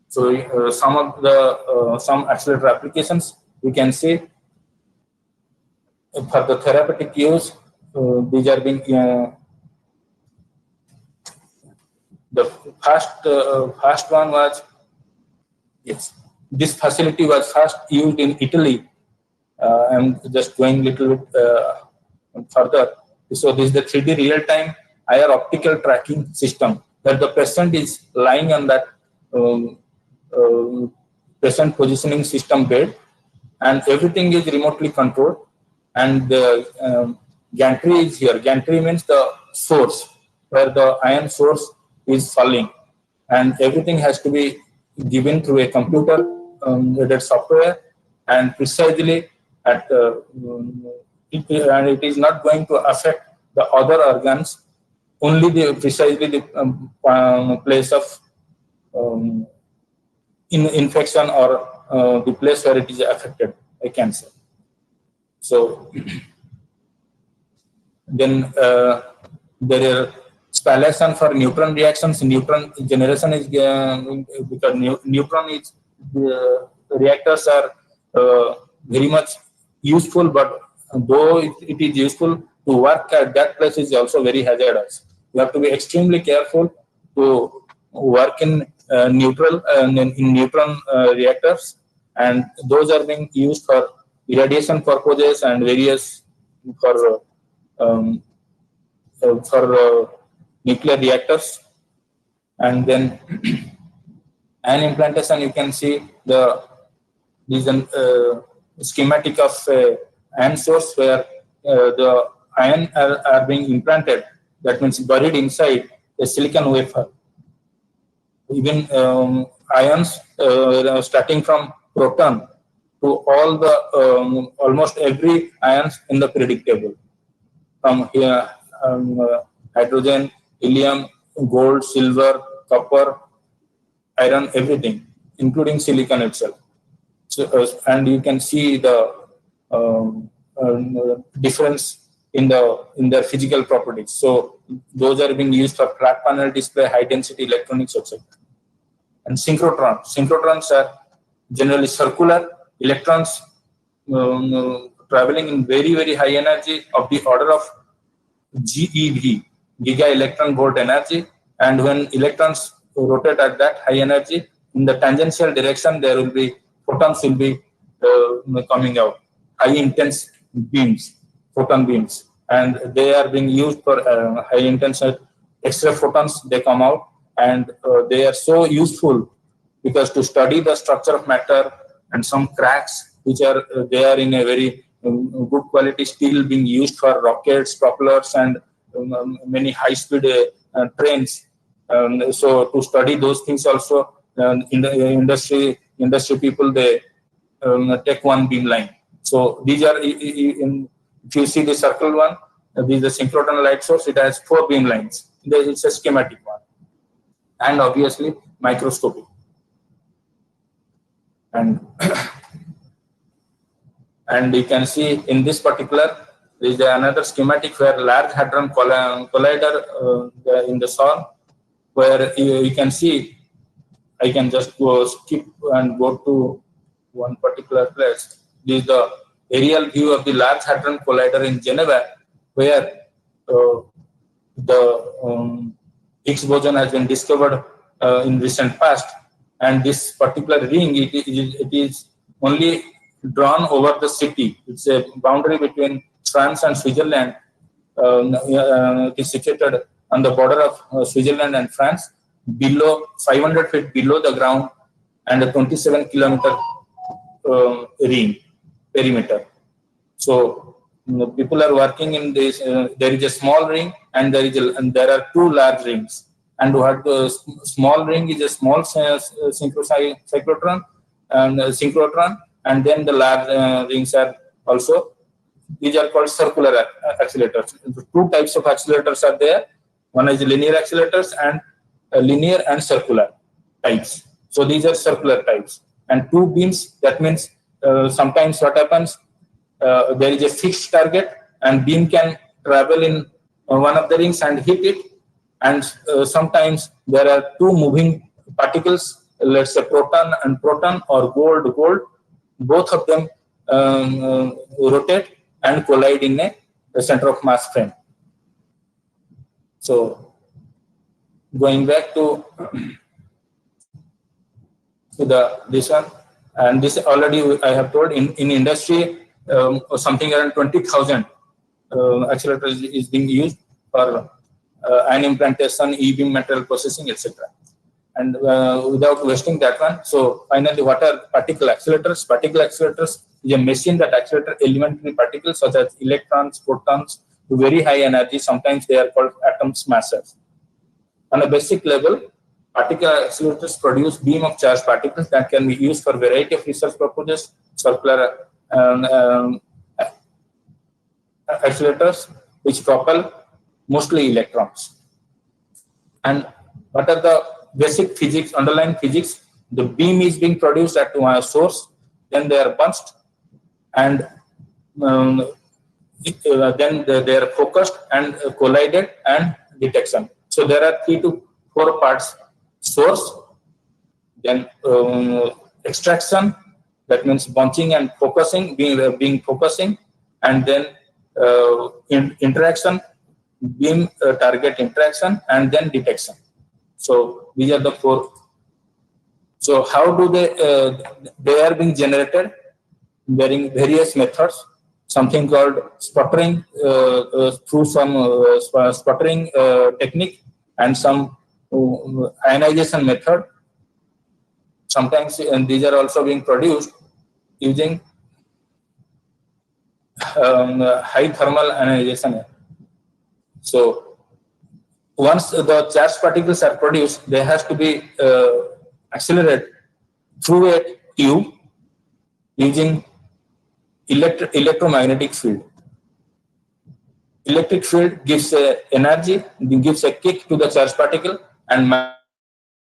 So some of the some accelerator applications we can see for the therapeutic use. These are being the first one was, yes, this facility was first used in Italy. I'm just going a little bit further. So this is the 3D real-time IR optical tracking system where the patient is lying on that patient positioning system bed, and everything is remotely controlled. And the gantry is here. Gantry means the source where the ion source is falling, and everything has to be given through a computer aided software and precisely at and it is not going to affect the other organs, only the precisely the place of infection or the place where it is affected by cancer. So then there are spallation for neutron reactions. Neutron generation is because neutron is reactors are very much useful, but though it is useful to work at that place is also very hazardous. You have to be extremely careful to work in neutron reactors, and those are being used for irradiation purposes and various for for nuclear reactors. And then ion implantation, you can see this schematic of ion source where the ion are being implanted. That means buried inside a silicon wafer. Even ions starting from proton to all the almost every ions in the periodic table. From here, hydrogen, helium, gold, silver, copper, iron, everything, including silicon itself. So, and you can see the difference in their physical properties. So those are being used for flat panel display, high density electronics, etc. And synchrotrons are generally circular electrons traveling in very, very high energy of the order of GeV, giga electron volt energy. And when electrons rotate at that high energy, in the tangential direction, there will be photons will be coming out, high intense beams, photon beams, and they are being used for high intensity X-ray photons. They come out, and they are so useful because to study the structure of matter and some cracks which are there in a very good quality steel being used for rockets, propellers, and many high-speed trains. So to study those things also, in the industry people, they take one beam line. So these are, if you see the circle one, this is the synchrotron light source. It has 4 beam lines. It's a schematic one, and obviously microscopic. And and you can see in this particular, there is another schematic where large hadron collider in the sun, where you can see. I can just go skip and go to one particular place. This is the aerial view of the Large Hadron Collider in Geneva, where the Higgs boson has been discovered in recent past. And this particular ring, it is only drawn over the city. It's a boundary between France and Switzerland. It is situated on the border of Switzerland and France, below 500 feet below the ground, and a 27-kilometer ring perimeter. So people are working in this. There is a small ring, and there are 2 large rings. And what the small ring is a small synchrotron, and then the large rings are also. These are called circular accelerators. 2 types of accelerators are there. One is linear accelerators and linear and circular types. So these are circular types. And 2 beams, that means sometimes what happens, there is a fixed target and beam can travel in one of the rings and hit it. And sometimes there are 2 moving particles, let's say proton and proton, or gold. Both of them rotate and collide in a center of mass frame. So going back to this one, and this already I have told in industry, something around 20,000 accelerators is being used for ion implantation, e-beam material processing, etc. And without wasting that one, so finally, what are particle accelerators? Particle accelerators is a machine that accelerates elementary particles such as electrons, protons to very high energy. Sometimes they are called atoms masses. On a basic level, particle accelerators produce beam of charged particles that can be used for a variety of research purposes. Circular accelerators which propel mostly electrons. And what are the basic physics, underlying physics? The beam is being produced at one source, then they are bunched, and then they are focused and collided and detection. So there are 3 to 4 parts: source, then extraction, that means bunching and focusing, being focusing, and then interaction, beam target interaction, and then detection. So these are the 4. So how do they are being generated? Varying various methods. something called sputtering through some sputtering technique and some ionization method. Sometimes these are also being produced using high thermal ionization. So once the charged particles are produced, they have to be accelerated through a tube using electromagnetic field. Electric field gives energy, gives a kick to the charged particle, and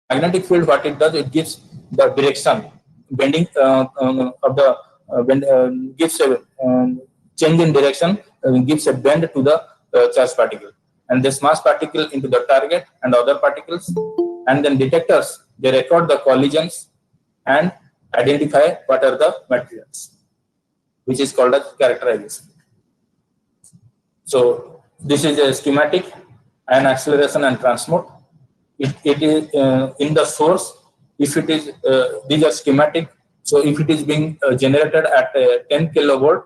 magnetic field, what it does, it gives the direction, bending of the gives a change in direction, gives a bend to the charged particle, and they smash particle into the target and other particles, and then detectors, they record the collisions and identify what are the materials, which is called as characterization. So this is a schematic ion acceleration and transmute. It is in the source. If it is these are schematic. So if it is being generated at 10 kilovolt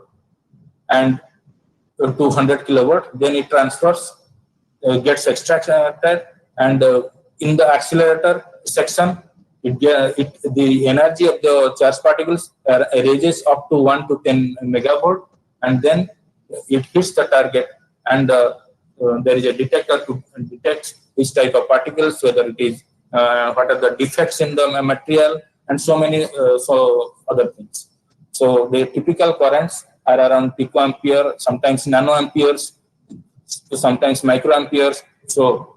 and 200 kilowatt, then it transfers, gets extracted, and in the accelerator section, the energy of the charged particles raises up to 1 to 10 megavolt, and then it hits the target, and there is a detector to detect which type of particles, whether it is what are the defects in the material, and so many so other things. So the typical currents are around picoampere, sometimes nanoamperes, sometimes microamperes. So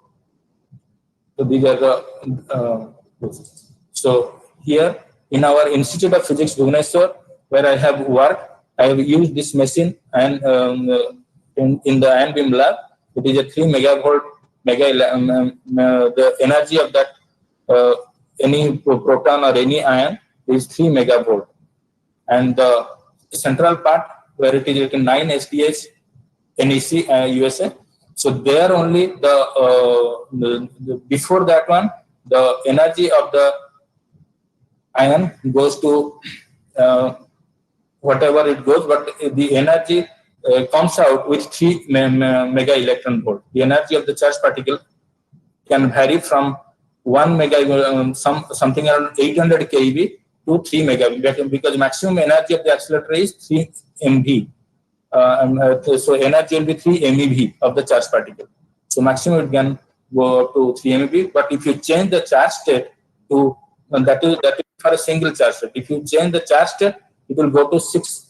these are the so here in our Institute of Physics, Bhubaneswar, where I have worked, I have used this machine, and in the ion beam lab, it is a 3 megavolt the energy of that any proton or any ion is 3 megavolt, and the central part where it is written 9 SDS NEC USA. So there only the before that one, the energy of the ion goes to whatever it goes, but the energy comes out with 3 mega electron volt. The energy of the charged particle can vary from 1 mega something around 800 keV to 3 mega, because maximum energy of the accelerator is 3 MV. So energy will be 3 MeV of the charged particle. So maximum it can go to 3 MeV. But if you change the charge state to that is for a single charge state. If you change the charge state, it will go to 6.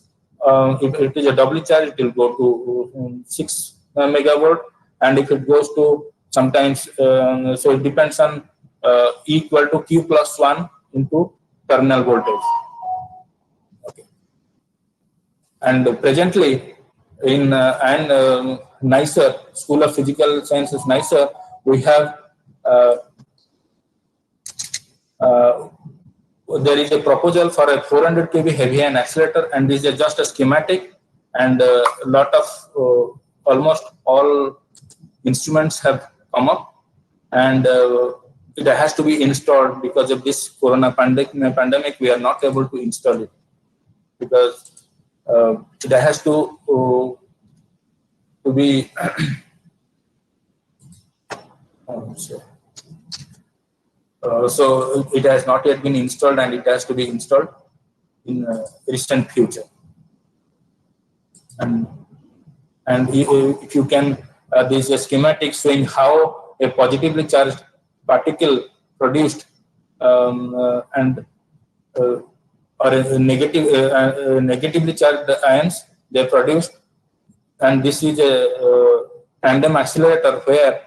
If it is a doubly charge, it will go to 6 megavolt. And if it goes to sometimes, so it depends on equal to Q plus 1 into terminal voltage. Okay. And presently in NICER, School of Physical Sciences, NICER, we have there is a proposal for a 400 kV heavy ion accelerator, and this is just a schematic, and a lot of almost all instruments have come up, and it has to be installed. Because of this corona pandemic, we are not able to install it, because it has to be so it has not yet been installed, and it has to be installed in recent future. And if you can, there is a schematic showing how a positively charged particle produced and or a negatively charged ions they produced, and this is a tandem accelerator where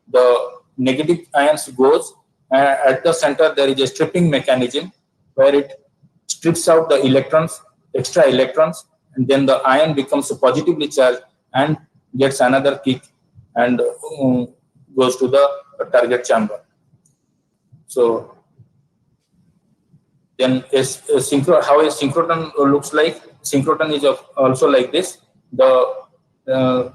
the negative ions goes. At the center, there is a stripping mechanism where it strips out the electrons, extra electrons, and then the ion becomes positively charged and gets another kick and goes to the target chamber. So then how a synchrotron looks like. Synchrotron is also like this. The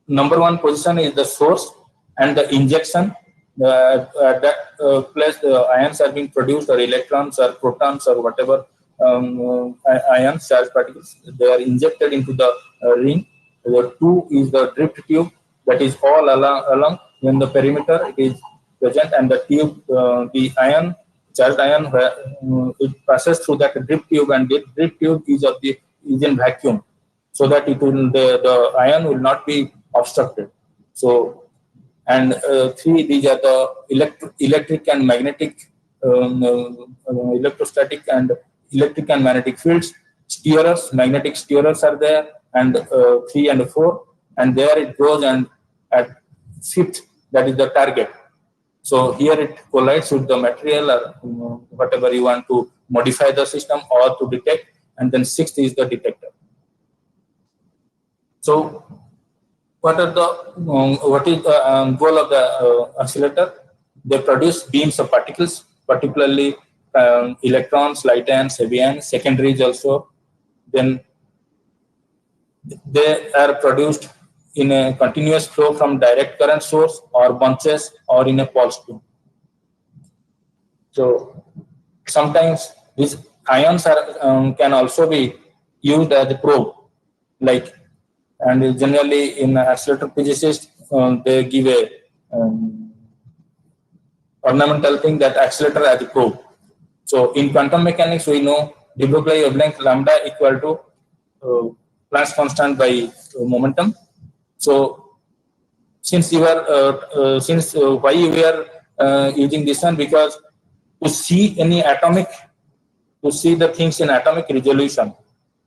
number one position is the source, and the injection. At that place, the ions are being produced, or electrons, or protons, or whatever ions, charged particles. They are injected into the ring. The two is the drift tube that is all along in the perimeter. It is present, and the tube, the ion, charged ion, it passes through that drift tube, and the drift tube is in vacuum, so that it will the ion will not be obstructed. So, and three, these are the electric and magnetic, electrostatic and electric and magnetic fields. Stirrers, magnetic stirrers are there, and 3 and 4, and there it goes, and at fifth, that is the target. So here it collides with the material, or whatever you want to modify the system or to detect, and then sixth is the detector. So what is the goal of the oscillator? They produce beams of particles, particularly electrons, light ions, heavy ions, secondaries also. Then they are produced in a continuous flow from direct current source, or bunches, or in a pulse tube. So sometimes these ions are can also be used as a probe, like, and generally in accelerator physicists they give a ornamental thing, that accelerator as a probe. So in quantum mechanics, we know de Broglie wavelength lambda equal to Planck's constant by momentum. So since you are why we are using this one, because to see the things in atomic resolution,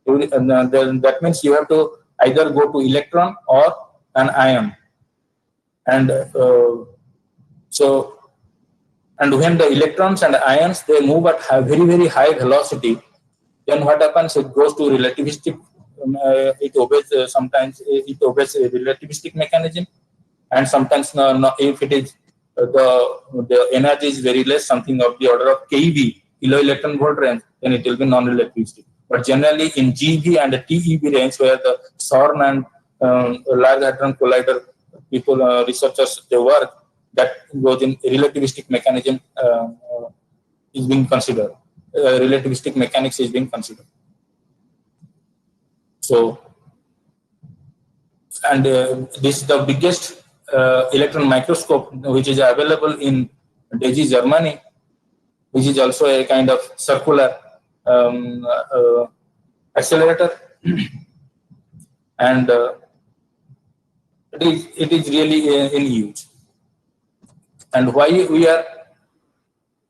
that means you have to either go to electron or an ion, and so, and when the electrons and ions, they move at very high velocity, then what happens? It goes to relativistic. It obeys sometimes it obeys a relativistic mechanism, and sometimes if it is the energy is very less, something of the order of keV, kilo electron volt range, then it will be non-relativistic. But generally in GeV and the TeV range, where the CERN and Large Hadron Collider people, researchers, they work, that goes in relativistic mechanism is being considered. Relativistic mechanics is being considered. So, and this is the biggest electron microscope which is available in DESY, Germany, which is also a kind of circular accelerator, and it is really in use. And why we are?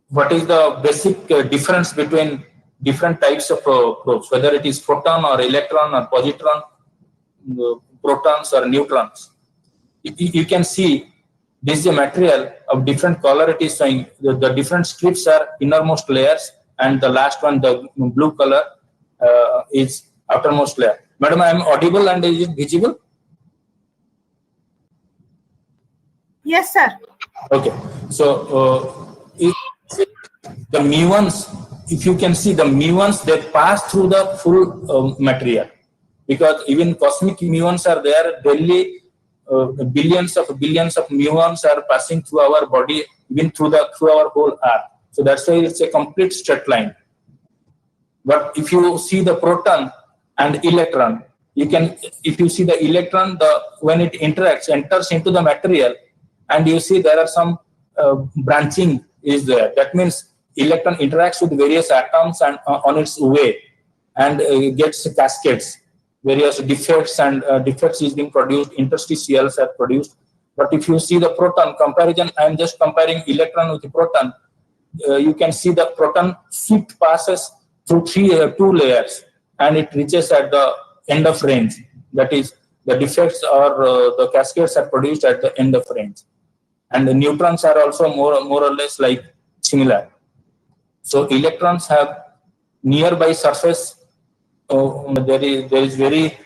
What is the basic difference between different types of probes, whether it is proton or electron or positron, protons or neutrons? You can see this is a material of different color. It is showing the different strips are innermost layers, and the last one, the blue color, is outermost layer. Madam, I am audible and is it visible? Yes, sir. Okay. So the muons, if you can see the muons, they pass through the full material, because even cosmic muons are there daily. Billions of muons are passing through our body, even through our whole earth. So that's why it's a complete straight line. But if you see the proton and electron, if you see the electron, when it enters into the material, and you see there are some branching is there. That means electron interacts with various atoms and on its way, and gets cascades. Various defects is being produced, interstitials are produced. But if you see the proton comparison, I am just comparing electron with the proton. You can see the proton swift passes through two layers, and it reaches at the end of range. That is, the defects or the cascades are produced at the end of range. And the neutrons are also more or less like similar. So electrons have nearby surface. There is very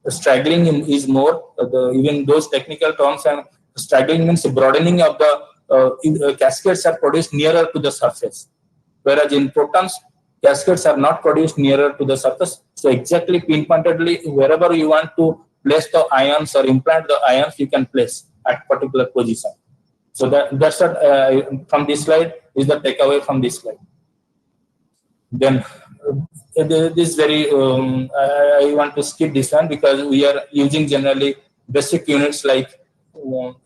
straggling is more. Even those technical terms, and straggling means broadening of the cascades are produced nearer to the surface, whereas in protons, cascades are not produced nearer to the surface. So exactly pinpointedly, wherever you want to place the ions or implant the ions, you can place at particular position. So that's what from this slide is the takeaway from this slide. Then this very I want to skip this one because we are using generally basic units like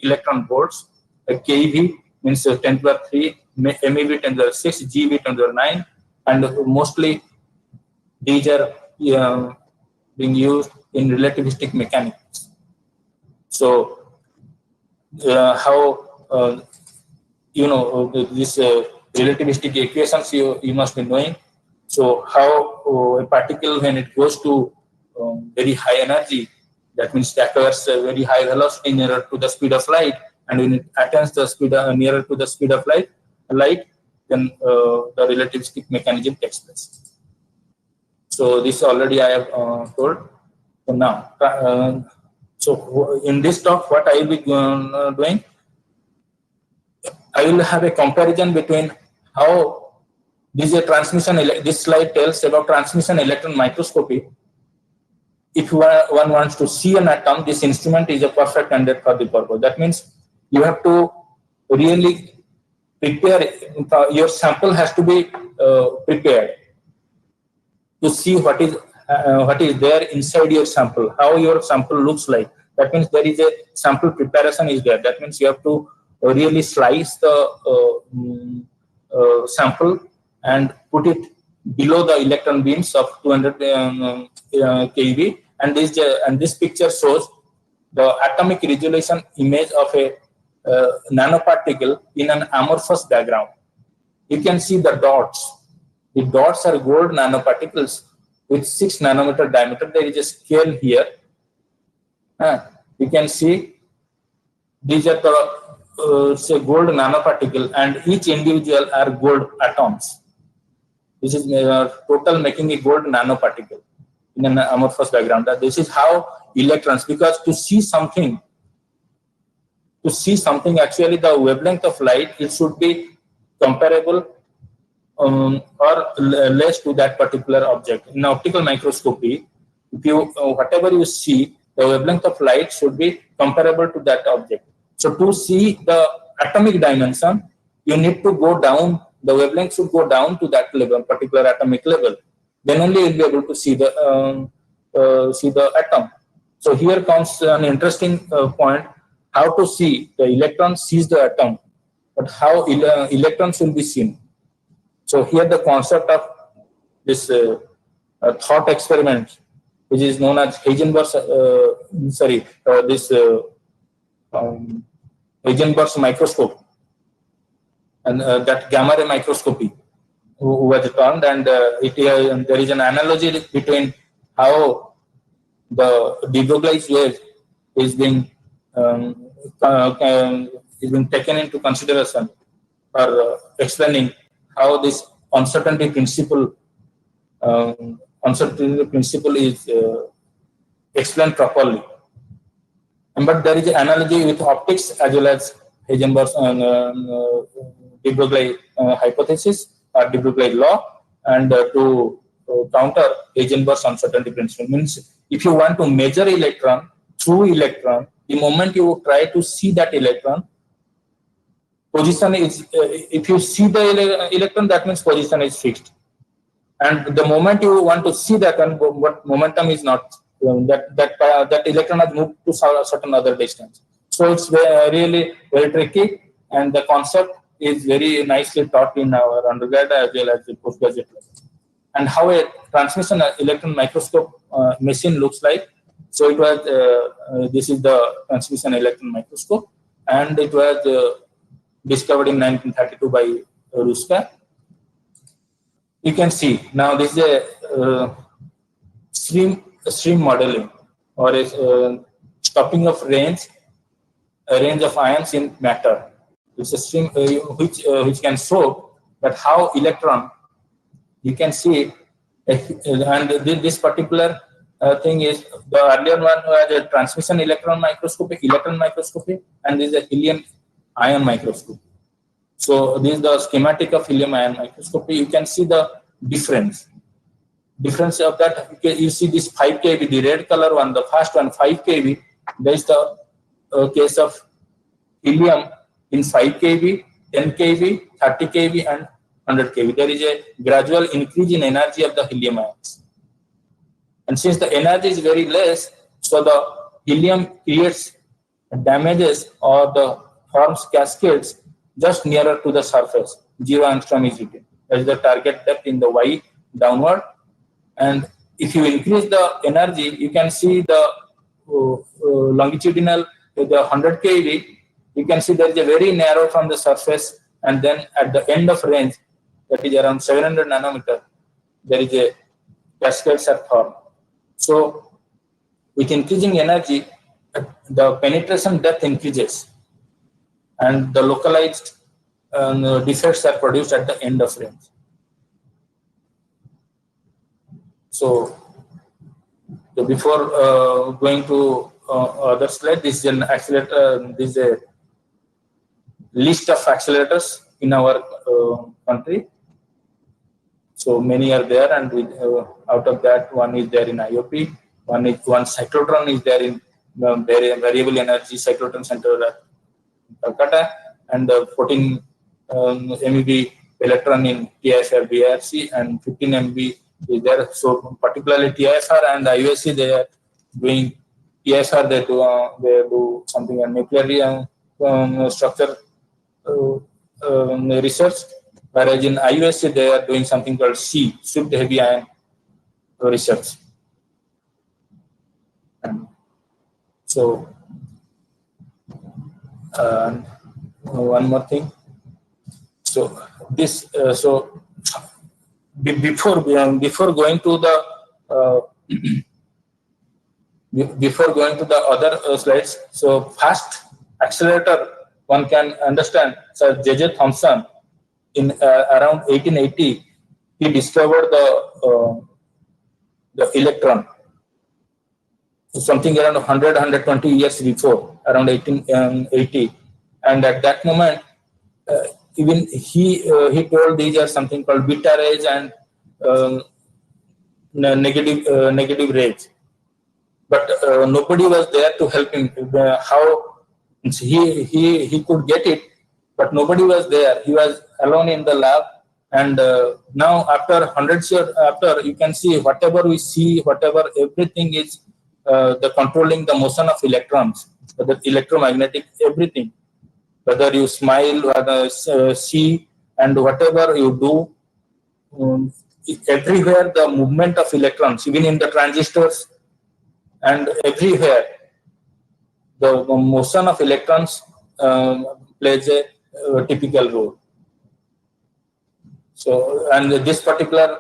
electron volts, keV means 10 to the power 3, MeV 10 to the power 6, GeV 10 to the power 9, and mostly these are being used in relativistic mechanics. So how this relativistic equations you must be knowing. So how a particle, when it goes to very high energy, that means it acquires a very high velocity nearer to the speed of light, and when it attains the speed nearer to the speed of light, then the relativistic mechanism takes place. So this already I have told. So now, so in this talk, what I will be doing, I will have a comparison between how this is a transmission. This slide tells about transmission electron microscopy. If one wants to see an atom, this instrument is a perfect candidate for the purpose. That means you have to really prepare. Your sample has to be prepared to see what is there inside your sample, how your sample looks like. That means there is a sample preparation is there. That means you have to really slice the sample and put it below the electron beams of 200 keV, and this picture shows the atomic resolution image of a nanoparticle in an amorphous background. You can see the dots. The dots are gold nanoparticles with 6 nanometer diameter. There is a scale here. You can see these are the say gold nanoparticle, and each individual are gold atoms. This is total making a gold nanoparticle in an amorphous background. This is how electrons, because to see something actually the wavelength of light, it should be comparable or less to that particular object. In optical microscopy, if you whatever you see, the wavelength of light should be comparable to that object. So to see the atomic dimension, you need to go down. The wavelength should go down to that level, particular atomic level. Then only you'll be able to see the atom. So here comes an interesting point: how to see the electron sees the atom, but how electrons will be seen. So here the concept of this thought experiment, which is known as Heisenberg's Heisenberg's microscope, and that gamma ray microscopy was termed, and there is an analogy between how the de Broglie's wave is being taken into consideration for explaining how this uncertainty principle is explained properly. But there is an analogy with optics as well as Heisenberg's de Broglie hypothesis or de Broglie law, and to counter Heisenberg's uncertainty principle. Means if you want to measure electron through electron, the moment you try to see that electron, position is if you see the electron, that means position is fixed, and the moment you want to see that one, what momentum is not, that electron has moved to a certain other distance. So it's really very tricky, and the concept is very nicely taught in our undergrad as well as the postgraduate level. And how a transmission electron microscope machine looks like. So it was this is the transmission electron microscope, and it was discovered in 1932 by Ruska. You can see now this is a stream modeling, or a stopping of range of ions in matter. It's a stream which can show that how electron, you can see, and this particular thing is the earlier one was a transmission electron microscopy, and this is a helium ion microscope. So this is the schematic of helium ion microscopy. You can see the difference of that. You see this 5 kV, the red color one, the first one 5 kV. There is the case of helium in 5 kV, 10 kV, 30 kV, and 100 kV. There is a gradual increase in energy of the helium ions. And since the energy is very less, so the helium creates damages or the forms cascades just nearer to the surface. 0 angstrom is written. That is the target depth in the Y downward. And if you increase the energy, you can see the longitudinal, the 100 kV, you can see there is a very narrow from the surface, and then at the end of range, that is around 700 nanometer, there is a cascades are formed. So with increasing energy, the penetration depth increases, and the localized defects are produced at the end of range. So before going to other slide, this is an accelerator. This is a list of accelerators in our country. So many are there, and out of that, one is there in IOP. One cyclotron is there in variable energy cyclotron center at Calcutta, and 14 MeV electron in TIFR BRC, and 15 MeV is there. So particularly TIFR and IUSC, they are doing TIFR. They do something on nuclear structure research, whereas in IUSC they are doing something called swift heavy ion research. So one more thing. So this before going to the before going to the other slides, so fast accelerator, one can understand. So J.J. Thomson in around 1880, he discovered the electron, something around 120 years before, around 1880, and at that moment, even he told these are something called beta rays and negative rays, but nobody was there to help him. How he could get it, but nobody was there. He was alone in the lab, and now after hundreds years after, you can see whatever we see, whatever everything is the controlling the motion of electrons, the electromagnetic everything. Whether you smile, whether see, and whatever you do, everywhere the movement of electrons, even in the transistors, and everywhere the motion of electrons plays a typical role. So, and this particular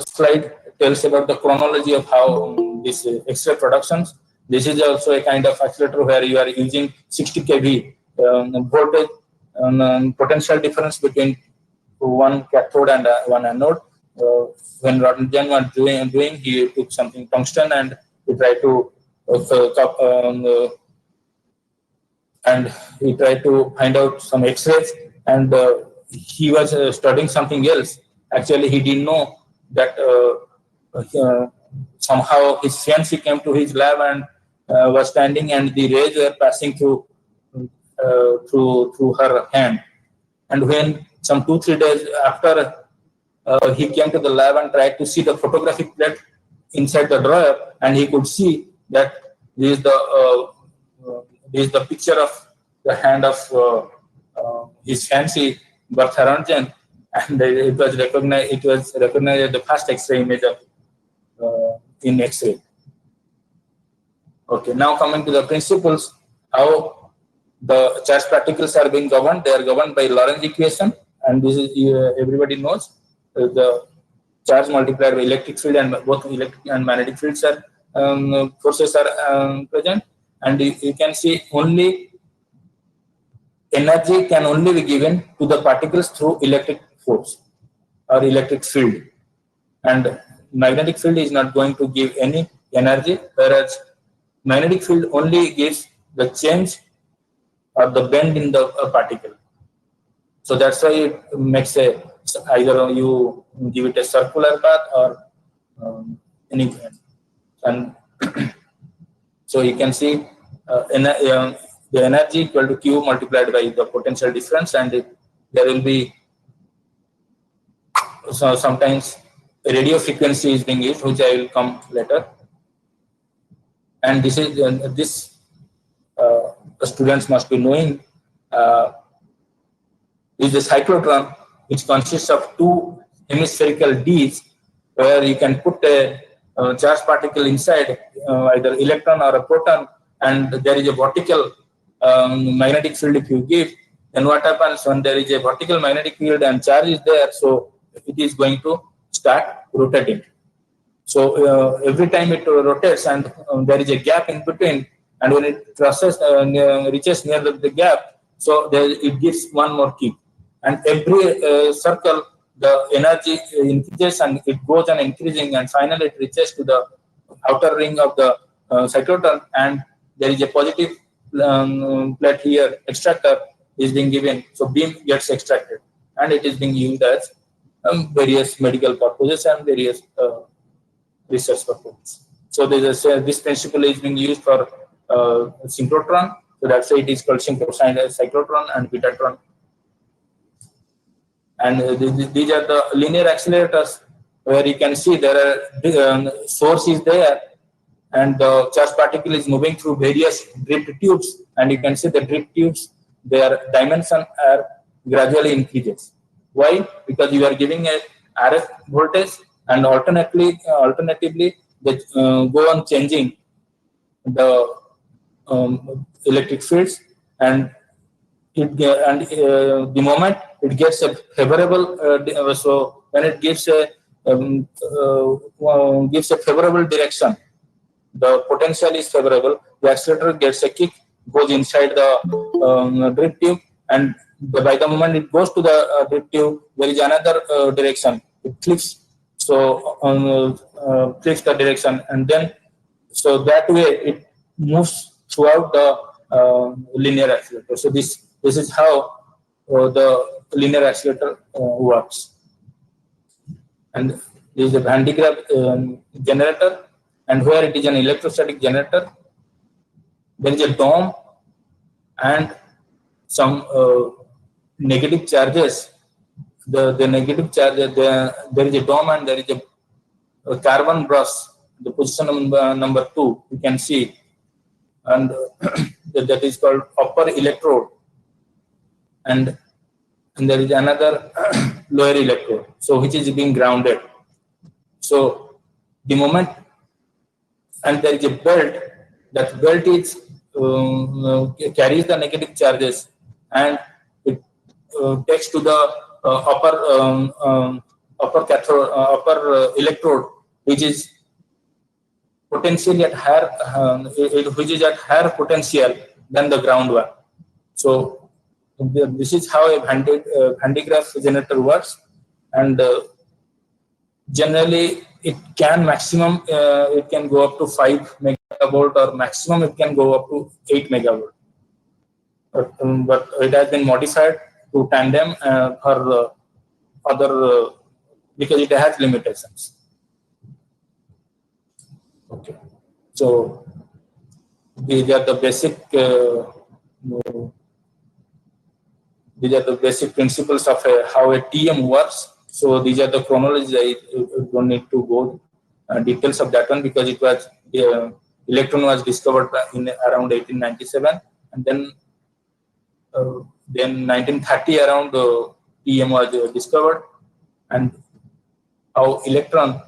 slide tells about the chronology of how this X-ray productions. This is also a kind of accelerator where you are using 60 kV voltage potential difference between one cathode and one anode. When Röntgen was doing, he took something tungsten and he tried to find out some X-rays, and he was studying something else. Actually, he didn't know that somehow his fiancée came to his lab and was standing, and the rays were passing through her hand. And when some 2-3 days after, he came to the lab and tried to see the photographic plate inside the drawer, and he could see that this is the picture of the hand of his fiancée, Bertha Röntgen, and it was recognized as the first X-ray image of in X-ray. Okay, now coming to the principles, how the charge particles are being governed. They are governed by Lorentz equation, and this is everybody knows the charge multiplied by electric field, and both electric and magnetic fields are forces are present, and you can see only energy can only be given to the particles through electric force or electric field, and magnetic field is not going to give any energy, whereas magnetic field only gives the change or the bend in the particle. So that's why it makes either you give it a circular path or any, and so you can see the energy equal to Q multiplied by the potential difference, and there will be so sometimes radio frequency is being used, which I will come later. And this is this the students must be knowing uh, is the cyclotron, which consists of two hemispherical Ds, where you can put a charged particle inside, either electron or a proton, and there is a vertical magnetic field. If you give, then what happens when there is a vertical magnetic field and charge is there? So it is going to start rotating. So every time it rotates, and there is a gap in between, and when it crosses, reaches near the gap, so there, it gives one more kick. And every circle, the energy increases and it goes on increasing, and finally it reaches to the outer ring of the cyclotron, and there is a positive plate here, extractor is being given, so beam gets extracted, and it is being used as various medical purposes and various research purposes. So this principle is being used for synchrotron, so that's why it is called cyclotron and betatron. And these are the linear accelerators, where you can see there are source is there, and the charged particle is moving through various dripped tubes, and you can see the dripped tubes, their dimension are gradually increases. Why? Because you are giving a RF voltage, and alternatively they go on changing the electric fields, and the moment it gets a favorable, so when it gives a favorable direction, the potential is favorable, the accelerator gets a kick, goes inside the drip tube, and by the moment it goes to the drip tube, there is another direction, it flips, so flips the direction, and then so that way it moves throughout the linear accelerator. So this is how the linear accelerator works. And this is the Van de Graaff generator, and where it is an electrostatic generator, there is a dome and some negative charges. The negative charge, there is a dome and there is a carbon brush, the position number 2, you can see, and that is called upper electrode, and there is another lower electrode, so which is being grounded. So the moment, and there is a belt, that belt is carries the negative charges, and it takes to the upper cathode, upper electrode, which is potentially at higher, which is at higher potential than the ground one. So this is how a Van de Graaff generator works, and generally it can maximum it can go up to 5 megavolt, or maximum it can go up to 8 megavolt. But it has been modified to tandem for other because it has limitations. Okay, so these are the basic principles of how a TM works. So these are the chronologies. I don't need to go details of that one, because it was electron was discovered in around 1897, and then 1930 around TM was discovered, and how electron.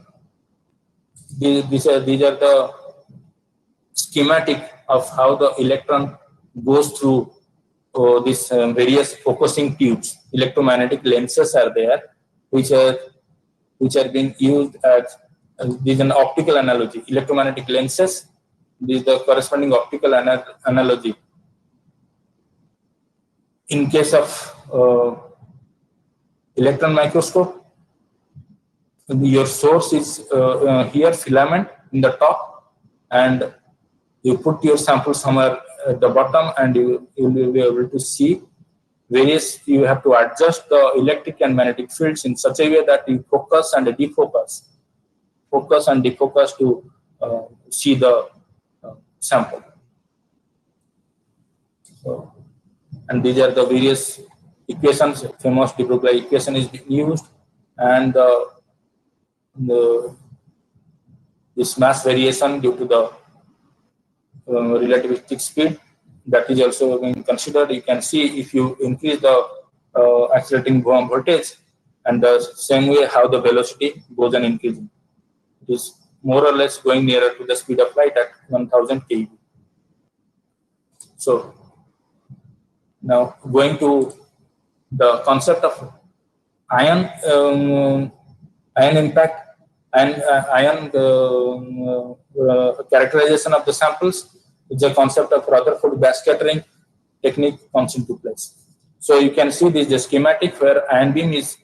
These are the schematic of how the electron goes through these various focusing tubes. Electromagnetic lenses are there, which are being used as this is an optical analogy. Electromagnetic lenses, this is the corresponding optical analogy. In case of electron microscope, your source is here, filament in the top, and you put your sample somewhere at the bottom, and you will be able to see various. You have to adjust the electric and magnetic fields in such a way that you focus and defocus to see the sample. So, and these are the various equations. Famous de Broglie equation is being used, and this mass variation due to the relativistic speed, that is also being considered. You can see if you increase the accelerating voltage, and the same way how the velocity goes on increasing. It is more or less going nearer to the speed of light at 1000 kb. So now going to the concept of ion ion impact and ion characterization of the samples, the concept of Rutherford backscattering technique comes into place. So you can see this the schematic where ion beam is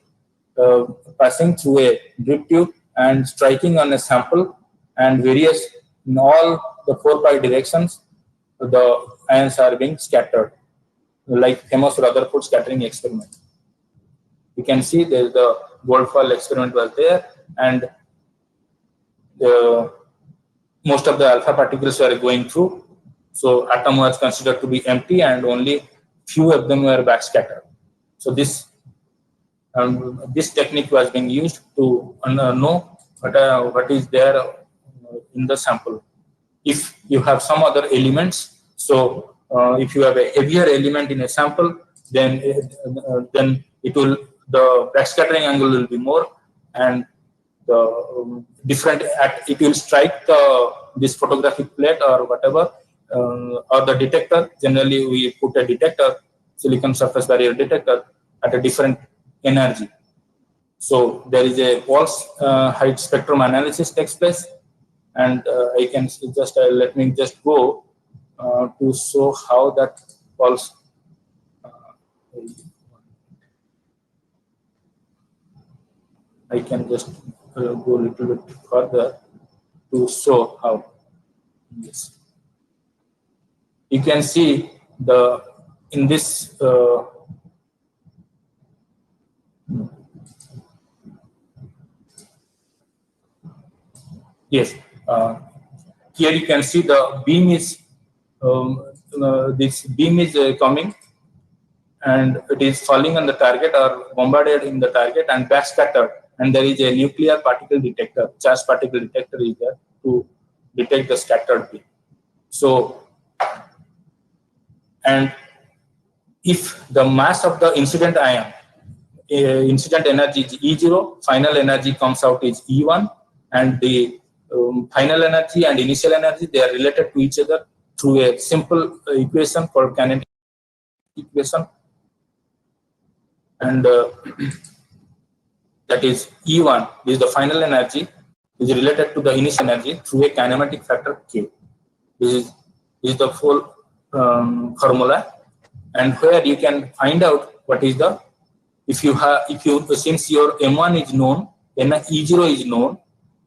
passing through a drip tube and striking on a sample, and various in all the 4 pi directions the ions are being scattered, like famous Rutherford scattering experiment. You can see there's the Goldfall experiment was there, and most of the alpha particles were going through. So atom was considered to be empty, and only few of them were backscattered. So this technique was being used to know what is there in the sample. If you have some other elements, so if you have a heavier element in a sample, then it will, the backscattering angle will be more, and the different it will strike this photographic plate or whatever, or the detector. Generally we put a detector, silicon surface barrier detector, at a different energy. So there is a pulse height spectrum analysis takes place, and I can just let me just go to show how that pulse. I can just go a little bit further to show how. Yes. You can see the in this yes, here you can see the beam is this beam is coming, and it is falling on the target or bombarded in the target and backscattered, and there is a nuclear particle detector, charged particle detector is there to detect the scattered beam. So, and if the mass of the incident ion, incident energy is E0, final energy comes out is E1, and the final energy and initial energy, they are related to each other through a simple equation called kinetic equation, and that is E1 is the final energy is related to the initial energy through a kinematic factor K. This is the full formula, and where you can find out what is the, if you since your M1 is known, then E0 is known,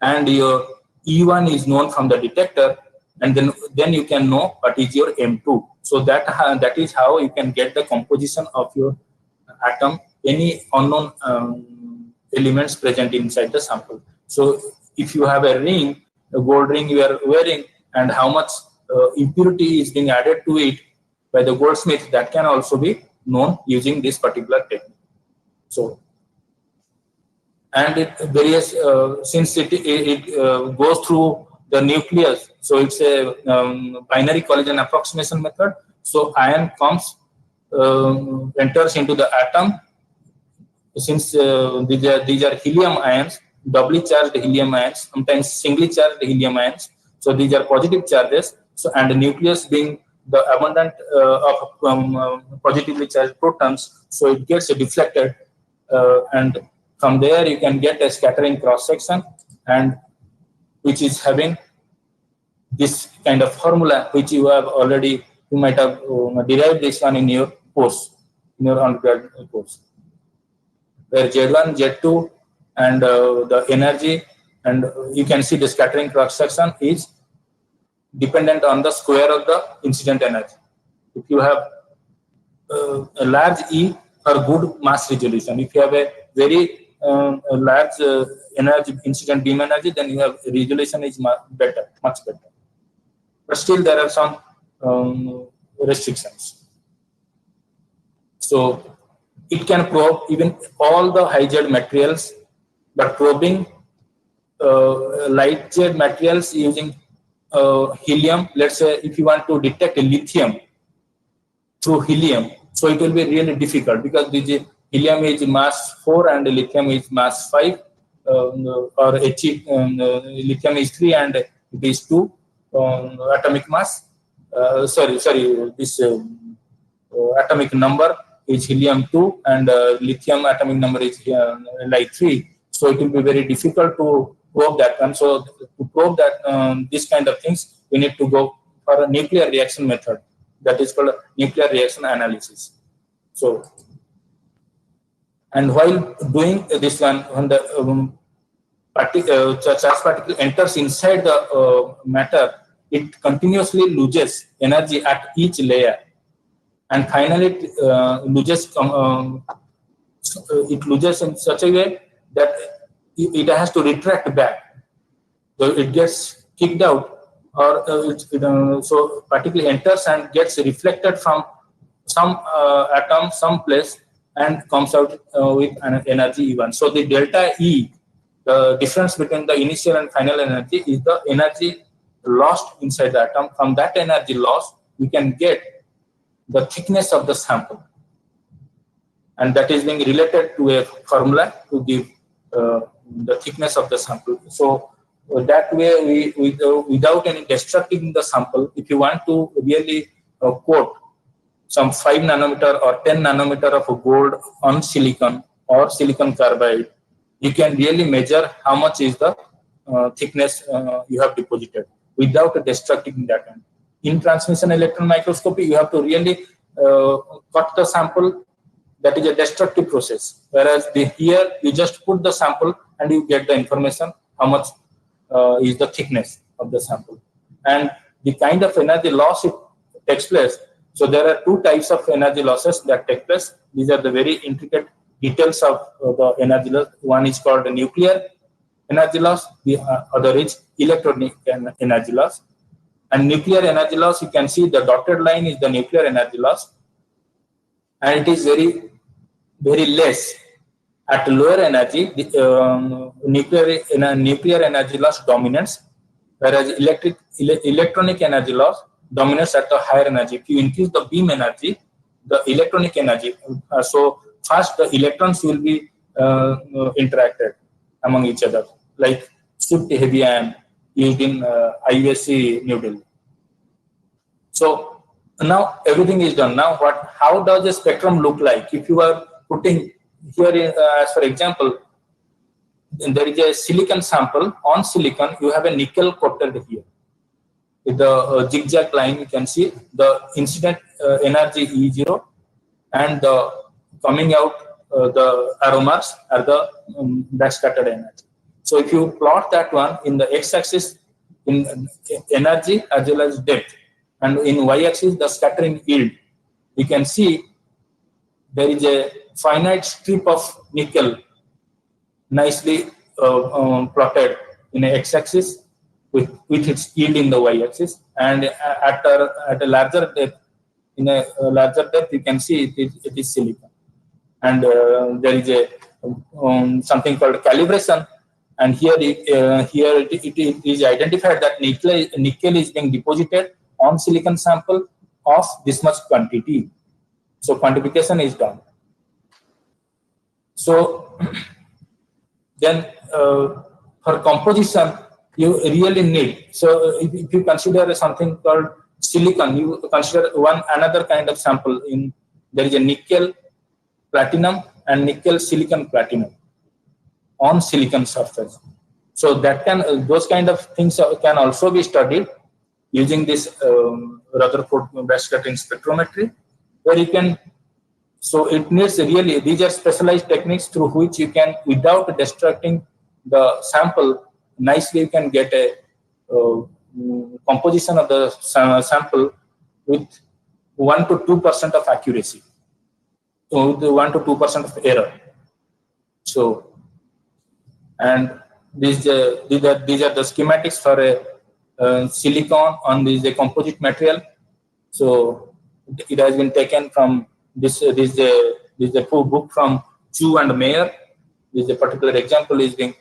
and your E1 is known from the detector, and then you can know what is your M2. So that is how you can get the composition of your atom, any unknown elements present inside the sample. So if you have a ring, a gold ring you are wearing, and how much impurity is being added to it by the goldsmith, that can also be known using this particular technique. So, and it various since it goes through the nucleus, so it's a binary collision approximation method. So ion comes enters into the atom. Since these are helium ions, doubly charged helium ions, sometimes singly charged helium ions. So these are positive charges. So, and the nucleus being the abundant of positively charged protons, so it gets deflected, and from there you can get a scattering cross section, and which is having this kind of formula, which you have already, you might have derived this one in your course, in your undergraduate course, where Z1, Z2, and the energy, and you can see the scattering cross section is dependent on the square of the incident energy. If you have a large E for good mass resolution, if you have a very large energy, incident beam energy, then you have resolution is better, much better. But still there are some restrictions. So it can probe even all the high Z materials but probing light jet materials using helium. Let's say if you want to detect a lithium through helium, so it will be really difficult because the helium is mass 4 and lithium is mass 5, or lithium is 3 and it is 2 atomic mass. Sorry, this atomic number is helium 2 and lithium atomic number is like 3. So it will be very difficult to probe that one. So to probe that this kind of things, we need to go for a nuclear reaction method that is called nuclear reaction analysis. So, and while doing this one, when the charged particle enters inside the matter, it continuously loses energy at each layer, and finally it loses in such a way that it has to retract back. So it gets kicked out, or so particle enters and gets reflected from some atom, some place, and comes out with an energy E1. So the delta E, the difference between the initial and final energy, is the energy lost inside the atom. From that energy loss, we can get the thickness of the sample, and that is being related to a formula to give the thickness of the sample. So that way, without any destructing the sample, if you want to really coat some 5 nanometer or 10 nanometer of gold on silicon or silicon carbide, you can really measure how much is the thickness you have deposited without destructing that one. In transmission electron microscopy, you have to really cut the sample. That is a destructive process. Whereas here, you just put the sample and you get the information how much is the thickness of the sample. And the kind of energy loss it takes place. So there are two types of energy losses that take place. These are the very intricate details of the energy loss. One is called the nuclear energy loss. The other is electronic energy loss. And nuclear energy loss, you can see the dotted line is the nuclear energy loss. And it is very, very less. At lower energy, the nuclear energy loss dominates, whereas electronic energy loss dominates at the higher energy. If you increase the beam energy, the electronic energy, so first the electrons will be interacted among each other, like Swift heavy ion used in IUSC New Delhi. So now everything is done. Now how does the spectrum look like? If you are putting here, as for example, there is a silicon sample. On silicon, you have a nickel coated here. With the zigzag line, you can see the incident energy E0 and the coming out the arrow marks are the backscattered energy. So if you plot that one in the x-axis in energy as well as depth, and in y-axis the scattering yield, you can see there is a finite strip of nickel nicely plotted in a x-axis with its yield in the y-axis, and at a larger depth, in a larger depth, you can see it is silicon, and there is a something called calibration, and here it is identified that nickel is being deposited on silicon sample of this much quantity. So quantification is done. So then for composition, you really need. So if you consider something called silicon, you consider another kind of sample. There is a nickel platinum and nickel silicon platinum on silicon surface. So that those kind of things can also be studied using this Rutherford backscattering spectrometry, where you can. So it needs really, these are specialized techniques through which you can, without destructing the sample, nicely you can get a composition of the sample with 1 to 2% of accuracy, so with 1 to 2% of error. So, and these are the schematics for a silicon on a composite material. So it has been taken from this is a book from Chu and Mayer, This particular example is being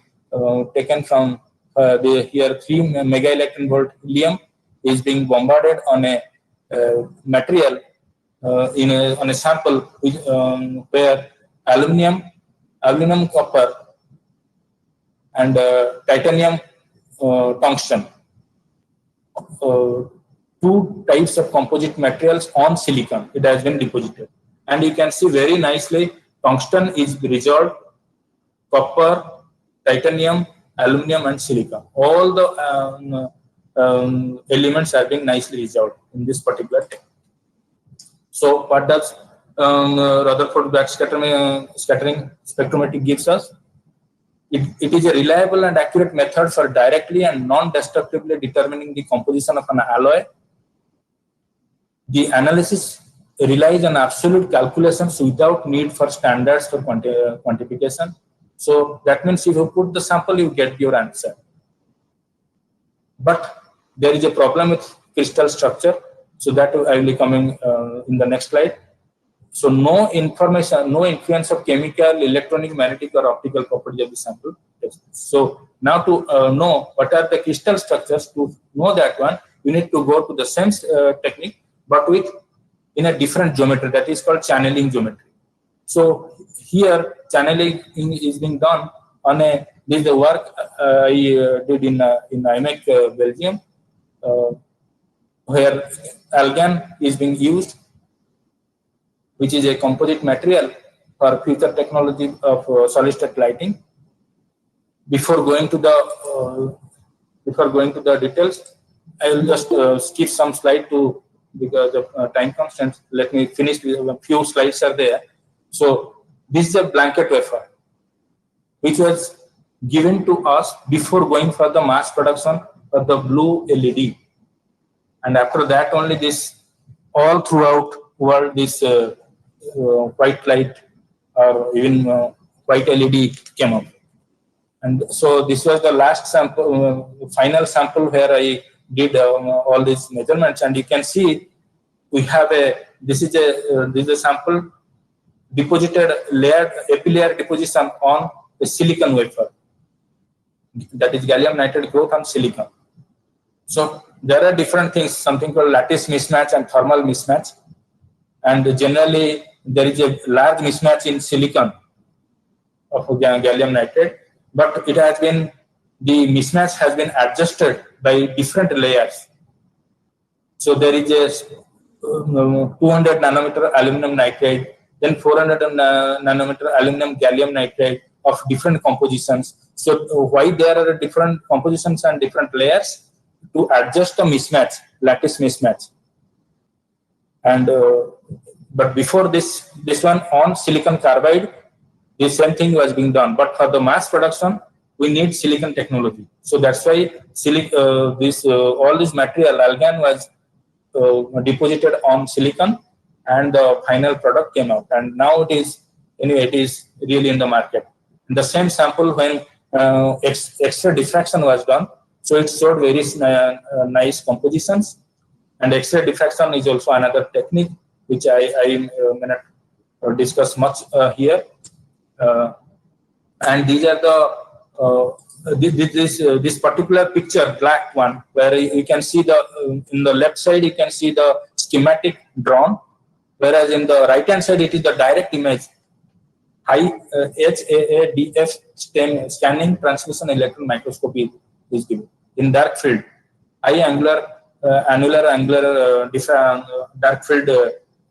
taken from here 3 mega electron volt helium is being bombarded on a material on a sample where aluminum copper and titanium tungsten, two types of composite materials on silicon, it has been deposited. And you can see very nicely tungsten is resolved, copper, titanium, aluminum, and silicon. All the elements have been nicely resolved in this particular technique. So, what does Rutherford backscattering spectrometry gives us? It is a reliable and accurate method for directly and non-destructively determining the composition of an alloy. The analysis relies on absolute calculations without need for standards for quantification. So that means if you put the sample, you get your answer. But there is a problem with crystal structure. So that I will be coming in the next slide. So no information, no influence of chemical, electronic, magnetic, or optical properties of the sample. So now to know what are the crystal structures, to know that one, you need to go to the same technique, but with in a different geometry, that is called channeling geometry. So here channeling is being done on a, this is the work I did in IMEC, Belgium, where argon is being used, which is a composite material for future technology of solid state lighting. Before going to the details, I will just skip some slide to because of time constraints. Let me finish with a few slides are there. So this is a blanket wafer, which was given to us before going for the mass production of the blue LED, and after that only this all throughout world this white light or even white LED came up. And so this was the last sample, final sample where I did all these measurements, and you can see we have this is a sample deposited layered epilayer deposition on a silicon wafer, that is gallium nitride growth on silicon. So there are different things, something called lattice mismatch and thermal mismatch, and generally there is a large mismatch in silicon of gallium nitride, but it has been, the mismatch has been adjusted by different layers. So there is a 200 nanometer aluminum nitride, then 400 nanometer aluminum gallium nitride of different compositions. So why there are different compositions and different layers? To adjust the mismatch, lattice mismatch. And but before this one on silicon carbide, the same thing was being done. But for the mass production, we need silicon technology. So that's why all this material argon was deposited on silicon, and the final product came out. And now it is really in the market. In the same sample, when X-ray diffraction was done, so it showed very nice compositions. And X-ray diffraction is also another technique which I may not discuss much here. And these are the this particular picture, black one, where you can see in the left side you can see the schematic drawn, whereas in the right hand side it is the direct image. High HAADF scanning transmission electron microscopy is given in dark field. High annular dark field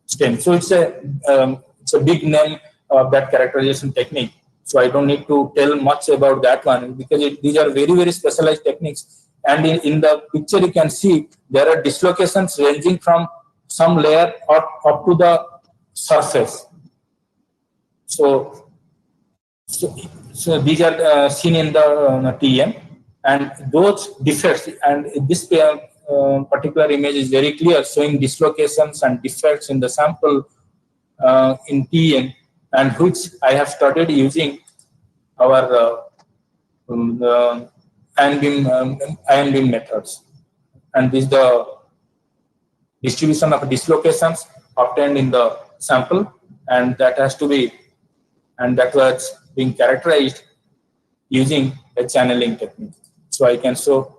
stain. So it's a big name of that characterization technique. So I don't need to tell much about that one, because these are very, very specialized techniques. And in the picture you can see there are dislocations ranging from some layer up to the surface. So these are seen in the TEM, and those defects, and this particular image is very clear, showing dislocations and defects in the sample in TEM, and which I have started using our ion beam methods. And this is the distribution of dislocations obtained in the sample, and that has to be, and that was being characterized using a channeling technique. So I can show.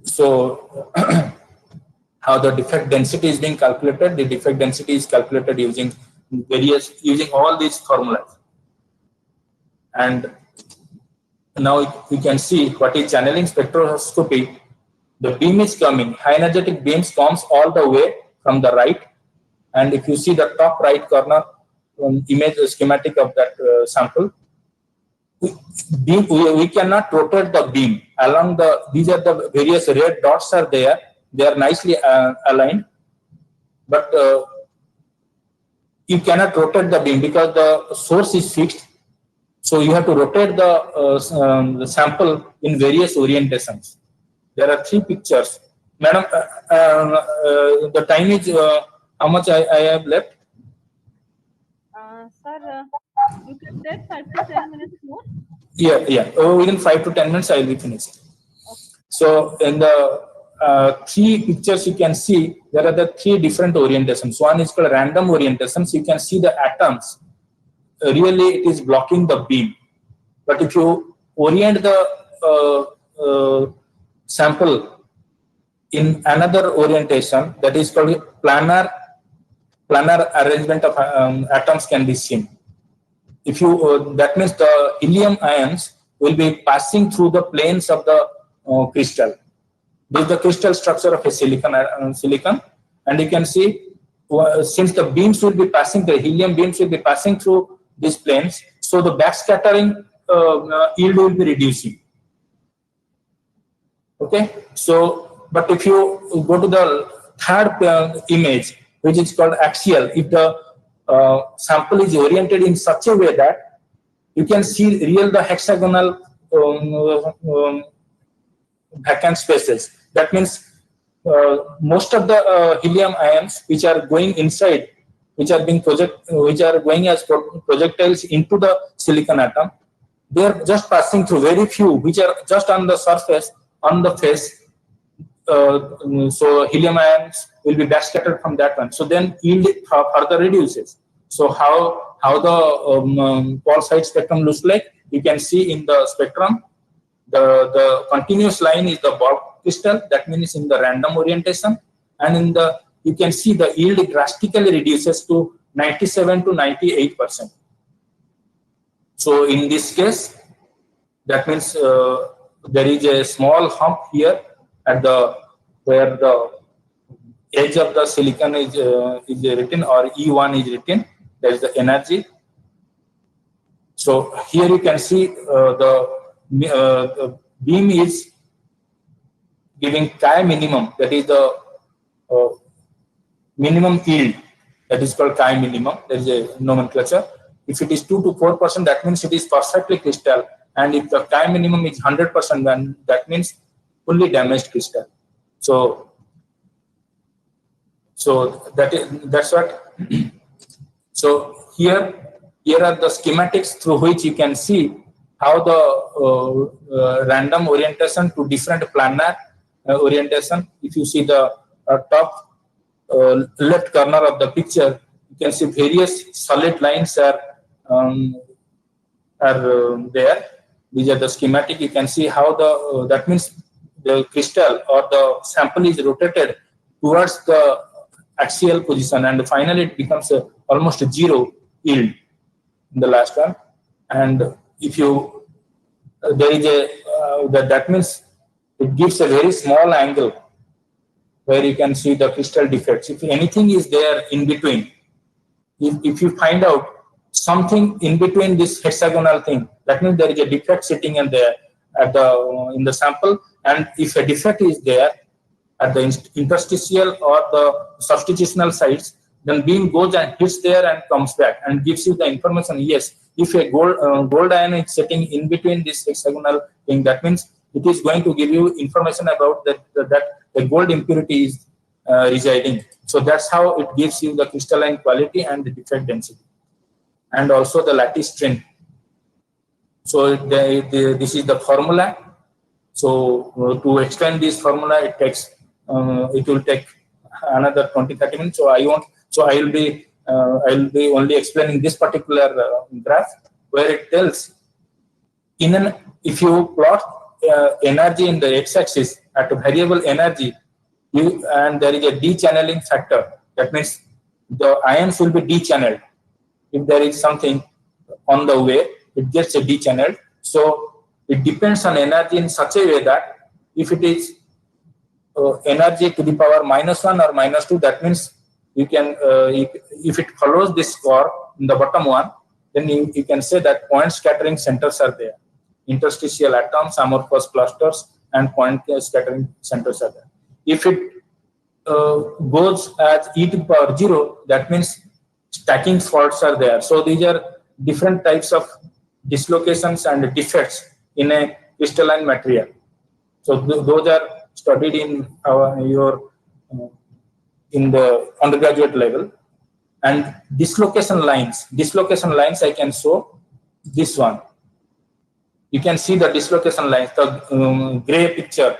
So how the defect density is being calculated. The defect density is calculated using all these formulas. And now you can see what is channeling spectroscopy. The beam is coming, high energetic beams comes all the way from the right. And if you see the top right corner image schematic of that sample, we cannot rotate the beam along these are the various red dots are there. They are nicely aligned, but you cannot rotate the beam because the source is fixed. So you have to rotate the sample in various orientations. There are 3 pictures. Madam, the time is how much I have left? Sir, you can take 5 to 10 minutes more. Yeah. Within 5 to 10 minutes, I will be finished. Okay. So in the 3 pictures, you can see there are the 3 different orientations. One is called random orientation. So you can see the atoms. Really, it is blocking the beam. But if you orient the sample in another orientation, that is called planar arrangement of atoms can be seen. If you that means the helium ions will be passing through the planes of the crystal. This is the crystal structure of a silicon, and you can see since the beams will be passing, the helium beams will be passing through these planes, so the backscattering yield will be reducing. Okay, so but if you go to the third image, which is called axial, if the sample is oriented in such a way that you can see the hexagonal vacant spaces. That means most of the helium ions which are going inside, which are going as projectiles into the silicon atom, they are just passing through. Very few which are just on the surface, on the face. So helium ions will be backscattered from that one. So then yield further reduces. So how the Paul side spectrum looks like, you can see in the spectrum. The continuous line is the bulk crystal, that means in the random orientation, and in the you can see the yield drastically reduces to 97 to 98%. So in this case, that means there is a small hump here at where the edge of the silicon is written, or E1 is written. That is the energy. So here you can see the beam is giving chi minimum, that is the minimum yield, that is called chi minimum. There is a nomenclature. If it is 2 to 4%, that means it is perfectly crystal, and if the chi minimum is 100%, then that means fully damaged crystal. So that's what. So here are the schematics through which you can see how the random orientation to different planar orientation. If you see the top left corner of the picture, you can see various solid lines are there. These are the schematic. You can see how that means the crystal or the sample is rotated towards the axial position, and finally it becomes almost zero yield in the last one. And if you there is a that means it gives a very small angle where you can see the crystal defects. If anything is there in between, if you find out something in between this hexagonal thing, that means there is a defect sitting in there in the sample. And if a defect is there at the interstitial or the substitutional sites, then beam goes and hits there and comes back and gives you the information. Yes, if a gold ion is sitting in between this hexagonal thing, that means it is going to give you information about that the gold impurity is residing. So that's how it gives you the crystalline quality and the defect density, and also the lattice strength. So this is the formula. So to explain this formula, it will take another 20-30 minutes. So I will be I'll be only explaining this particular graph where it tells if you plot energy in the x-axis at a variable energy, and there is a de-channeling factor. That means the ions will be de-channeled. If there is something on the way, it gets a de-channeled. So it depends on energy in such a way that if it is energy to the power -1 or -2, that means you can, if it follows this score in the bottom one, then you can say that point scattering centers are there. Interstitial atoms, amorphous clusters, and point scattering centers are there. If it goes as e to the power 0, that means stacking faults are there. So these are different types of dislocations and defects in a crystalline material. So those are studied in in the undergraduate level. And dislocation lines I can show this one. You can see the dislocation lines, the gray picture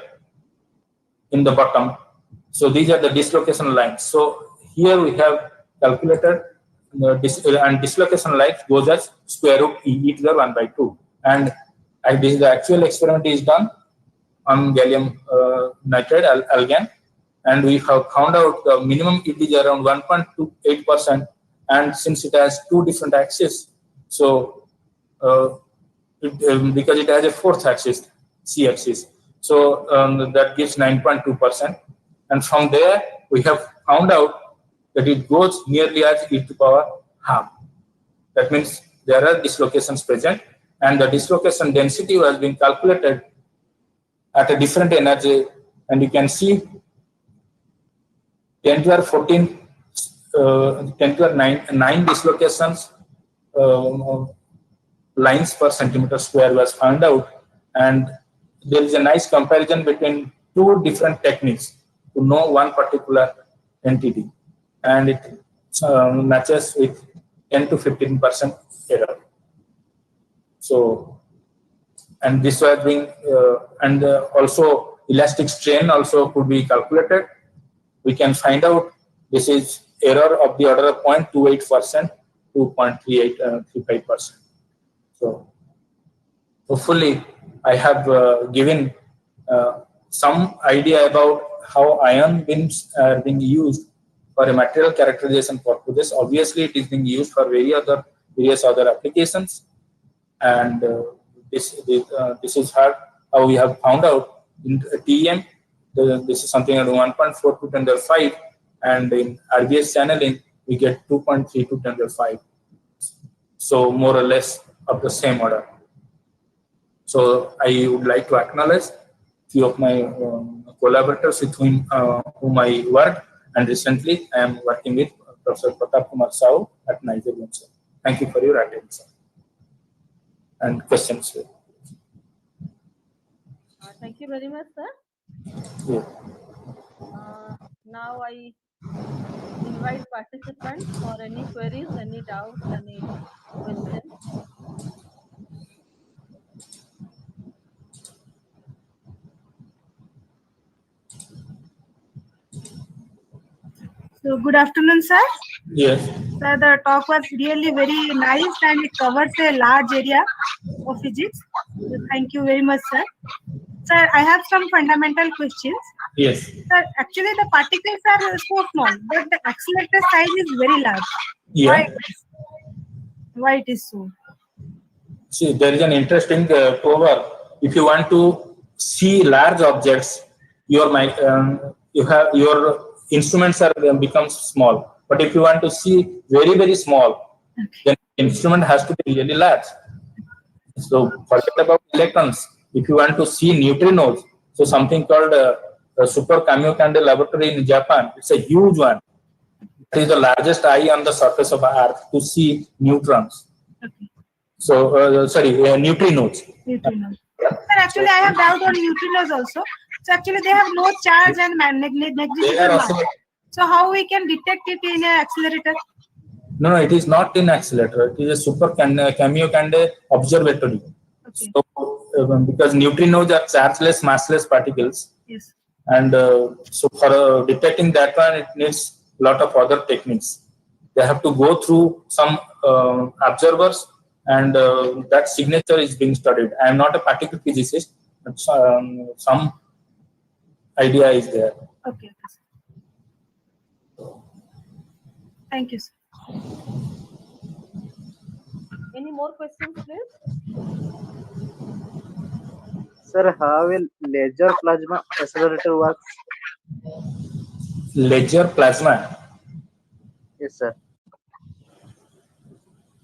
in the bottom. So these are the dislocation lines. So here we have calculated and dislocation lines goes as square root e to the 1/2. And the actual experiment is done on gallium nitride algan, and we have found out the minimum it is around 1.28%. And since it has two different axes, so because it has a fourth axis, C axis, so that gives 9.2%. And from there, we have found out that it goes nearly as e to the power half. That means there are dislocations present, and the dislocation density has been calculated at a different energy, and you can see 10 to the 14, 10 to the 9 dislocations lines per centimeter square was found out, and there is a nice comparison between two different techniques to know one particular entity, and it matches with 10 to 15% error. So, and this was being and also elastic strain also could be calculated. We can find out this is error of the order of 0.28% to 0.35%. So hopefully I have given some idea about how ion beams are being used for a material characterization purposes. Obviously, it is being used for various other applications, and this is how we have found out in TEM. This is something at 1.4 to 10⁵, and in RBS channeling we get 2.3 to 10⁵. So more or less of the same order. So I would like to acknowledge few of my collaborators with whom I worked, and recently I am working with Professor Pratap Kumar Sao at Nigeria. Thank you for your attention and questions. Thank you very much, sir. Yeah. Now I invite participants for any queries, any doubts, any questions. So good afternoon, sir. Yes. Sir, the talk was really very nice and it covers a large area of physics. So thank you very much, sir. Sir, I have some fundamental questions. Yes. Sir, actually the particles are so small, but the accelerator size is very large. Yeah. Why it is so? See, there is an interesting proverb. If you want to see large objects, your instruments are becomes small. But if you want to see very, very small, then the instrument has to be really large. So forget about electrons. If you want to see neutrinos, so something called the Super Kamiokande laboratory in Japan, it's a huge one. It is the largest eye on the surface of Earth to see neutrons. Okay. So, neutrinos. Neutrinos. Sir, actually, I have doubt on neutrinos also. So, actually, they have no charge and negligible mass. So, how we can detect it in an accelerator? No, it is not in accelerator. It is a Super Kamiokande observatory. Okay. So, because neutrinos are chargeless, massless particles. Yes. And so, for detecting that one, it needs a lot of other techniques. they have to go through some observers, and that signature is being studied. I am not a particle physicist, but some idea is there. Okay. Thank you, sir. Any more questions, please? Sir, how will laser plasma accelerator works? Ledger plasma. Yes, sir.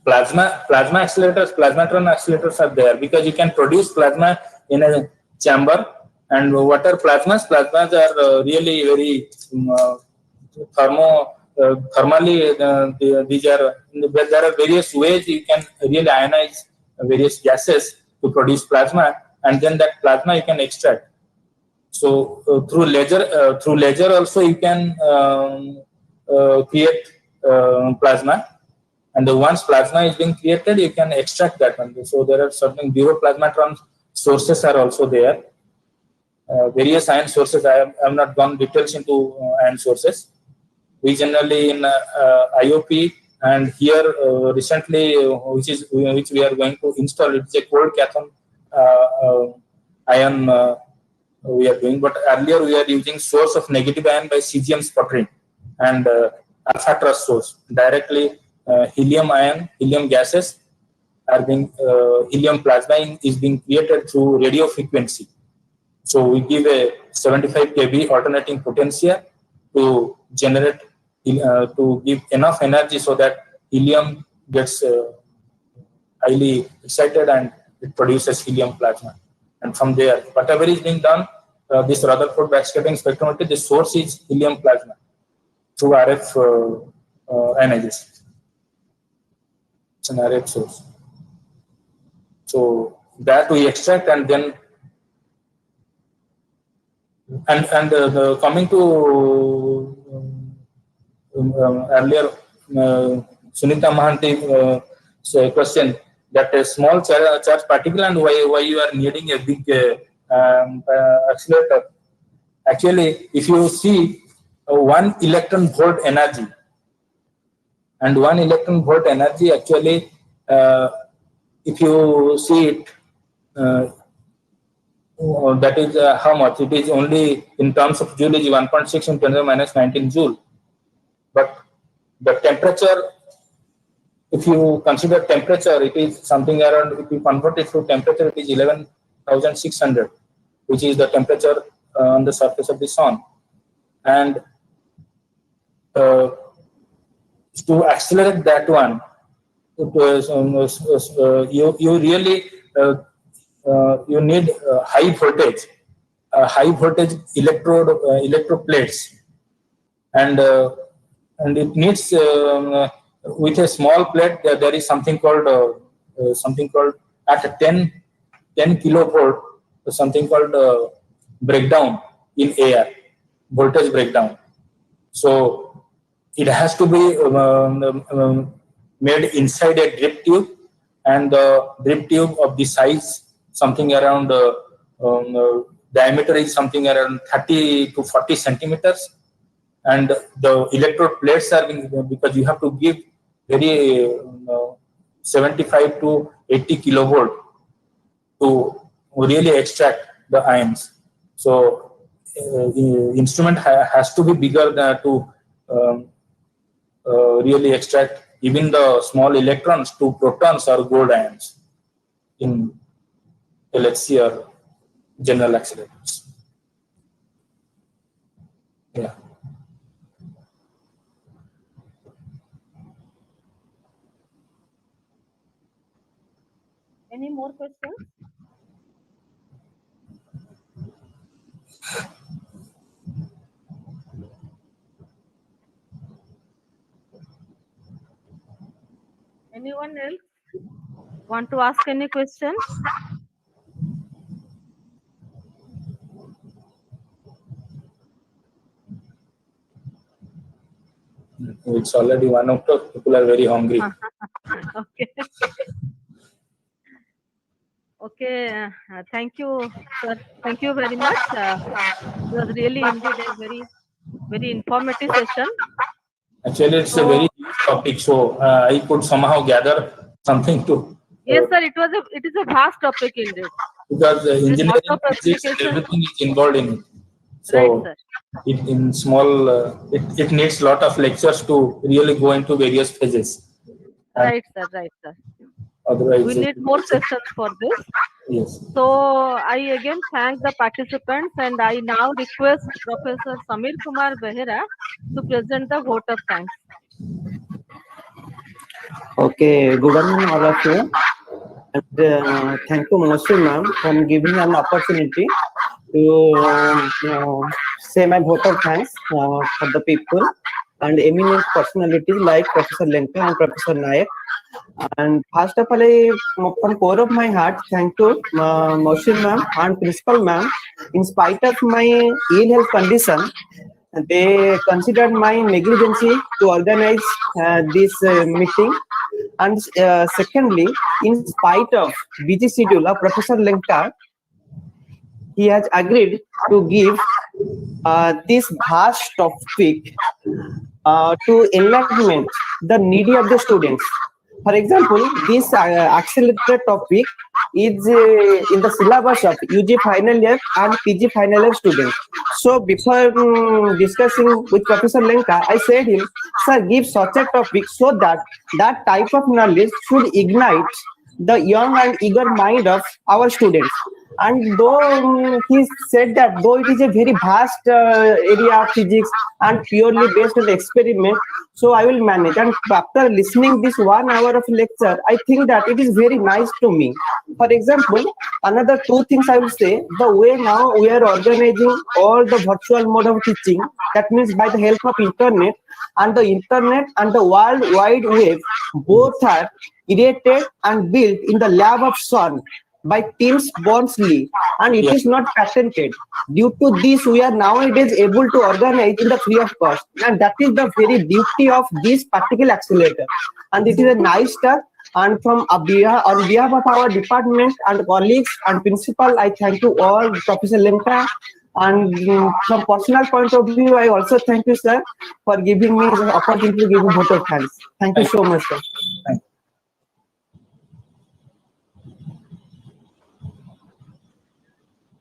Plasma accelerators, plasmatron accelerators are there because you can produce plasma in a chamber. And what are plasmas? Plasmas are really very thermally. These are, there are various ways you can really ionize various gases to produce plasma, and then that plasma you can extract. So through laser also you can create plasma. And once plasma is being created, you can extract that one. So there are certain plasmatron sources are also there. Various ion sources. I have not gone details into ion sources. We generally in IOP, and here recently, which we are going to install, it's a cold cathode ion we are doing. But earlier we are using source of negative ion by cesium sputtering and alpha trust source directly. Helium gases are being, helium plasma is being created through radio frequency. So we give a 75 kV alternating potential to generate, to give enough energy so that helium gets highly excited and it produces helium plasma. And from there, whatever is being done, this Rutherford backscattering spectrometry, the source is helium plasma through RF ionization. It's an RF source. So that we extract, and then coming to earlier Sunita Mahanti question, that a small charge particle and why you are needing a big accelerator. Actually, if you see 1 electron volt energy, and 1 electron volt energy actually, if you see it, that is how much? It is only in terms of joule is 1.6 in 10 - 19 joule. But the temperature, if you consider temperature, it is something around, if you convert it to temperature, it is 11,600, which is the temperature on the surface of the sun. And to accelerate that one, you really you need high voltage electroplates, and it needs with a small plate there is something called at 10 kilovolt, something called breakdown in air, voltage breakdown. So it has to be made inside a drip tube, and the drip tube of the size something around diameter is something around 30 to 40 centimeters, and the electrode plates are because you have to give very 75 to 80 kilovolt to really extract the ions. So the instrument has to be bigger to really extract even the small electrons to protons or gold ions in LHC or general accelerators. Yeah. Any more questions? Anyone else want to ask any question? It's already 1 o'clock. People are very hungry. Okay. Okay. Thank you, sir. Thank you very much. It was really indeed a very informative session. Actually, it's a So- very huge topic, so I could somehow gather something to. Yes, sir. It is a vast topic indeed. Because With lots engineering, of physics, and applications. everything is involved in it. Right, So sir. in small, it needs lot of lectures to really go into various phases. And Right, sir. Right, sir. otherwise, We need more sessions for this. yes. So I again thank the participants and I now request Professor Samir Kumar Behera to present the vote of thanks. Okay, good evening, all of you. And thank you, Moshe ma'am, for giving an opportunity to say my vote of thanks for the people and eminent personalities like Professor Lenka and Professor Nayak. And first of all, from core of my heart, thank you, Moshe ma'am and Principal ma'am. In spite of my ill health condition, they considered my negligence to organize this meeting. And secondly, in spite of busy schedule of Professor Lenka, he has agreed to give this vast topic to enlightenment the needy of the students. For example, this accelerated topic is in the syllabus of UG final year and PG final year students. So before discussing with Professor Lenka, I said him, sir, give such a topic so that that type of knowledge should ignite the young and eager mind of our students. And though he said that though it is a very vast area of physics and purely based on experiment, so I will manage. And after listening this 1 hour of lecture, I think that it is very nice to me. For example, another two things I will say: the way now we are organizing all the virtual mode of teaching, that means by the help of internet and the world wide web, both are created and built in the lab of sun by Teams Berners-Lee, and it is not patented. Due to this, we are nowadays able to organize in the free of cost, and that is the very beauty of this particular accelerator. And it is a nice start. And from on behalf of our department and colleagues and principal, I thank you all, Professor Lemka. And from personal point of view, I also thank you, sir, for giving me the opportunity to give a vote of thanks. Thank you so much, sir. Thank you.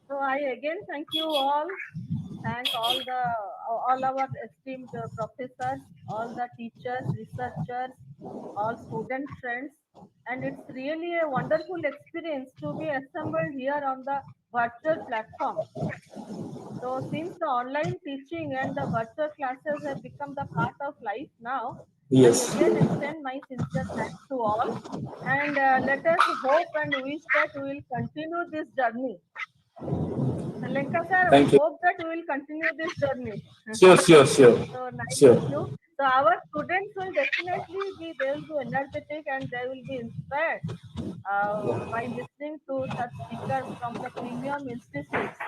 So I again thank you all. Thank all our esteemed professors, all the teachers, researchers, all student friends, and it's really a wonderful experience to be assembled here on the virtual platform. So since the online teaching and the virtual classes have become the part of life now, I Yes. again extend my sincere thanks to all, and let us hope and wish that we will continue this journey. Lenka sir, we Thank you. hope that we will continue this journey. Sure, sure, sure, So nice sure. of you. So our students will definitely they will be energetic and they will be inspired by listening to such speakers from the premium institutes.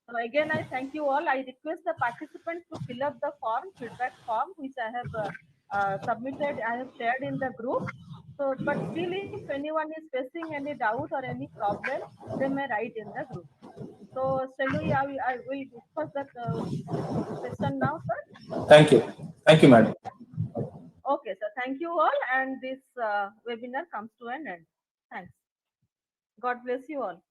So again, I thank you all. I request the participants to fill up the feedback form, which I have submitted, I have shared in the group. So, but still, if anyone is facing any doubt or any problem, they may write in the group. So, shall we, I will discuss the question now, sir. Thank you, madam. Okay, sir. Thank you all. And this webinar comes to an end. Thanks. God bless you all.